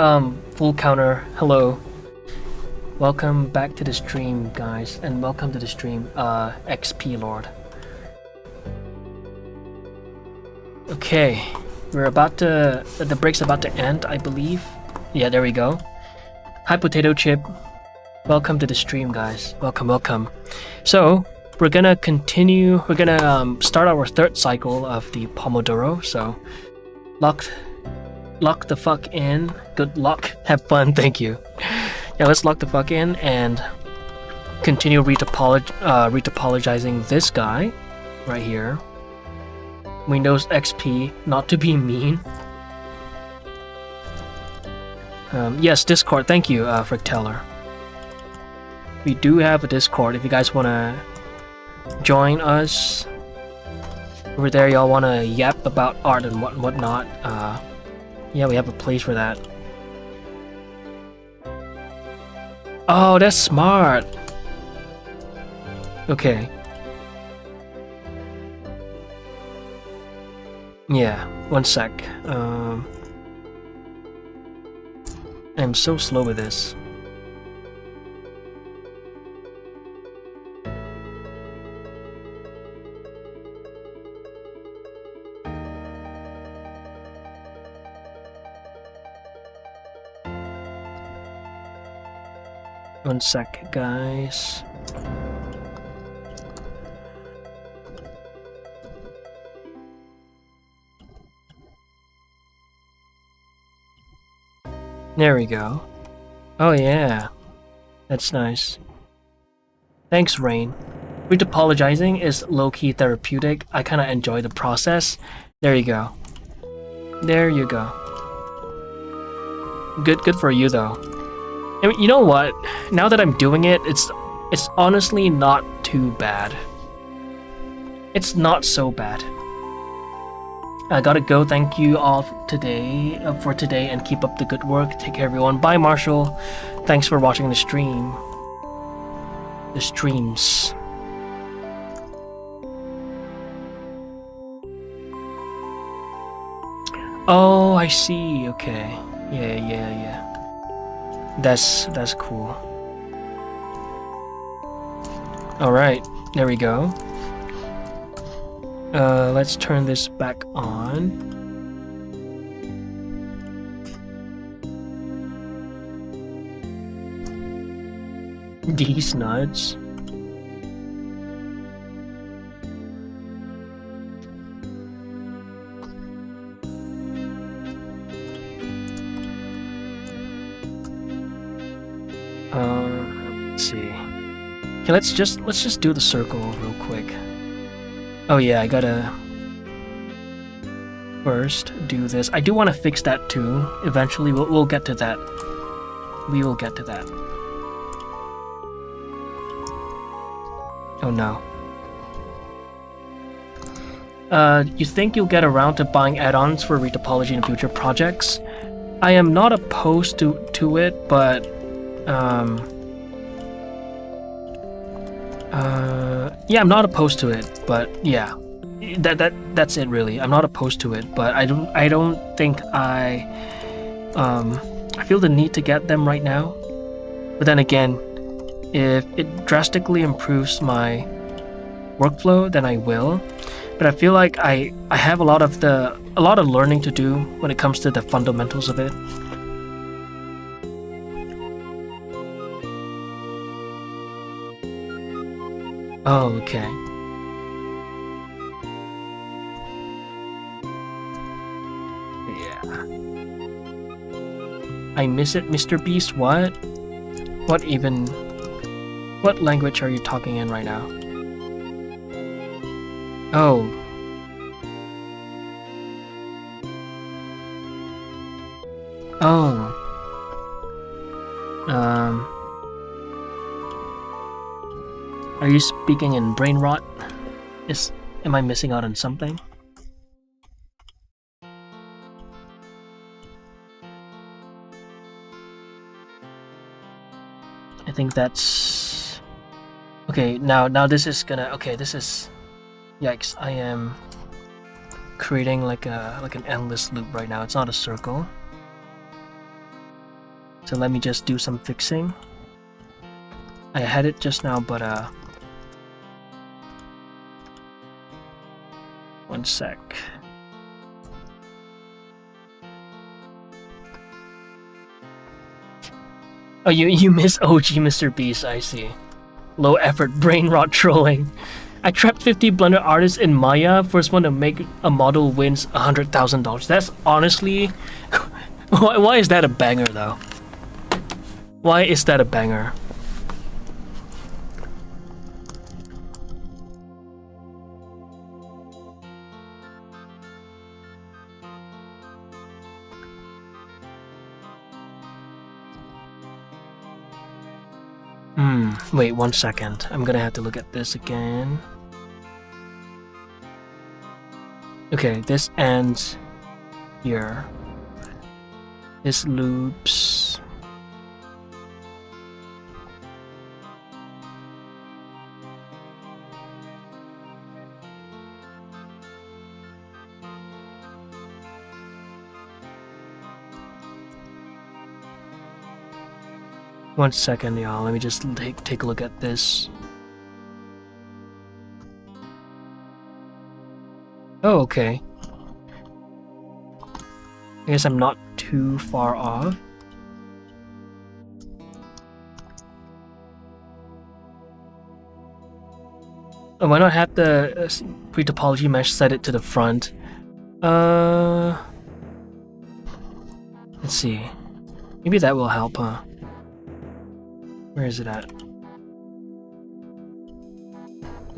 Speaker 1: full counter, hello. Welcome back to the stream, guys, and welcome to the stream, XP Lord. Okay, we're about to. The break's about to end, I believe. Yeah, there we go. Hi, Potato Chip. Welcome to the stream, guys. Welcome, welcome. So, we're gonna continue. We're gonna start our third cycle of the Pomodoro. So, lock the fuck in. Good luck. Have fun. Thank you. Yeah, let's lock the fuck in and continue retopologizing this guy right here. Windows XP, not to be mean. Yes, Discord. Thank you, Fricteller. We do have a Discord if you guys want to join us. Over there, y'all want to yap about art and whatnot. Yeah, we have a place for that. Oh, that's smart. Okay. Yeah, one sec. I'm so slow with this. One sec, guys. There we go. Oh yeah, that's nice. Thanks, Rain. Retopologizing is low-key therapeutic. I kind of enjoy the process. There you go. There you go. Good for you though. I mean, you know what? Now that I'm doing it, it's honestly not too bad. It's not so bad. I gotta go. Thank you all today for today, and keep up the good work. Take care, everyone. Bye, Marshall. Thanks for watching the stream. The streams. Oh, I see. Okay. Yeah. That's cool. All right, there we go. Let's turn this back on. These nuts. Let's see. Okay, let's just do the circle real quick. Oh yeah, I gotta first do this. I do want to fix that too. Eventually, we'll get to that. We will get to that. Oh no. You think you'll get around to buying add-ons for Retopology in future projects? I am not opposed to it, but yeah, I'm not opposed to it, but yeah, that's it really. I'm not opposed to it, but I don't think I feel the need to get them right now. But then again, if it drastically improves my workflow, then I will. But I feel like I have a lot of learning to do when it comes to the fundamentals of it. Oh, okay. Yeah. I miss it, Mr. Beast. What? What language are you talking in right now? Oh. Oh. Are you speaking in brain rot? Am I missing out on something? I think that's okay. Now this is gonna this is yikes. I am creating like an endless loop right now. It's not a circle. So let me just do some fixing. I had it just now, but one sec. Oh, you miss OG Mr. Beast, I see. Low effort brain rot trolling. I trapped 50 Blender artists in Maya. First one to make a model wins $100,000. That's honestly... why is that a banger, though? Why is that a banger? Wait 1 second. I'm gonna have to look at this again. Okay, this ends here. This loops. One second, y'all. Let me just take a look at this. Oh, okay. I guess I'm not too far off. Oh, why not have the Retopology mesh set it to the front? Let's see. Maybe that will help, huh? Where is it at?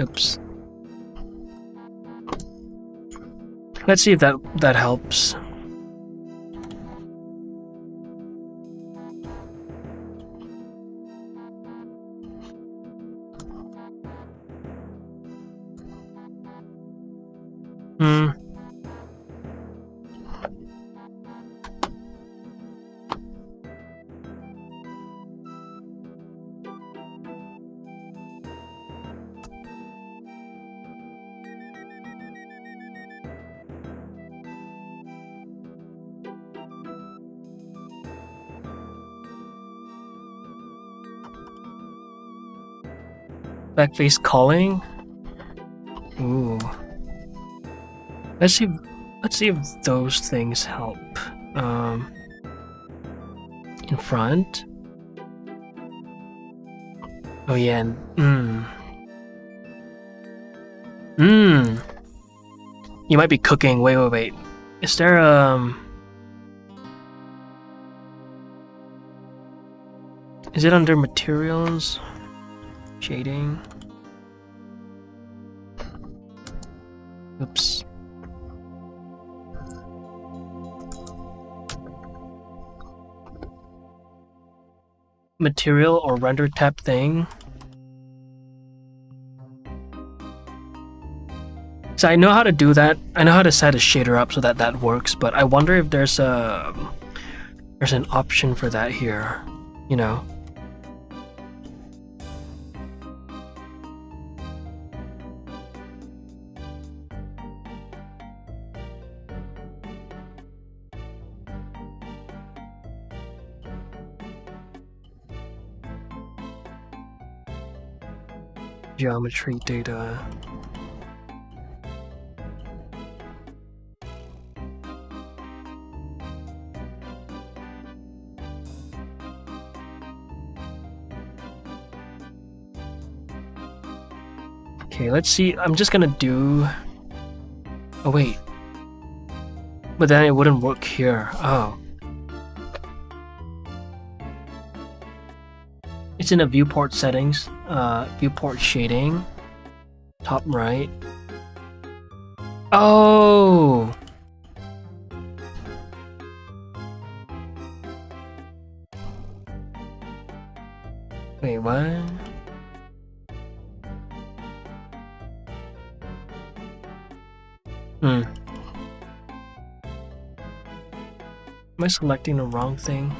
Speaker 1: Oops. Let's see if that helps. Backface calling? Ooh. Let's see if those things help. In front? Oh yeah, You might be cooking. Wait. Is there is it under materials? Shading. Oops. Material or render tab thing. So I know how to do that. I know how to set a shader up so that works, but I wonder if there's an option for that here, you know. Geometry data. Okay, let's see. I'm just gonna do... Oh, wait. But then it wouldn't work here. Oh. It's in the viewport settings. Viewport shading. Top right. Oh! Wait, what? Am I selecting the wrong thing?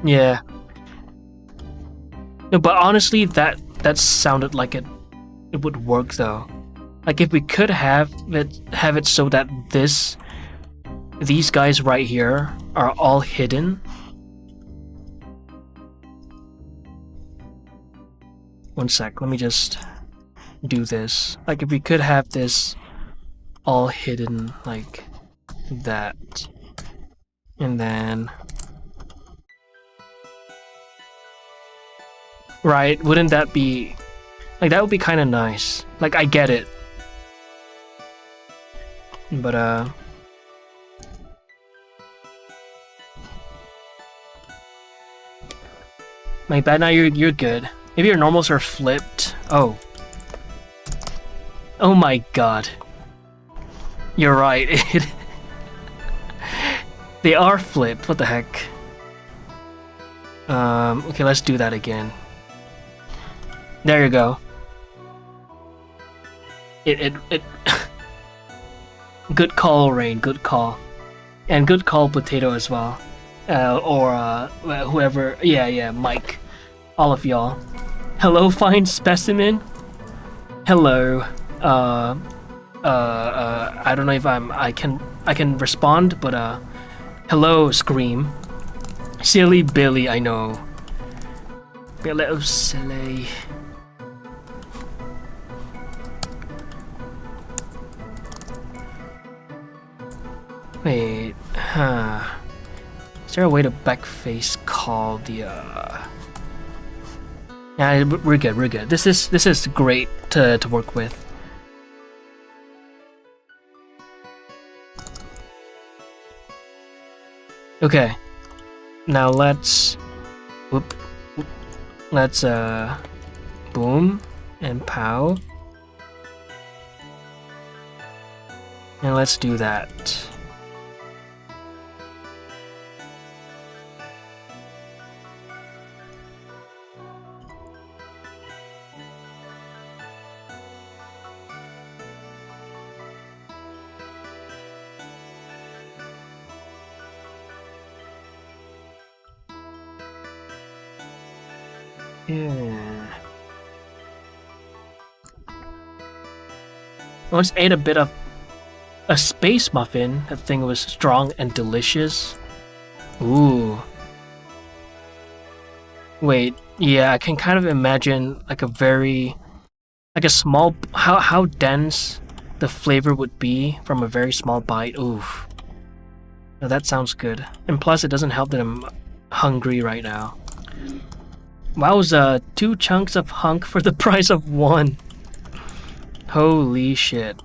Speaker 1: Yeah. No, but honestly, that sounded like it would work though. Like if we could have it so that these guys right here are all hidden. One sec, let me just do this. Like if we could have this all hidden like that. And then... Right, wouldn't that be... Like that would be kind of nice. Like I get it. But my bad, now you're good. Maybe your normals are flipped. Oh. Oh my god. You're right. They are flipped. What the heck? Okay, let's do that again. There you go. It Good call, Rain. Good call. And good call, Potato, as well. Or whoever. Yeah, Mike. All of y'all. Hello, fine specimen. Hello. I don't know if I can respond, but hello, Scream. Silly Billy, I know. Hello, silly. Wait, is there a way to backface call the Yeah, we're good. This is great to work with. Okay. Now let's boom and pow. And let's do that. Yeah. I once ate a bit of a space muffin. That thing was strong and delicious. Ooh. Wait, yeah, I can kind of imagine like a small, how dense the flavor would be from a very small bite. Ooh. Now that sounds good. And plus it doesn't help that I'm hungry right now. Wowza, 2 chunks of hunk for the price of 1. Holy shit.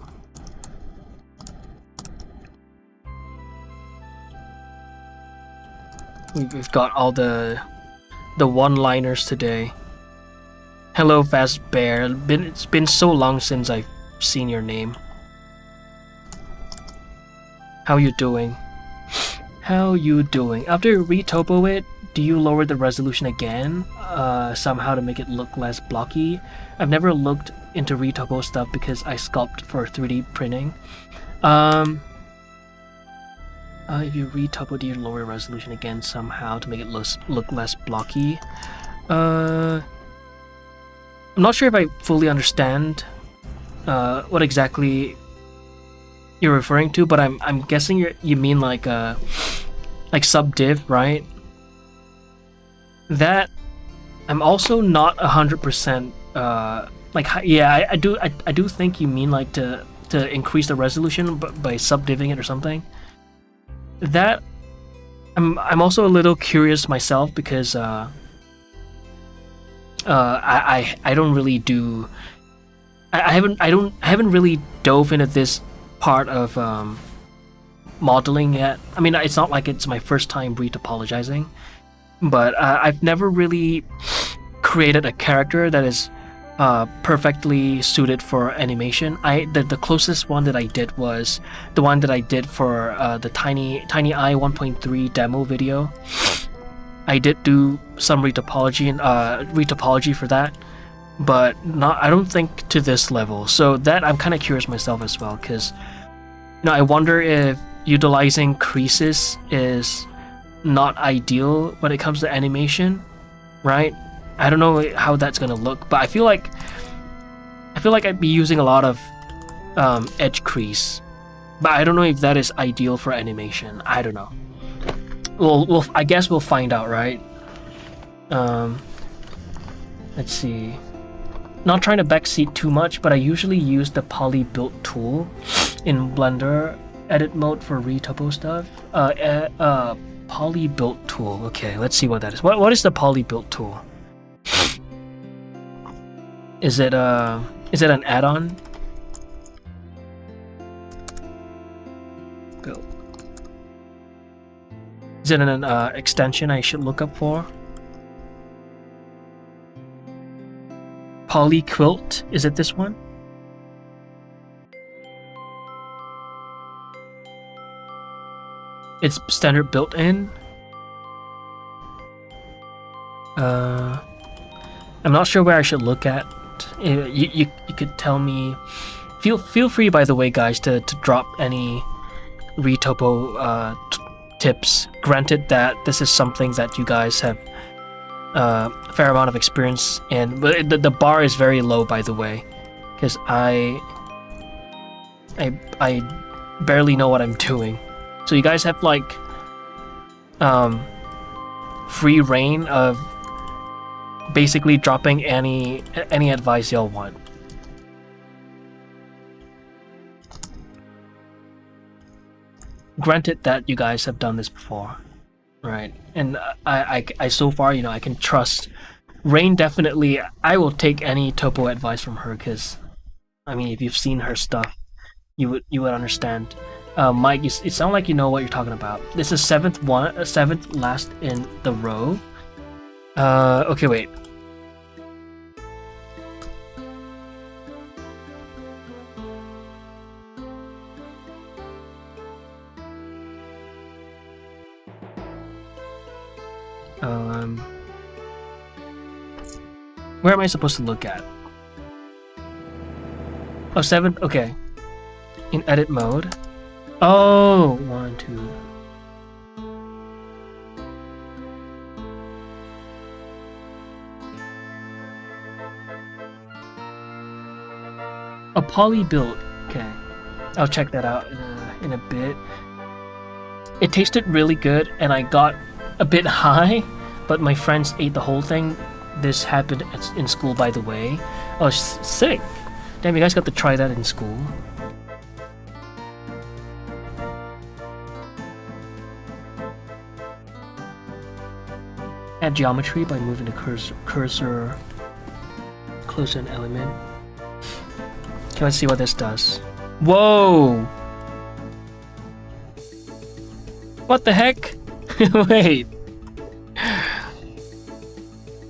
Speaker 1: We've got all the one-liners today. Hello, Fast Bear. It's been so long since I've seen your name. How you doing? How you doing? After you retopo it, do you lower the resolution again? Somehow to make it look less blocky? I've never looked into retopo stuff because I sculpt for 3D printing. If you retopo, do you lower resolution again somehow to make it look less blocky? I'm not sure if I fully understand what exactly you're referring to, but I'm guessing you mean like subdiv, right? That I'm also not 100% like yeah, I do think you mean like to increase the resolution by subdiving it or something. That I'm also a little curious myself because I don't really do I haven't really dove into this part of modeling yet. I mean, it's not like it's my first time retopologizing, but I've never really created a character that is perfectly suited for animation. The closest one that I did was the one that I did for the Tiny Eye 1.3 demo video. I did do some retopology for that, but not. I don't think to this level. So that I'm kind of curious myself as well, because I wonder if utilizing creases is not ideal when it comes to animation, right? I don't know how that's gonna look, but I feel like I'd be using a lot of edge crease, but I don't know if that is ideal for animation. I don't know. I guess we'll find out, right? Let's see. Not trying to backseat too much, but I usually use the poly build tool in Blender edit mode for Retopo stuff. Poly build tool. Okay, let's see what that is. What is the poly build tool? Is it an add-on? Build. Is it an extension I should look up for? Poly quilt. Is it this one? It's standard built-in. I'm not sure where I should look at. You could tell me. Feel free, by the way, guys, to drop any Retopo tips. Granted that this is something that you guys have a fair amount of experience in, but the bar is very low, by the way, because I barely know what I'm doing. So you guys have like free reign of basically dropping any advice y'all want. Granted that you guys have done this before, right? And I so far, I can trust Rain. Definitely, I will take any topo advice from her, because I mean, if you've seen her stuff, you would understand. Mike, it sounds like you know what you're talking about. This is seventh last in the row. Okay, wait. Where am I supposed to look at? Oh, 7th. Okay. In edit mode. Oh, 1, 2. A poly build. Okay, I'll check that out in a bit. It tasted really good, and I got a bit high, but my friends ate the whole thing. This happened in school, by the way. Oh, sick! Damn, you guys got to try that in school. Add geometry by moving the cursor closer to an element. Okay, let's see what this does. Whoa! What the heck? Wait.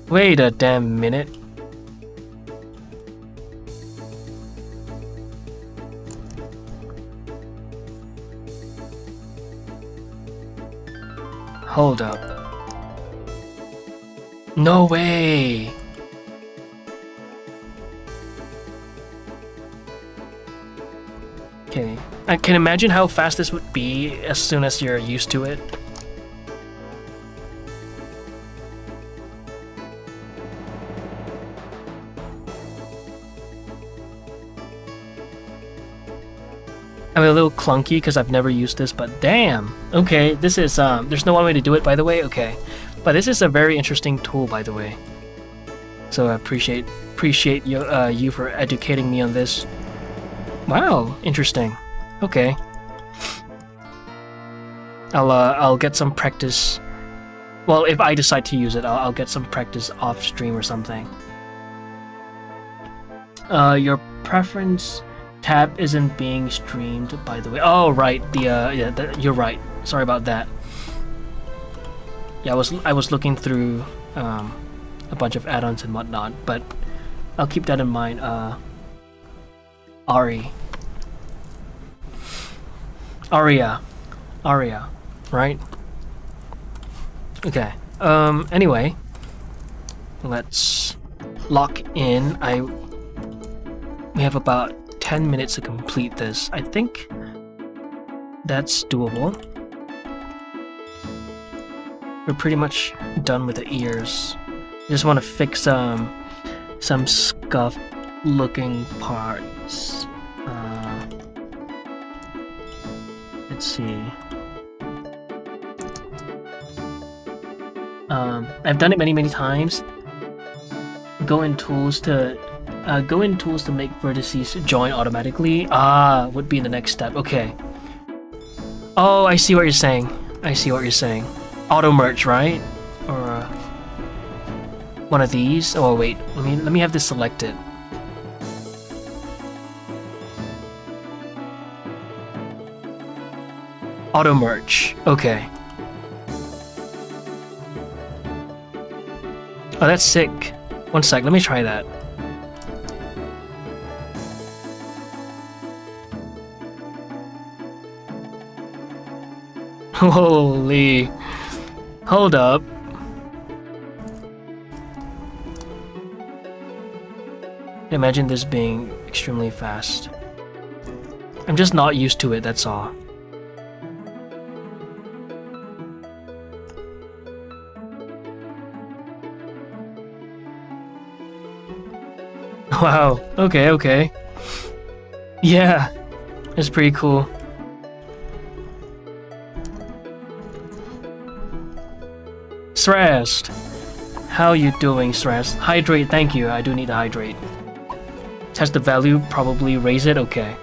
Speaker 1: Wait a damn minute. Hold up. No way! Okay. I can imagine how fast this would be as soon as you're used to it. I'm a little clunky because I've never used this, but damn. Okay, this is there's no one way to do it, by the way. Okay, but this is a very interesting tool, by the way. So I appreciate you for educating me on this. Wow, interesting. Okay, I'll get some practice. Well, if I decide to use it, I'll get some practice off stream or something. Your preference tab isn't being streamed, by the way. Oh, right. You're right. Sorry about that. Yeah, I was looking through a bunch of add-ons and whatnot, but I'll keep that in mind. Aria, right? Okay. Anyway, let's lock in. We have about 10 minutes to complete this. I think that's doable. We're pretty much done with the ears. Just want to fix some scuffed looking parts. Let's see. I've done it many times. Go in tools to make vertices join automatically. Would be the next step. Okay. Oh, I see what you're saying. Auto merge, right? Or one of these. Oh wait, let me have this selected. Auto merge. Okay. Oh, that's sick. One sec, let me try that. Holy. Hold up. Imagine this being extremely fast. I'm just not used to it, that's all. Wow, okay. Yeah, it's pretty cool. Stressed. How you doing, Stressed? Hydrate, thank you. I do need to hydrate. Test the value, probably raise it, okay.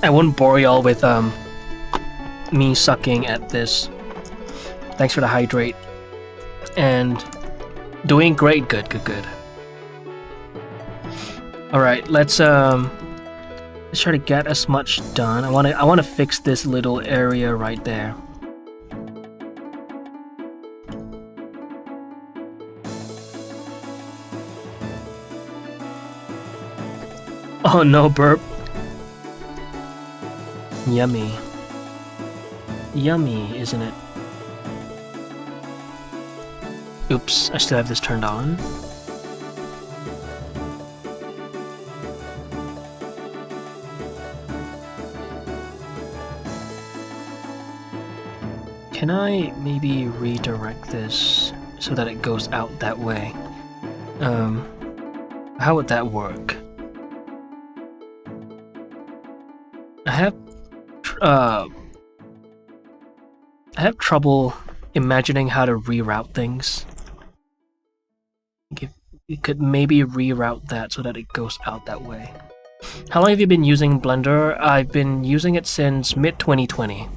Speaker 1: I won't bore y'all with me sucking at this. Thanks for the hydrate. And doing great, good. Alright, let's try to get as much done. I wanna fix this little area right there. Oh no, burp. Yummy. Yummy, isn't it? Oops, I still have this turned on. Can I maybe redirect this so that it goes out that way? How would that work? I have trouble imagining how to reroute things. If you could maybe reroute that so that it goes out that way. How long have you been using Blender? I've been using it since mid-2020.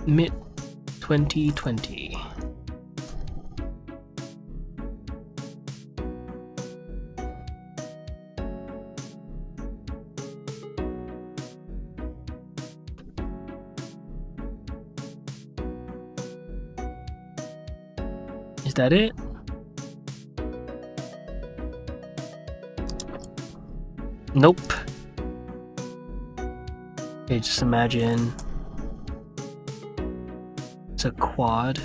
Speaker 1: Mid-2020. Is that it? Nope. Okay, just imagine it's a quad.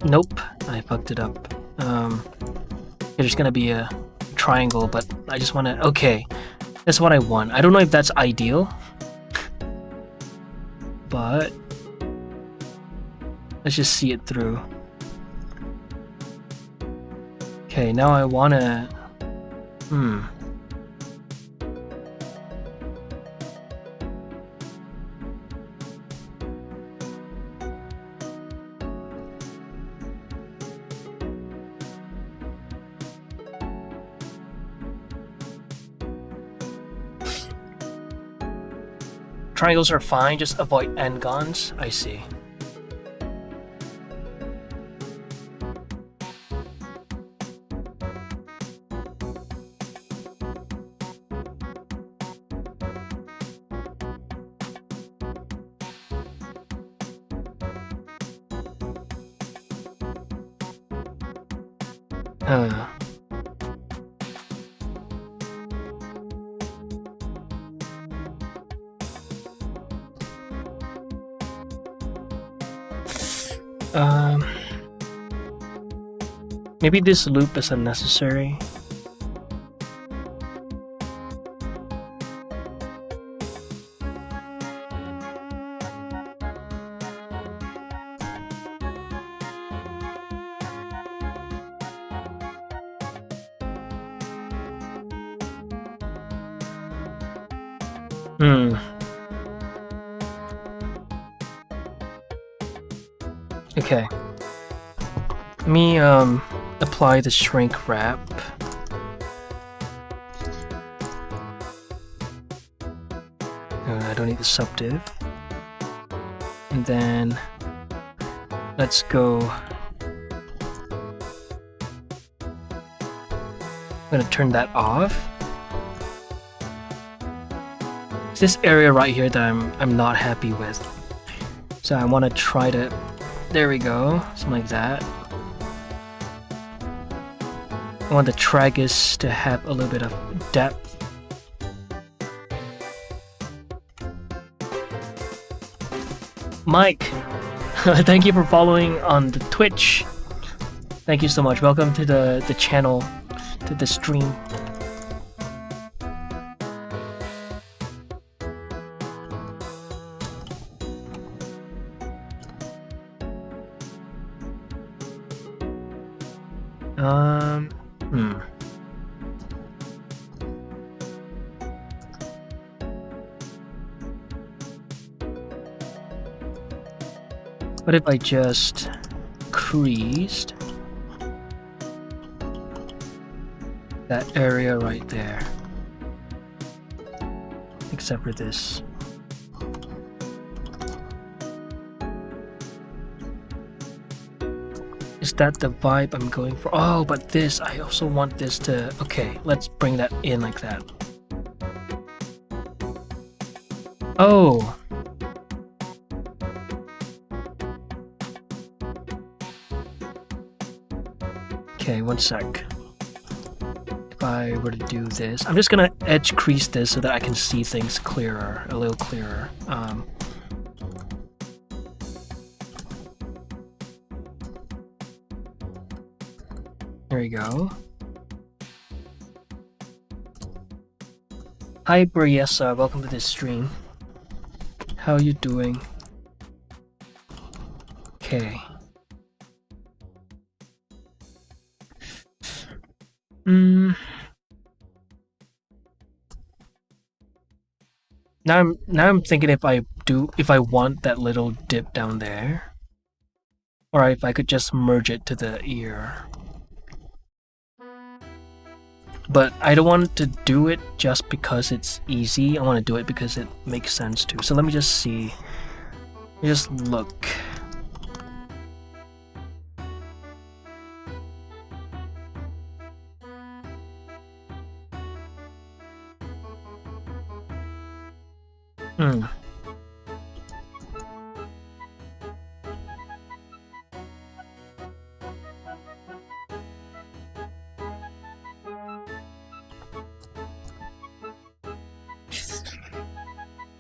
Speaker 1: Nope, I fucked it up. There's gonna be a triangle, but I just want to. Okay, that's what I want. I don't know if that's ideal, but let's just see it through. Okay, now I wanna. Triangles are fine, just avoid n-gons. I see. Maybe this loop is unnecessary. Okay. Let me apply the shrink wrap. I don't need the subdiv. And then let's go. I'm gonna turn that off. It's this area right here that I'm not happy with. So I want to try to. There we go, something like that. I want the tragus to have a little bit of depth. Mike, thank you for following on the Twitch. Thank you so much. Welcome to the channel, to the stream. What if I just creased that area right there? Except for this. Is that the vibe I'm going for? Oh, but this, I also want this to... Okay, let's bring that in like that. Oh! Okay, one sec. If I were to do this, I'm just gonna edge crease this so that I can see things clearer, a little clearer. There we go. Hi Briessa, welcome to this stream. How are you doing? Okay. Now I'm thinking if I want that little dip down there, or if I could just merge it to the ear. But I don't want to do it just because it's easy. I want to do it because it makes sense too. So let me just see. Let me just look.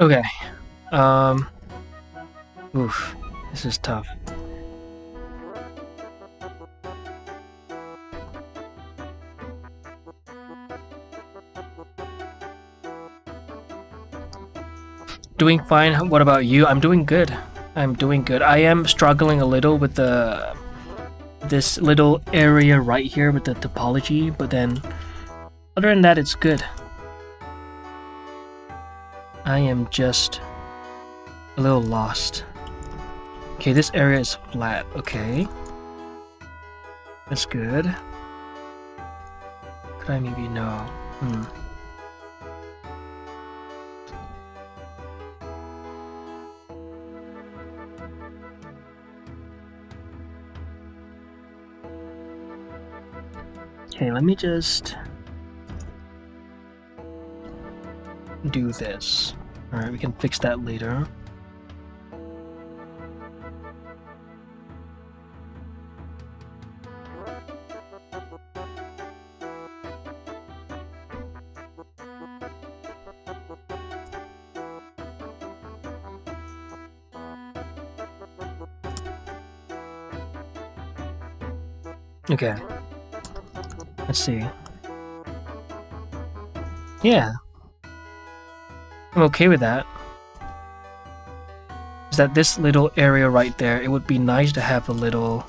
Speaker 1: Okay. Um. Oof. This is tough. Doing fine. What about you? I'm doing good. I'm doing good. I am struggling a little with this little area right here with the topology, but then other than that, it's good. I am just a little lost. Okay, this area is flat. Okay. That's good. Could I maybe no? Okay, let me just do this. Alright, we can fix that later. Okay. Let's see. Yeah. I'm okay with that. Is that this little area right there, it would be nice to have a little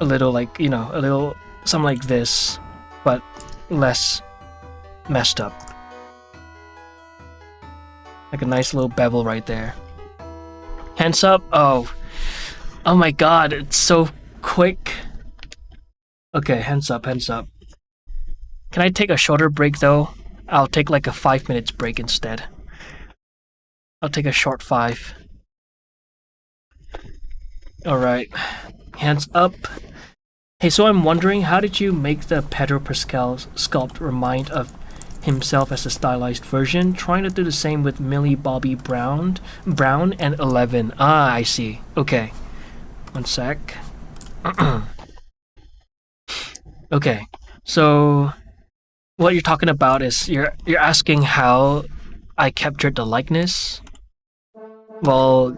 Speaker 1: like, you know, a little something like this, but less messed up. Like a nice little bevel right there. Hands up. Oh my god, it's so quick. Okay, hands up, hands up. Can I take a shorter break though? I'll take like a 5 minutes break instead. I'll take a short 5. Alright. Hands up. Hey, so I'm wondering, how did you make the Pedro Pascal sculpt remind of himself as a stylized version? Trying to do the same with Millie Bobby Brown and 11. Ah, I see. Okay. One sec. Okay. So what you're talking about is you're asking how I captured the likeness while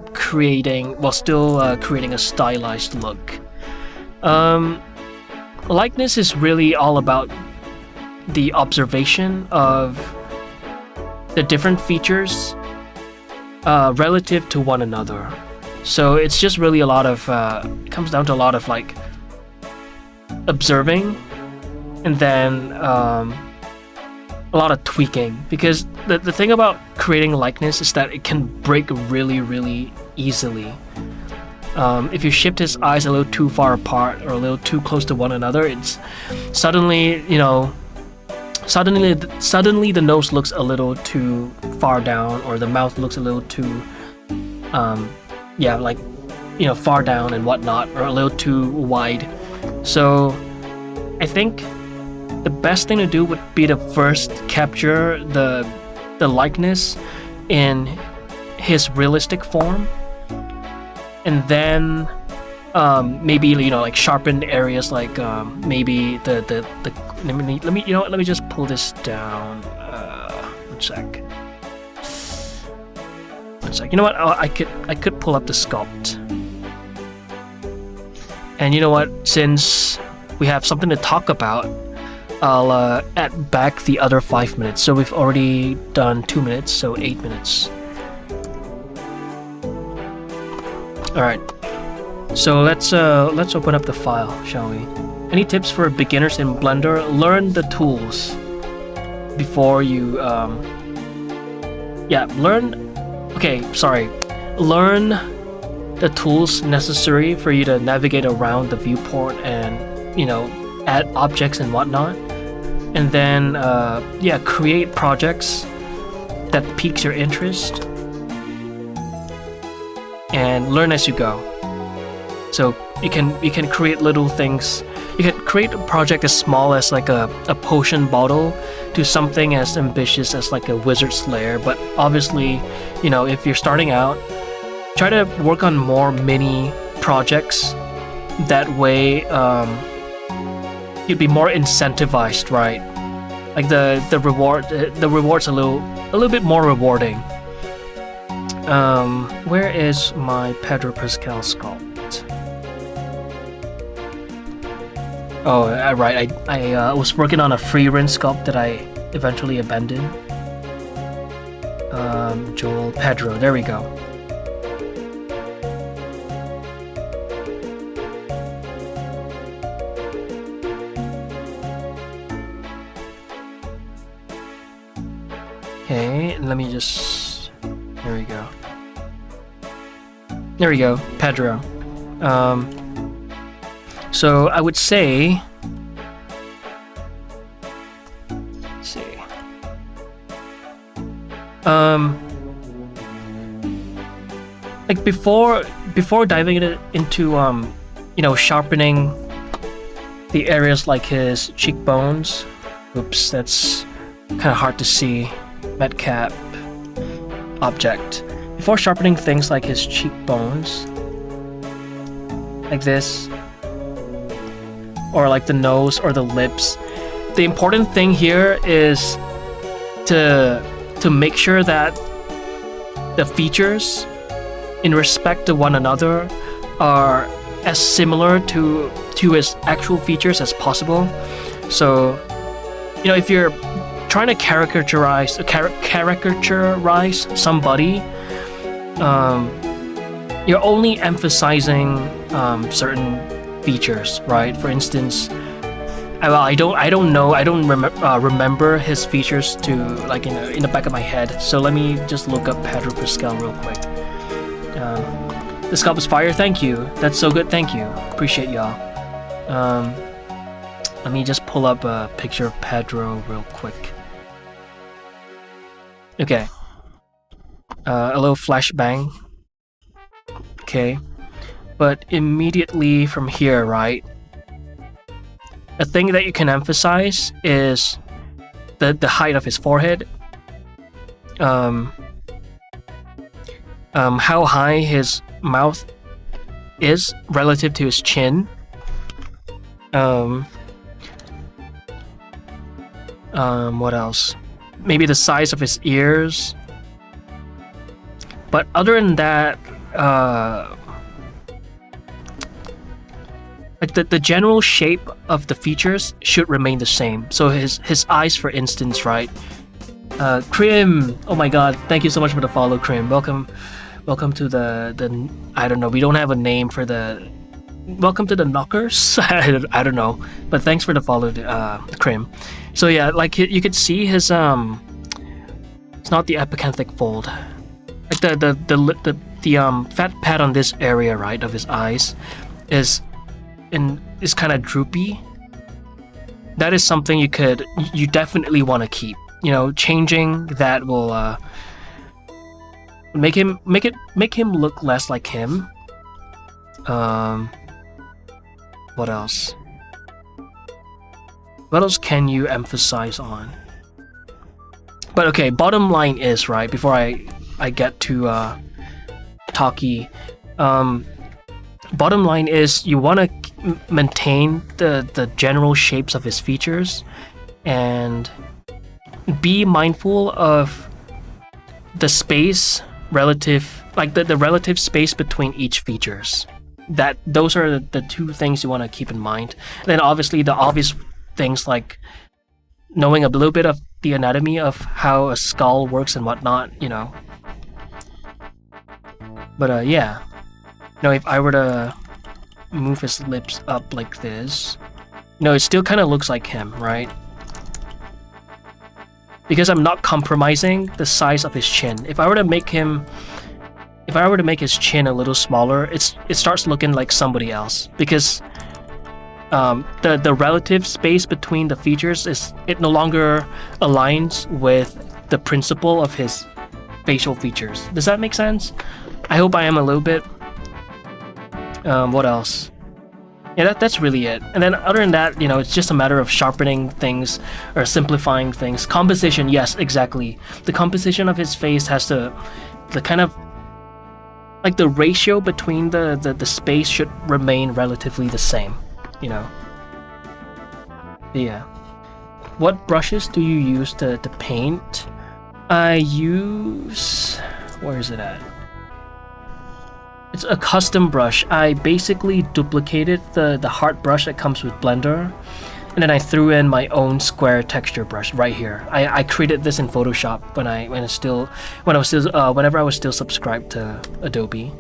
Speaker 1: still creating a stylized look. Likeness is really all about the observation of the different features relative to one another. So it's just really a lot of it comes down to a lot of like observing and then a lot of tweaking, because the thing about creating likeness is that it can break really, really easily. If you shift his eyes a little too far apart or a little too close to one another, it's suddenly, you know, suddenly the nose looks a little too far down, or the mouth looks a little too, yeah, like, you know, far down and whatnot, or a little too wide. So I think the best thing to do would be to first capture the likeness in his realistic form, and then maybe, you know, like sharpen areas, like maybe the let me you know what, let me just pull this down. One sec. You know what? I could pull up the sculpt. And you know what? Since we have something to talk about, I'll add back the other 5 minutes. So we've already done 2 minutes, so 8 minutes. Alright. So let's open up the file, shall we? Any tips for beginners in Blender? Learn the tools before you learn the tools necessary for you to navigate around the viewport and, you know, add objects and whatnot. And then create projects that piques your interest and learn as you go. So you can create little things. You can create a project as small as like a potion bottle to something as ambitious as like a wizard's lair. But obviously, you know, if you're starting out, try to work on more mini projects. That way, you'd be more incentivized, right? Like the reward's a little bit more rewarding Where is my Pedro Pascal sculpt? Oh, right. I was working on a free rin sculpt that I eventually abandoned. Joel Pedro. There we go. Okay, let me just... There we go. There we go, Pedro. So I would say... Let's see. Like before diving into you know, sharpening the areas like his cheekbones. Oops, that's kind of hard to see. Medcap object. Before sharpening things like his cheekbones, like this, or like the nose or the lips, the important thing here is to make sure that the features in respect to one another are as similar to his actual features as possible. So, you know, if you're trying to caricaturize somebody, you're only emphasizing certain features, right? For instance, I don't remember his features to like in the back of my head. So let me just look up Pedro Pascal real quick. The sculpt is fire. Thank you. That's so good. Thank you. Appreciate y'all. Let me just pull up a picture of Pedro real quick. Okay. A little flashbang. Okay. But immediately from here, right? A thing that you can emphasize is the height of his forehead. How high his mouth is relative to his chin. What else? Maybe the size of his ears. But other than that, like the general shape of the features should remain the same. So his eyes, for instance, right? Krim, oh my god, thank you so much for the follow, Krim. Welcome to the I don't know, we don't have a name for the... Welcome to the knockers? I don't know, but thanks for the follow, Krim. So yeah, like you could see his it's not the epicanthic fold, like the fat pad on this area, right, of his eyes is kind of droopy. That is something you definitely want to keep. You know, changing that will make him look less like him. What else? What else can you emphasize on? But okay, bottom line is, right, before I get to talky, bottom line is you want to maintain the general shapes of his features and be mindful of the space relative, like the relative space between each features. Those are the two things you want to keep in mind. And then obviously the obvious things like knowing a little bit of the anatomy of how a skull works and whatnot, you know. But yeah, you know, if I were to move his lips up like this, you know, it still kind of looks like him, right? Because I'm not compromising the size of his chin. If I were to make his chin a little smaller, it starts looking like somebody else, because the relative space between the features it no longer aligns with the principle of his facial features. Does that make sense? I hope I am a little bit. What else? Yeah, that's really it. And then other than that, you know, it's just a matter of sharpening things or simplifying things. Composition, yes, exactly. The composition of his face has the kind of like the ratio between the space should remain relatively the same, you know. Yeah. What brushes do you use to paint? I use... Where is it at? It's a custom brush. I basically duplicated the heart brush that comes with Blender, and then I threw in my own square texture brush right here. I created this in Photoshop whenever I was still subscribed to Adobe.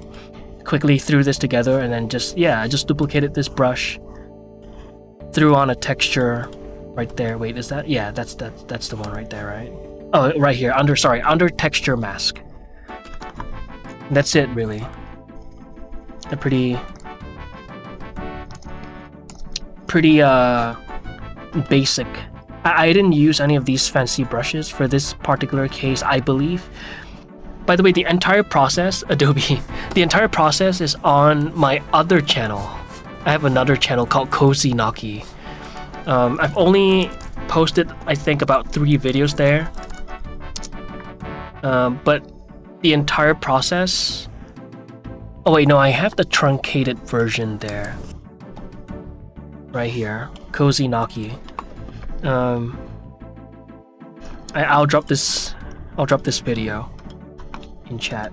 Speaker 1: Quickly threw this together and then I just duplicated this brush, threw on a texture right there. Wait, is that? Yeah, that's the one right there, right? Oh, right here, under texture mask. That's it, really. A pretty basic. I didn't use any of these fancy brushes for this particular case, I believe. By the way, the entire process, Adobe, the entire process is on my other channel. I have another channel called Cozy Naki. I've only posted, I think, about 3 videos there. But the entire process... Oh wait, no, I have the truncated version there. Right here, Cozy Naki. I'll drop this video in chat.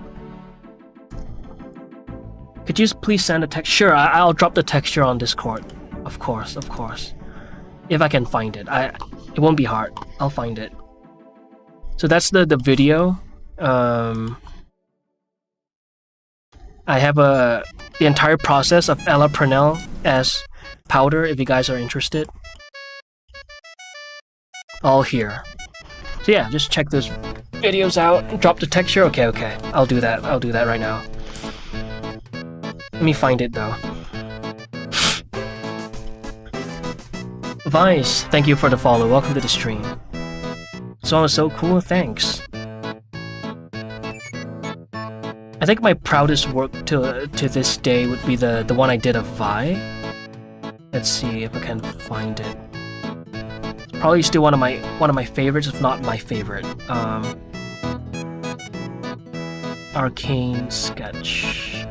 Speaker 1: Could you please send a text? Sure, I'll drop the texture on Discord. Of course. If I can find it. It won't be hard. I'll find it. So that's the video. I have the entire process of Ella Purnell as powder, if you guys are interested. All here. So yeah, just check those videos out. Drop the texture. Okay. I'll do that right now. Let me find it though. Vice, thank you for the follow. Welcome to the stream. Song is so cool. Thanks. I think my proudest work to this day would be the one I did of Vi. Let's see if I can find it. It's probably still one of my favorites, if not my favorite. Arcane sketch.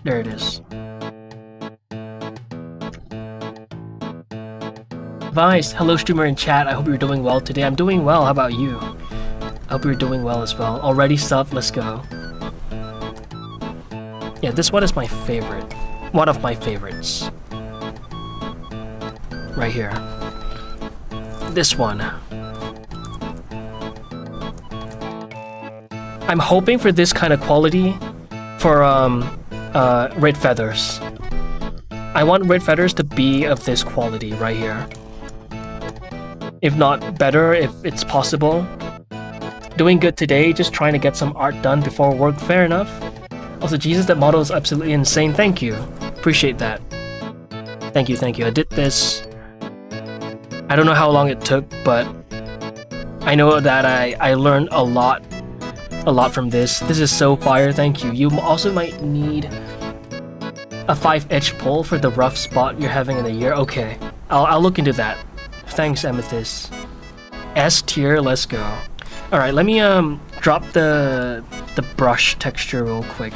Speaker 1: There it is. Vice, hello streamer in chat. I hope you're doing well today. I'm doing well. How about you? I hope you're doing well as well. Already sub. Let's go. Yeah, this one is my favorite. One of my favorites. Right here. This one. I'm hoping for this kind of quality for red feathers. I want red feathers to be of this quality right here. If not better, if it's possible. Doing good today, just trying to get some art done before work, fair enough. Also, Jesus, that model is absolutely insane. Thank you. Appreciate that. Thank you. I did this. I don't know how long it took, but I know that I learned a lot from this. This is so fire. Thank you. You also might need a 5-edge pull for the rough spot you're having in the year. Okay, I'll look into that. Thanks, Amethyst. S tier, let's go. All right, let me drop the brush texture real quick.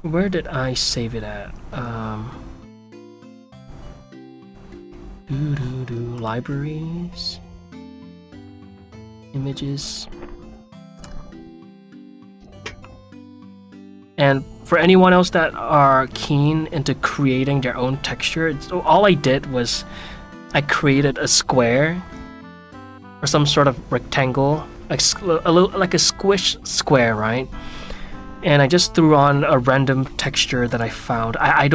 Speaker 1: Where did I save it at? Libraries, images. And for anyone else that are keen into creating their own texture, all I did was I created a square or some sort of rectangle, like a squish square, right? And I just threw on a random texture that I found. I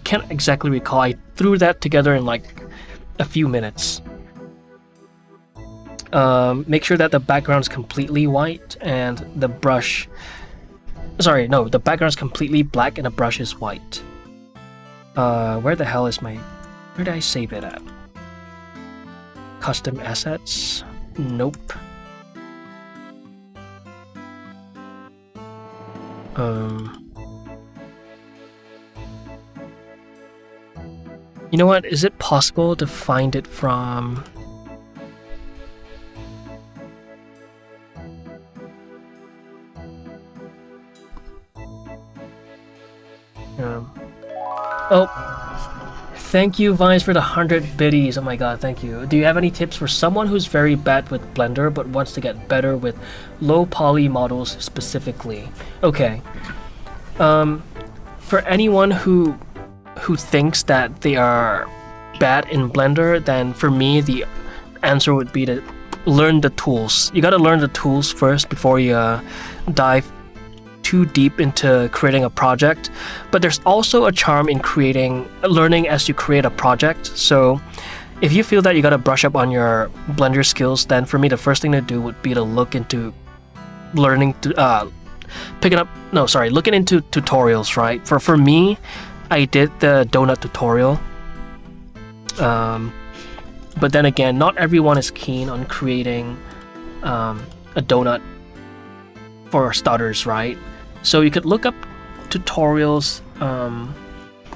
Speaker 1: can't exactly recall. I threw that together in like a few minutes. Make sure that the background is completely white and the brush... Sorry, no, the background is completely black and the brush is white. Where the hell is my... Where did I save it at? Custom assets? Nope. You know what? Is it possible to find it from... Oh, thank you, Vines, for the 100 biddies. Oh my god, thank you. Do you have any tips for someone who's very bad with Blender but wants to get better with low poly models specifically? Okay. For anyone who thinks that they are bad in Blender, then for me the answer would be to learn the tools. You gotta learn the tools first before you dive too deep into creating a project. But there's also a charm in learning as you create a project. So if you feel that you gotta brush up on your Blender skills, then for me the first thing to do would be to look into learning to looking into tutorials, right? For me, I did the donut tutorial. But then again, not everyone is keen on creating a donut for starters, right? So you could look up tutorials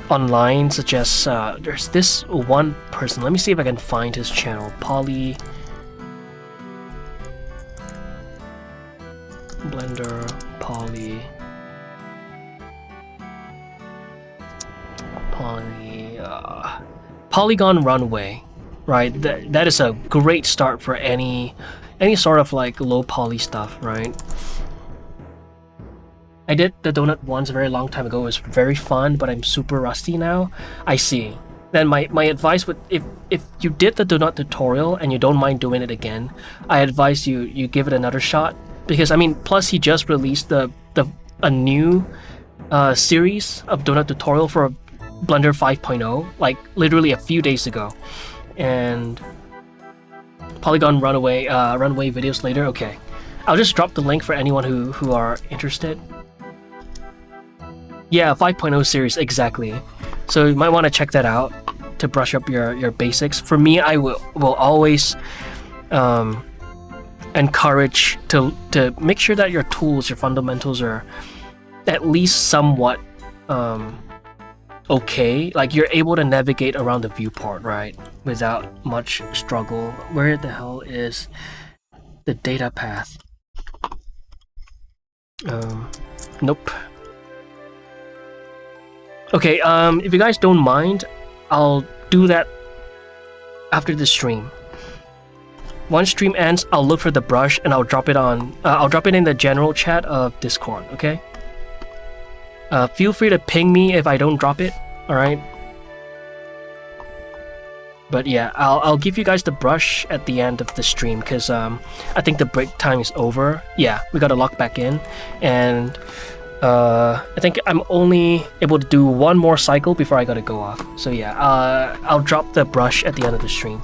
Speaker 1: online, such as there's this one person. Let me see if I can find his channel. Blender Poly Polygon Runway, right? That is a great start for any sort of like low poly stuff, right? I did the donut once a very long time ago. It was very fun, but I'm super rusty now. I see. Then my advice would, if you did the donut tutorial and you don't mind doing it again, I advise you give it another shot, because I mean, plus he just released a new series of donut tutorial for Blender 5.0, like literally a few days ago. And Polygon Runway videos later. Okay, I'll just drop the link for anyone who are interested. Yeah, 5.0 series, exactly. So you might want to check that out to brush up your basics. For me, I will always encourage to make sure that your tools, your fundamentals are at least somewhat okay. Like you're able to navigate around the viewport, right, without much struggle. Where the hell is the data path? Nope. Okay, if you guys don't mind, I'll do that after the stream. Once stream ends, I'll look for the brush and I'll drop it on. I'll drop it in the general chat of Discord. Okay. Feel free to ping me if I don't drop it. All right. But yeah, I'll give you guys the brush at the end of the stream, because I think the break time is over. Yeah, we gotta lock back in, and I think I'm only able to do one more cycle before I gotta go off. So yeah, I'll drop the brush at the end of the stream.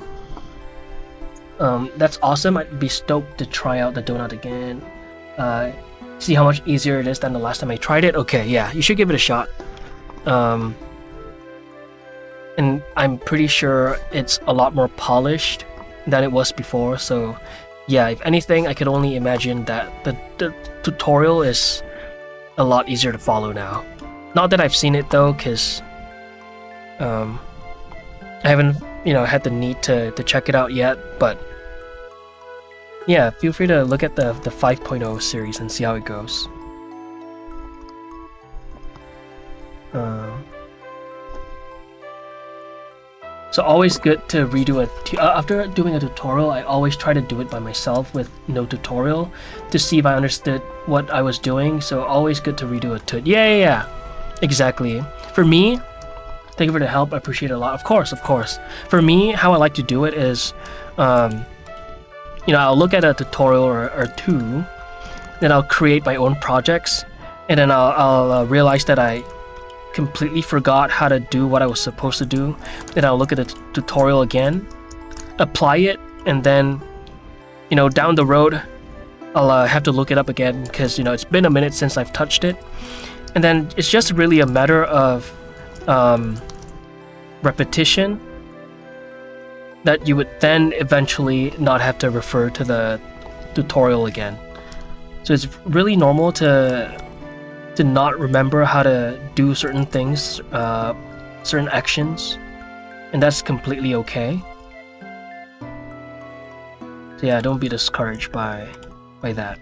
Speaker 1: That's awesome. I'd be stoked to try out the donut again. See how much easier it is than the last time I tried it. Okay, yeah, you should give it a shot. And I'm pretty sure it's a lot more polished than it was before. So yeah, if anything, I could only imagine that the tutorial is a lot easier to follow now. Not that I've seen it though, because I haven't had the need to check it out yet. But yeah, feel free to look at the 5.0 series and see how it goes. So always good to redo after doing a tutorial. I always try to do it by myself with no tutorial to see if I understood what I was doing. So always good to redo it. Yeah, exactly. For me, thank you for the help. I appreciate it a lot. Of course. For me, how I like to do it is, I'll look at a tutorial or two, then I'll create my own projects, and then I'll realize that I completely forgot how to do what I was supposed to do. Then I'll look at the tutorial again, apply it, and then down the road I'll have to look it up again, because it's been a minute since I've touched it. And then it's just really a matter of repetition, that you would then eventually not have to refer to the tutorial again. So it's really normal to not remember how to do certain things, certain actions, and that's completely okay. So yeah, don't be discouraged by that.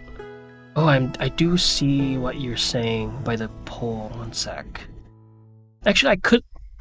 Speaker 1: Oh, I do see what you're saying by the poll. One sec. Actually, I could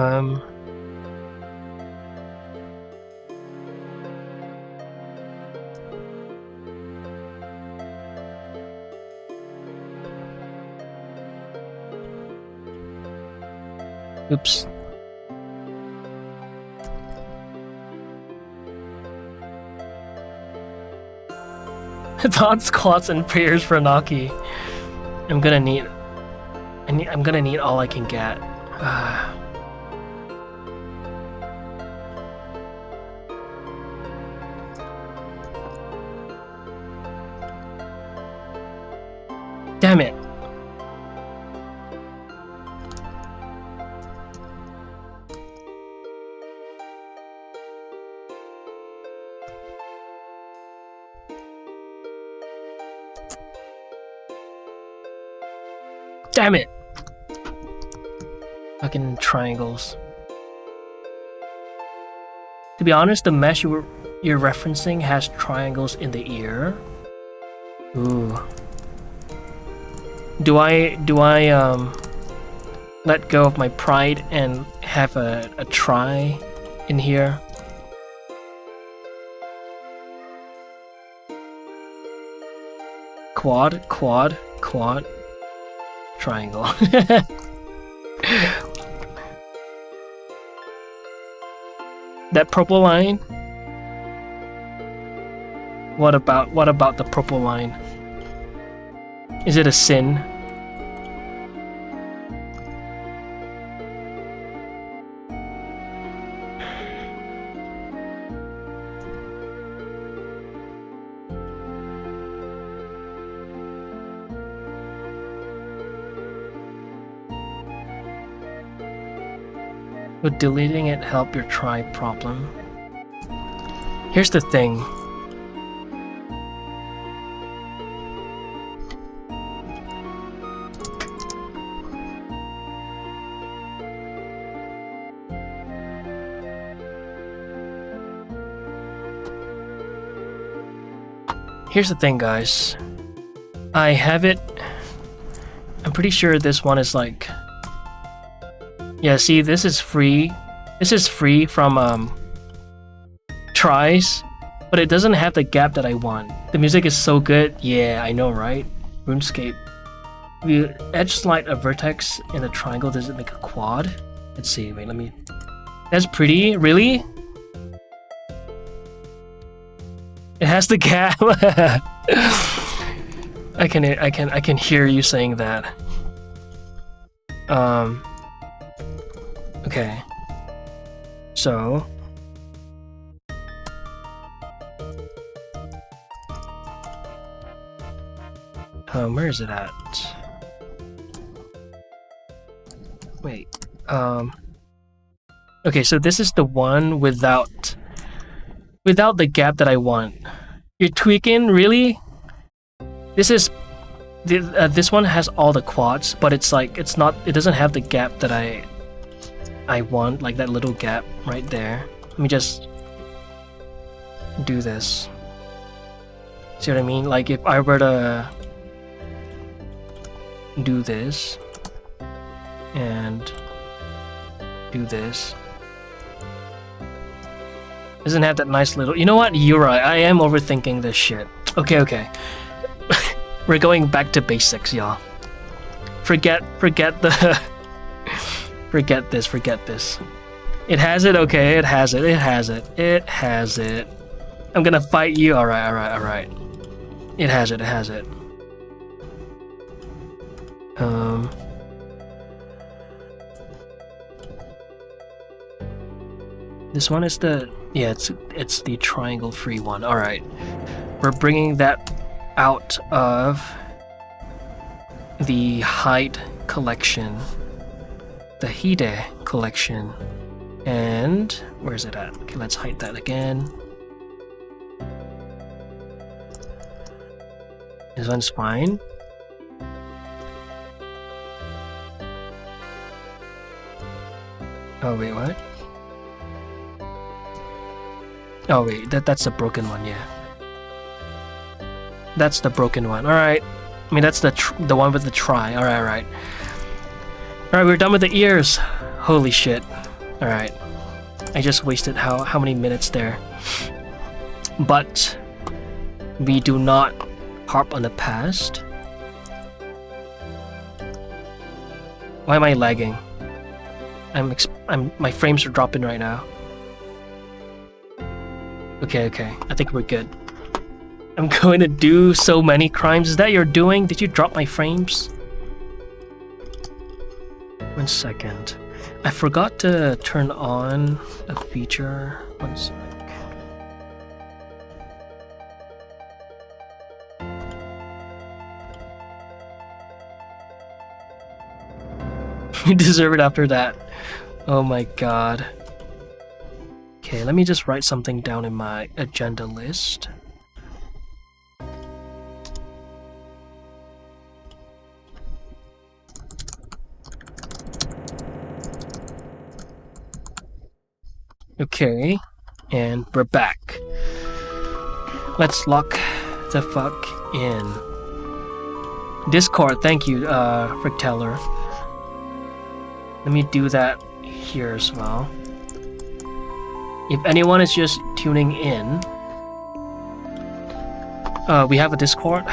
Speaker 1: Um. Oops. Thoughts, quads, and prayers for Naki. I'm gonna need all I can get. Damn it. Damn it! Fucking triangles. To be honest, the mesh you're referencing has triangles in the ear. Ooh. Do I let go of my pride and have a try in here? Quad, quad, quad. Triangle. That purple line? What about the purple line? Is it a sin? Would deleting it help your try problem? Here's the thing. Here's the thing, guys. I have it. I'm pretty sure this one is like... Yeah, see, this is free. This is free from tries, but it doesn't have the gap that I want. The music is so good. Yeah, I know, right? RuneScape. If you edge slide a vertex in a triangle, does it make a quad? Let's see. Wait, let me. That's pretty. Really? It has the gap. I can hear you saying that. Okay. So where is it at? Wait. Okay, so this is the one without the gap that I want. You're tweaking, really? This one has all the quads, but it doesn't have the gap that I want, like that little gap right there. Let me just do this. See what I mean? Like if I were to do this and do this, doesn't have that nice little... You know what? You're right. I am overthinking this shit. Okay. We're going back to basics, y'all. Forget the... Forget this. It has it, okay, it has it. I'm gonna fight you. Alright. It has it. This one is the... Yeah, it's the triangle free one. Alright. We're bringing that out of the hide collection. The Hide collection. And where's it at? Okay, let's hide that again. This one's fine. Oh wait, what? Oh wait, that's the broken one, yeah. That's the broken one. Alright. I mean, that's the one with the try. Alright. Alright, we're done with the ears. Holy shit. Alright. I just wasted how many minutes there. But we do not harp on the past. Why am I lagging? My frames are dropping right now. Okay, I think we're good. I'm going to do so many crimes. Is that you're doing? Did you drop my frames? 1 second. I forgot to turn on a feature. 1 sec. You deserve it after that. Oh my god. Okay, let me just write something down in my agenda list. Okay, and we're back. Let's lock the fuck in. Discord, thank you, Rick Teller. Let me do that here as well. If anyone is just tuning in, we have a Discord.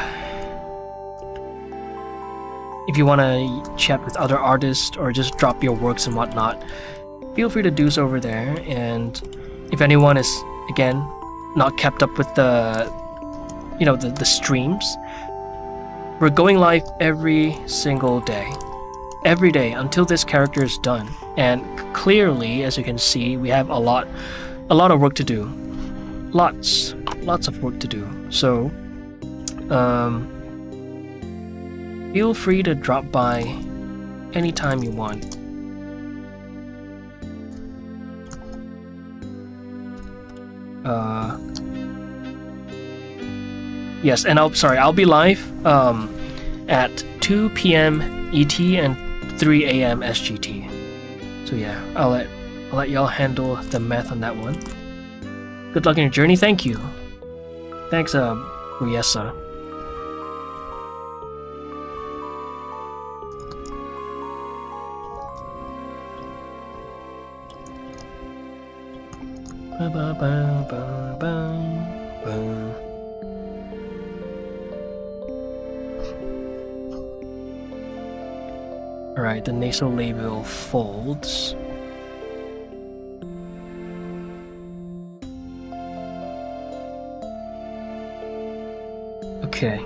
Speaker 1: If you want to chat with other artists or just drop your works and whatnot, feel free to do so over there. And if anyone is, again, not kept up with the streams, we're going live every single day. Every day until this character is done. And clearly, as you can see, we have a lot of work to do. Lots of work to do. So, feel free to drop by anytime you want. Yes, and I'll be live at 2 p.m. ET and 3 a.m. SGT. So yeah, I'll let y'all handle the math on that one. Good luck in your journey. Thank you. Thanks, Riesa. Alright, the nasolabial folds. Okay.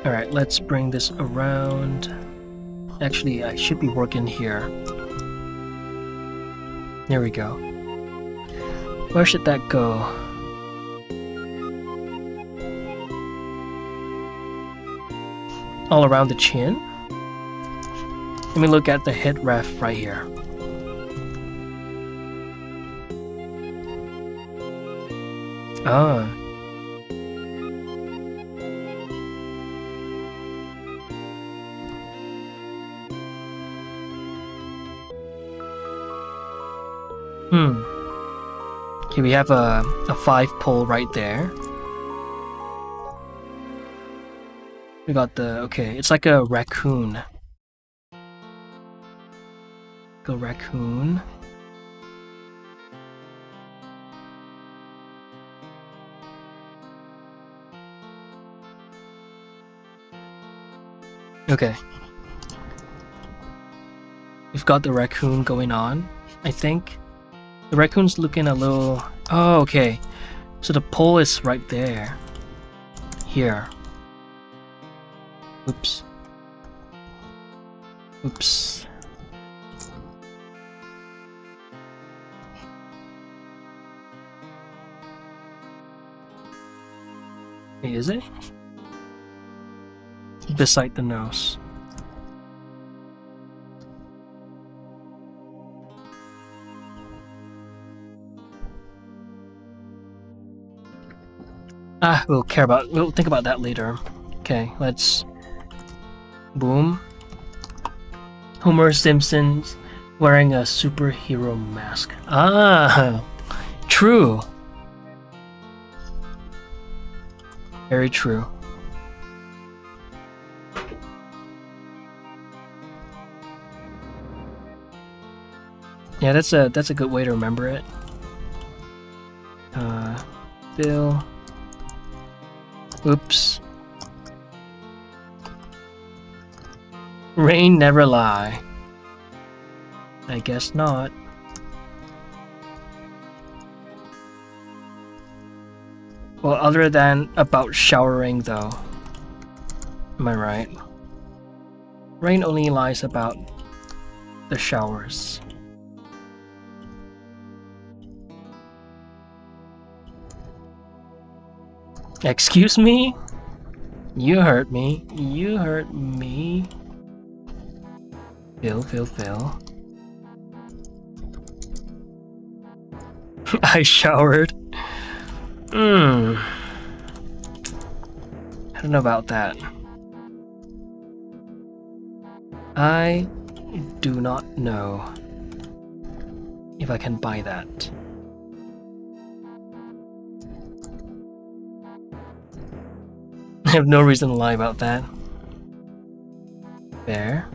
Speaker 1: Alright, let's bring this around. Actually, I should be working here. There we go. Where should that go? All around the chin? Let me look at the head ref right here. Ah. Okay, we have a 5 pole right there. We got the, okay, it's like a raccoon. Go raccoon. Okay. We've got the raccoon going on, I think. The raccoon's looking a little... Oh, okay. So the pole is right there. Here. Oops. Oops. Wait, is it? Beside the nose. We'll think about that later. Okay, let's... Boom. Homer Simpson's wearing a superhero mask. Ah! True. Very true. Yeah, that's a good way to remember it. Bill. Oops. Rain never lie. I guess not. Well, other than about showering though. Am I right? Rain only lies about the showers. Excuse me? You hurt me. You hurt me. Phil. I showered. I don't know about that. I do not know if I can buy that. I have no reason to lie about that. There.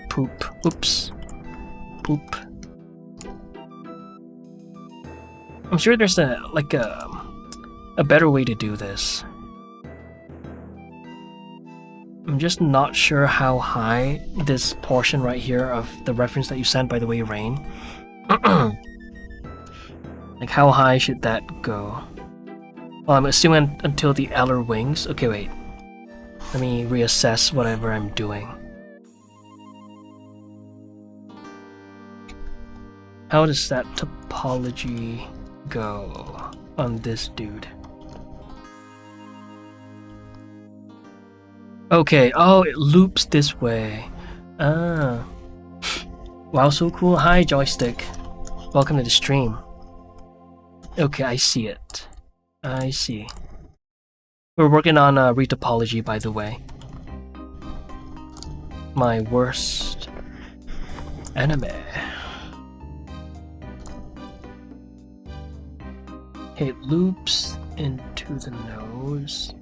Speaker 1: Poop. Oops. Poop. I'm sure there's a better way to do this. I'm just not sure how high this portion right here of the reference that you sent, by the way, Rain. Like, how high should that go? Well, I'm assuming until the outer wings. Okay, wait. Let me reassess whatever I'm doing. How does that topology go on this dude? Okay, oh, it loops this way. Ah. Wow, so cool. Hi, Joystick. Welcome to the stream. Okay, I see it. I see. We're working on Retopology, by the way. My worst anime. Okay, it loops into the nose.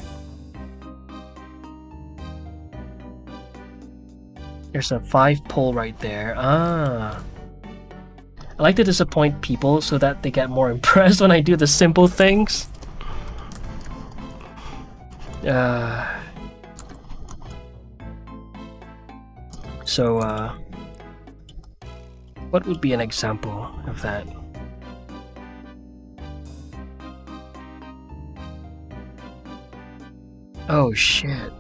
Speaker 1: There's a 5-pole right there. Ah. I like to disappoint people so that they get more impressed when I do the simple things. So, what would be an example of that? Oh shit.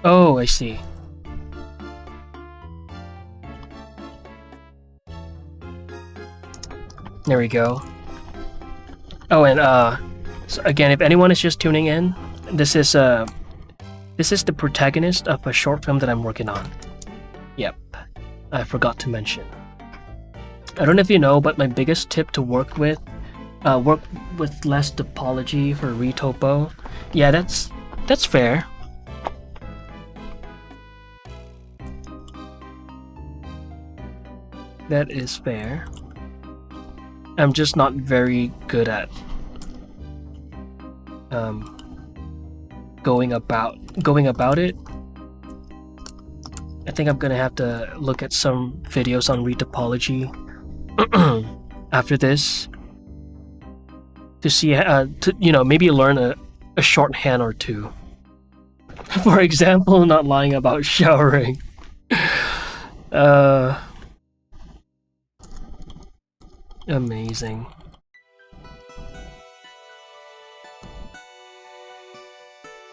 Speaker 1: Oh, I see. There we go. Oh, and so again, if anyone is just tuning in, this is the protagonist of a short film that I'm working on. Yep, I forgot to mention. I don't know if you know, but my biggest tip to work with less topology for Retopo. Yeah, that's fair. That is fair. I'm just not very good at going about it. I think I'm gonna have to look at some videos on Retopology after this to see maybe learn a shorthand or two. For example, not lying about showering. Amazing.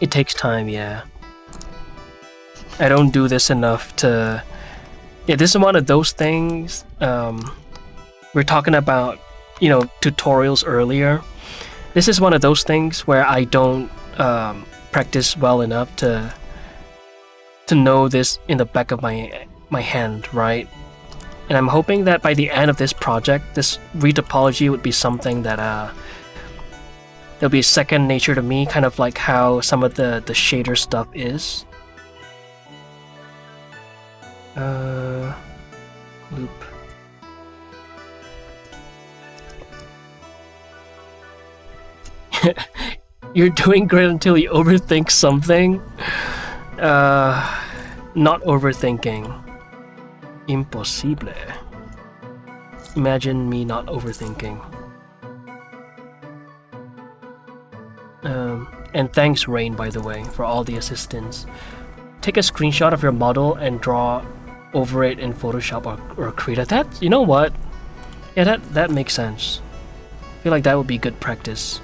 Speaker 1: It takes time, yeah. I don't do this enough to... Yeah, this is one of those things. We're talking about, tutorials earlier. This is one of those things where I don't practice well enough to know this in the back of my hand, right? And I'm hoping that by the end of this project, this retopology would be something that there'll be second nature to me, kind of like how some of the shader stuff is. Loop. You're doing great until you overthink something. Not overthinking. Impossible. Imagine me not overthinking. And thanks, Rain, by the way, for all the assistance. Take a screenshot of your model and draw over it in Photoshop or Krita. That, you know what? Yeah, that makes sense. I feel like that would be good practice.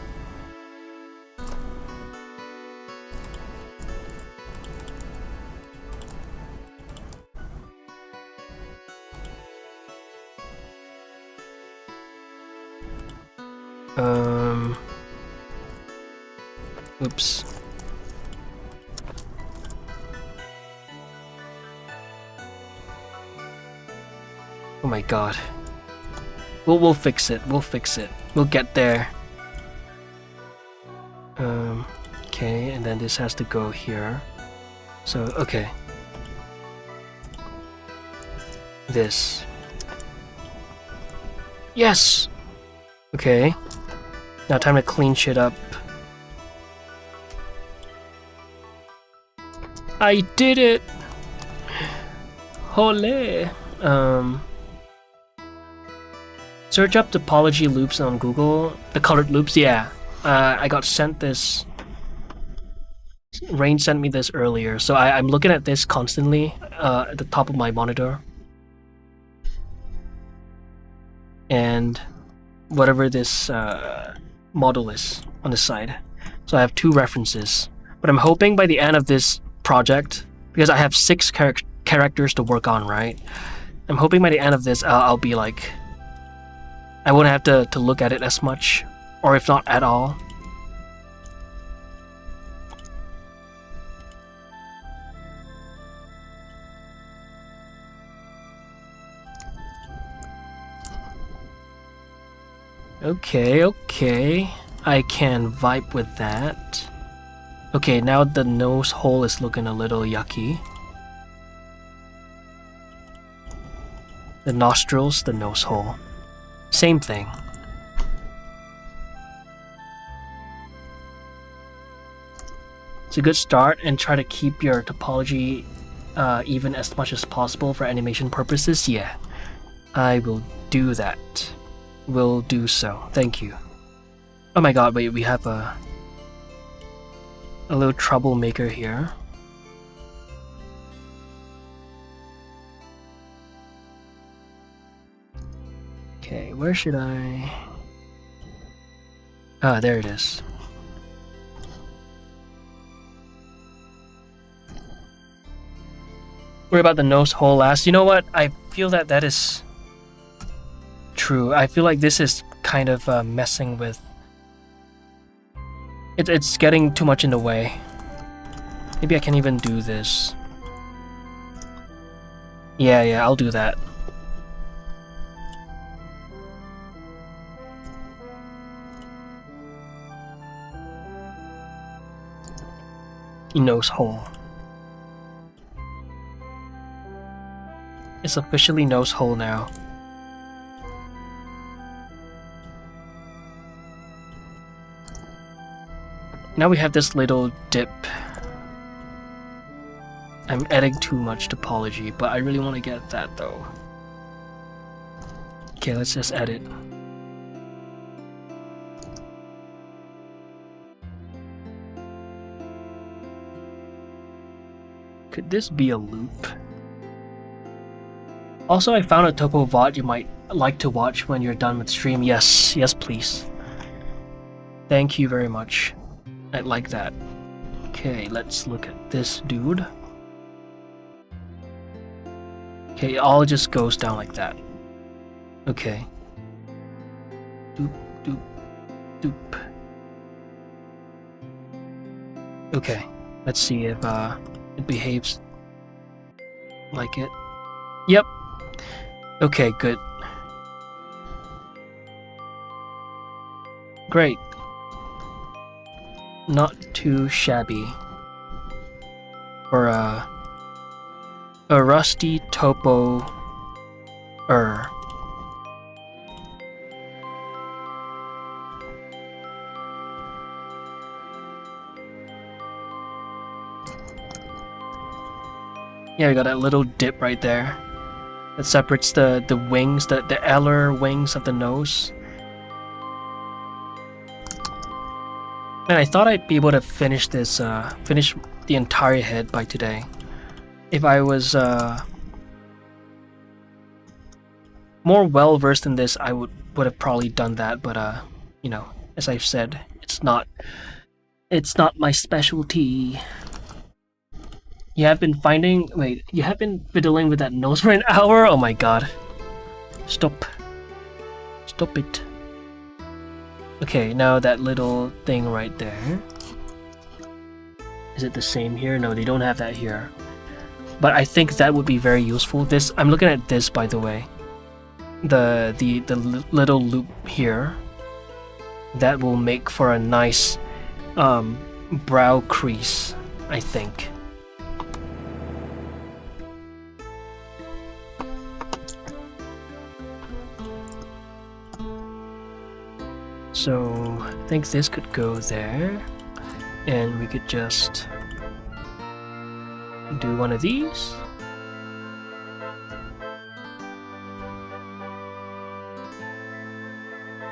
Speaker 1: Oops. Oh my god. We'll fix it. We'll fix it. We'll get there. Okay, and then this has to go here. So, okay. This. Yes! Okay. Now time to clean shit up. I did it! Hole! Search up topology loops on Google. The colored loops, yeah. I got sent this. Rain sent me this earlier, so I'm looking at this constantly at the top of my monitor. And whatever this model is on the side. So I have two references. But I'm hoping by the end of this project, because I have 6 characters to work on, right? I'm hoping by the end of this I'll be like, I won't have to look at it as much, or if not at all. Okay, I can vibe with that. Okay, now the nose hole is looking a little yucky. The nostrils, the nose hole. Same thing. It's a good start, and try to keep your topology even as much as possible for animation purposes. Yeah, I will do that. Will do so. Thank you. Oh my god, wait, we have a little troublemaker here. Okay, where should I... Ah, there it is. Worry about the nose hole last. You know what? I feel that is true. I feel like this is kind of messing with... It's getting too much in the way. Maybe I can even do this. Yeah, I'll do that. Nose hole. It's officially nose hole now. Now we have this little dip. I'm adding too much topology, but I really want to get that though. Okay, let's just edit. Could this be a loop? Also, I found a topo VOD you might like to watch when you're done with stream. Yes, please. Thank you very much. I like that. Okay, let's look at this dude. Okay, it all just goes down like that. Okay. Doop, doop, doop. Okay, let's see if it behaves like it. Yep. Okay, good. Great. Not too shabby. For a rusty topo. Yeah, we got that little dip right there that separates the wings, the Eller wings of the nose. Man, I thought I'd be able to finish this, finish the entire head by today. If I was more well versed in this, I would have probably done that. But you know, as I've said, it's not my specialty. You have been you have been fiddling with that nose for an hour? Oh my god. Stop. Stop it. Okay, now that little thing right there. Is it the same here? No, they don't have that here. But I think that would be very useful. I'm looking at this, by the way. The little loop here. That will make for a nice brow crease, I think. So I think this could go there, and we could just do one of these.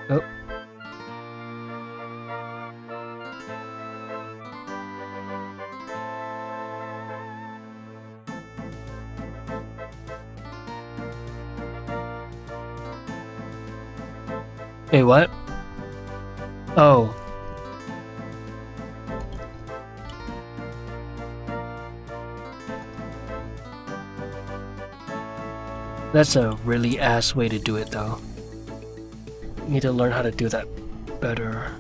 Speaker 1: Oh. Hey, what? Oh. That's a really ass way to do it, though. Need to learn how to do that better.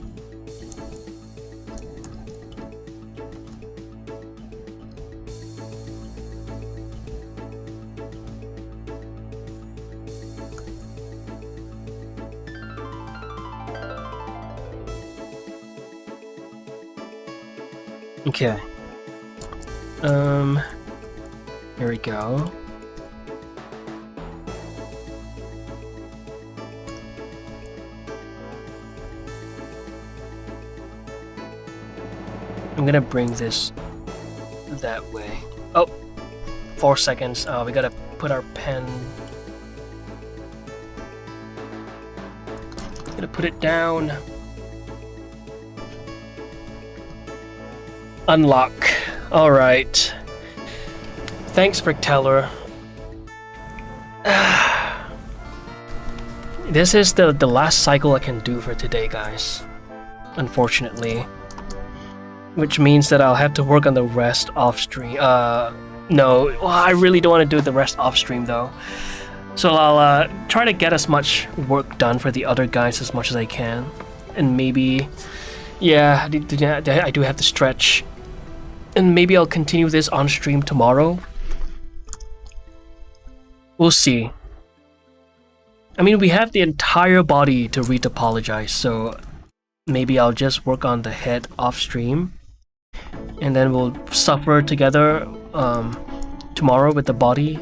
Speaker 1: Okay. Here we go. I'm gonna bring this that way. Oh, 4 seconds. We gotta put our pen. Gonna put it down. Unlock. Alright. Thanks, Fricteller. This is the last cycle I can do for today, guys. Unfortunately. Which means that I'll have to work on the rest off stream. No. Well, I really don't want to do the rest off stream, though. So I'll try to get as much work done for the other guys as much as I can. And maybe... yeah, I do have to stretch. And maybe I'll continue this on stream tomorrow. We'll see. I mean, we have the entire body to retopologize, so maybe I'll just work on the head off stream. And then we'll suffer together tomorrow with the body.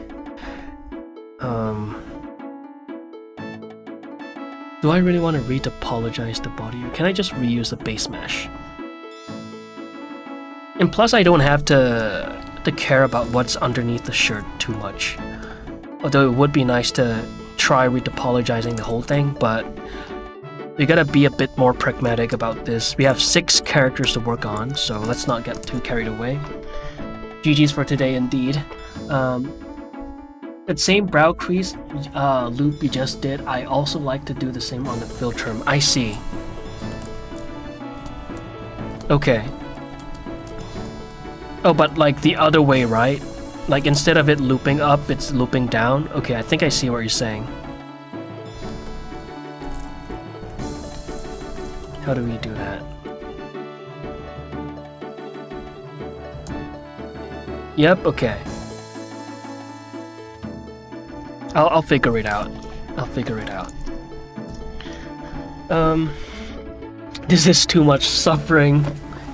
Speaker 1: Do I really want to retopologize the body, or can I just reuse the base mesh? And plus, I don't have to care about what's underneath the shirt too much. Although it would be nice to try retopologizing the whole thing, but we gotta be a bit more pragmatic about this. We have 6 characters to work on, so let's not get too carried away. GG's for today, indeed. That same brow crease loop you just did, I also like to do the same on the fill trim. I see. Okay. Oh, but like the other way, right? Like instead of it looping up, it's looping down? Okay, I think I see what you're saying. How do we do that? Yep, okay. I'll figure it out. I'll figure it out. This is too much suffering.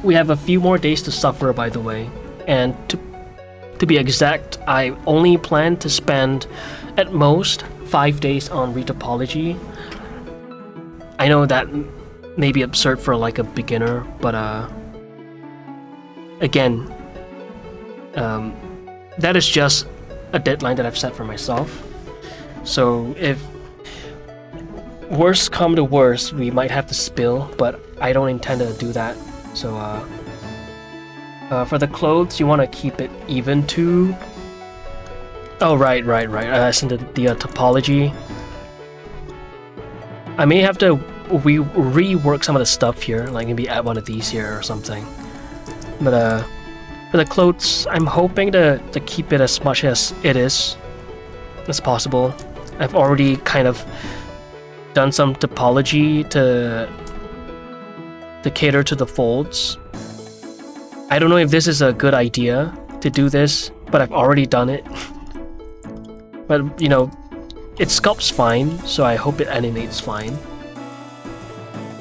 Speaker 1: We have a few more days to suffer, by the way. And to be exact, I only plan to spend at most 5 days on Retopology. I know that may be absurd for like a beginner, but again, that is just a deadline that I've set for myself. So if worst come to worst, we might have to spill, but I don't intend to do that. So for the clothes, you want to keep it even to... Oh, right. I sent the topology. I may have to rework some of the stuff here, like maybe add one of these here or something. But for the clothes, I'm hoping to keep it as much as it is as possible. I've already kind of done some topology to cater to the folds. I don't know if this is a good idea to do this, but I've already done it. But you know, it sculpts fine, so I hope it animates fine.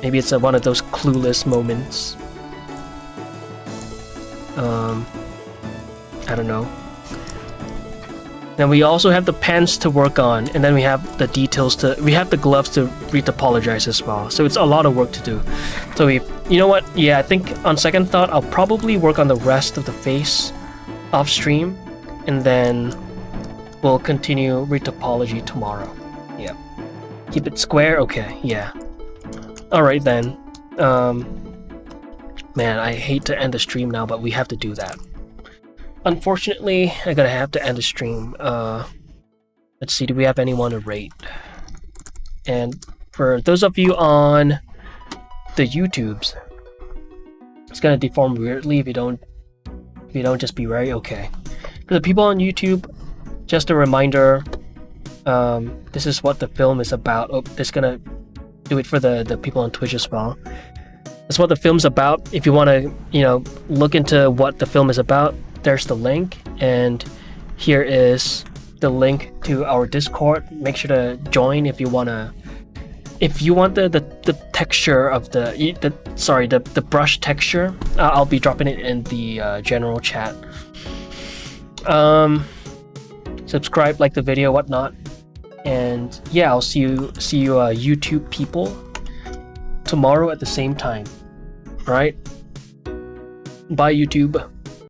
Speaker 1: Maybe it's one of those clueless moments. I don't know. Then we also have the pants to work on, and then we have the details we have the gloves to retopologize as well. So it's a lot of work to do. So you know what? Yeah, I think on second thought, I'll probably work on the rest of the face off stream, and then we'll continue retopology tomorrow. Yeah. Keep it square? Okay, yeah. Alright then. Man, I hate to end the stream now, but we have to do that. Unfortunately, I'm gonna have to end the stream. Let's see, do we have anyone to rate? And for those of you on the YouTubes, it's gonna deform weirdly if you don't just be very okay. For the people on YouTube, just a reminder, this is what the film is about. Oh, this is gonna do it for the people on Twitch as well. That's what the film's about. If you want to, look into what the film is about, there's the link, and here is the link to our Discord. Make sure to join if you wanna. If you want the texture of the brush texture, I'll be dropping it in the general chat. Subscribe, like the video, whatnot, and yeah, I'll see you YouTube people tomorrow at the same time. All right. Bye, YouTube.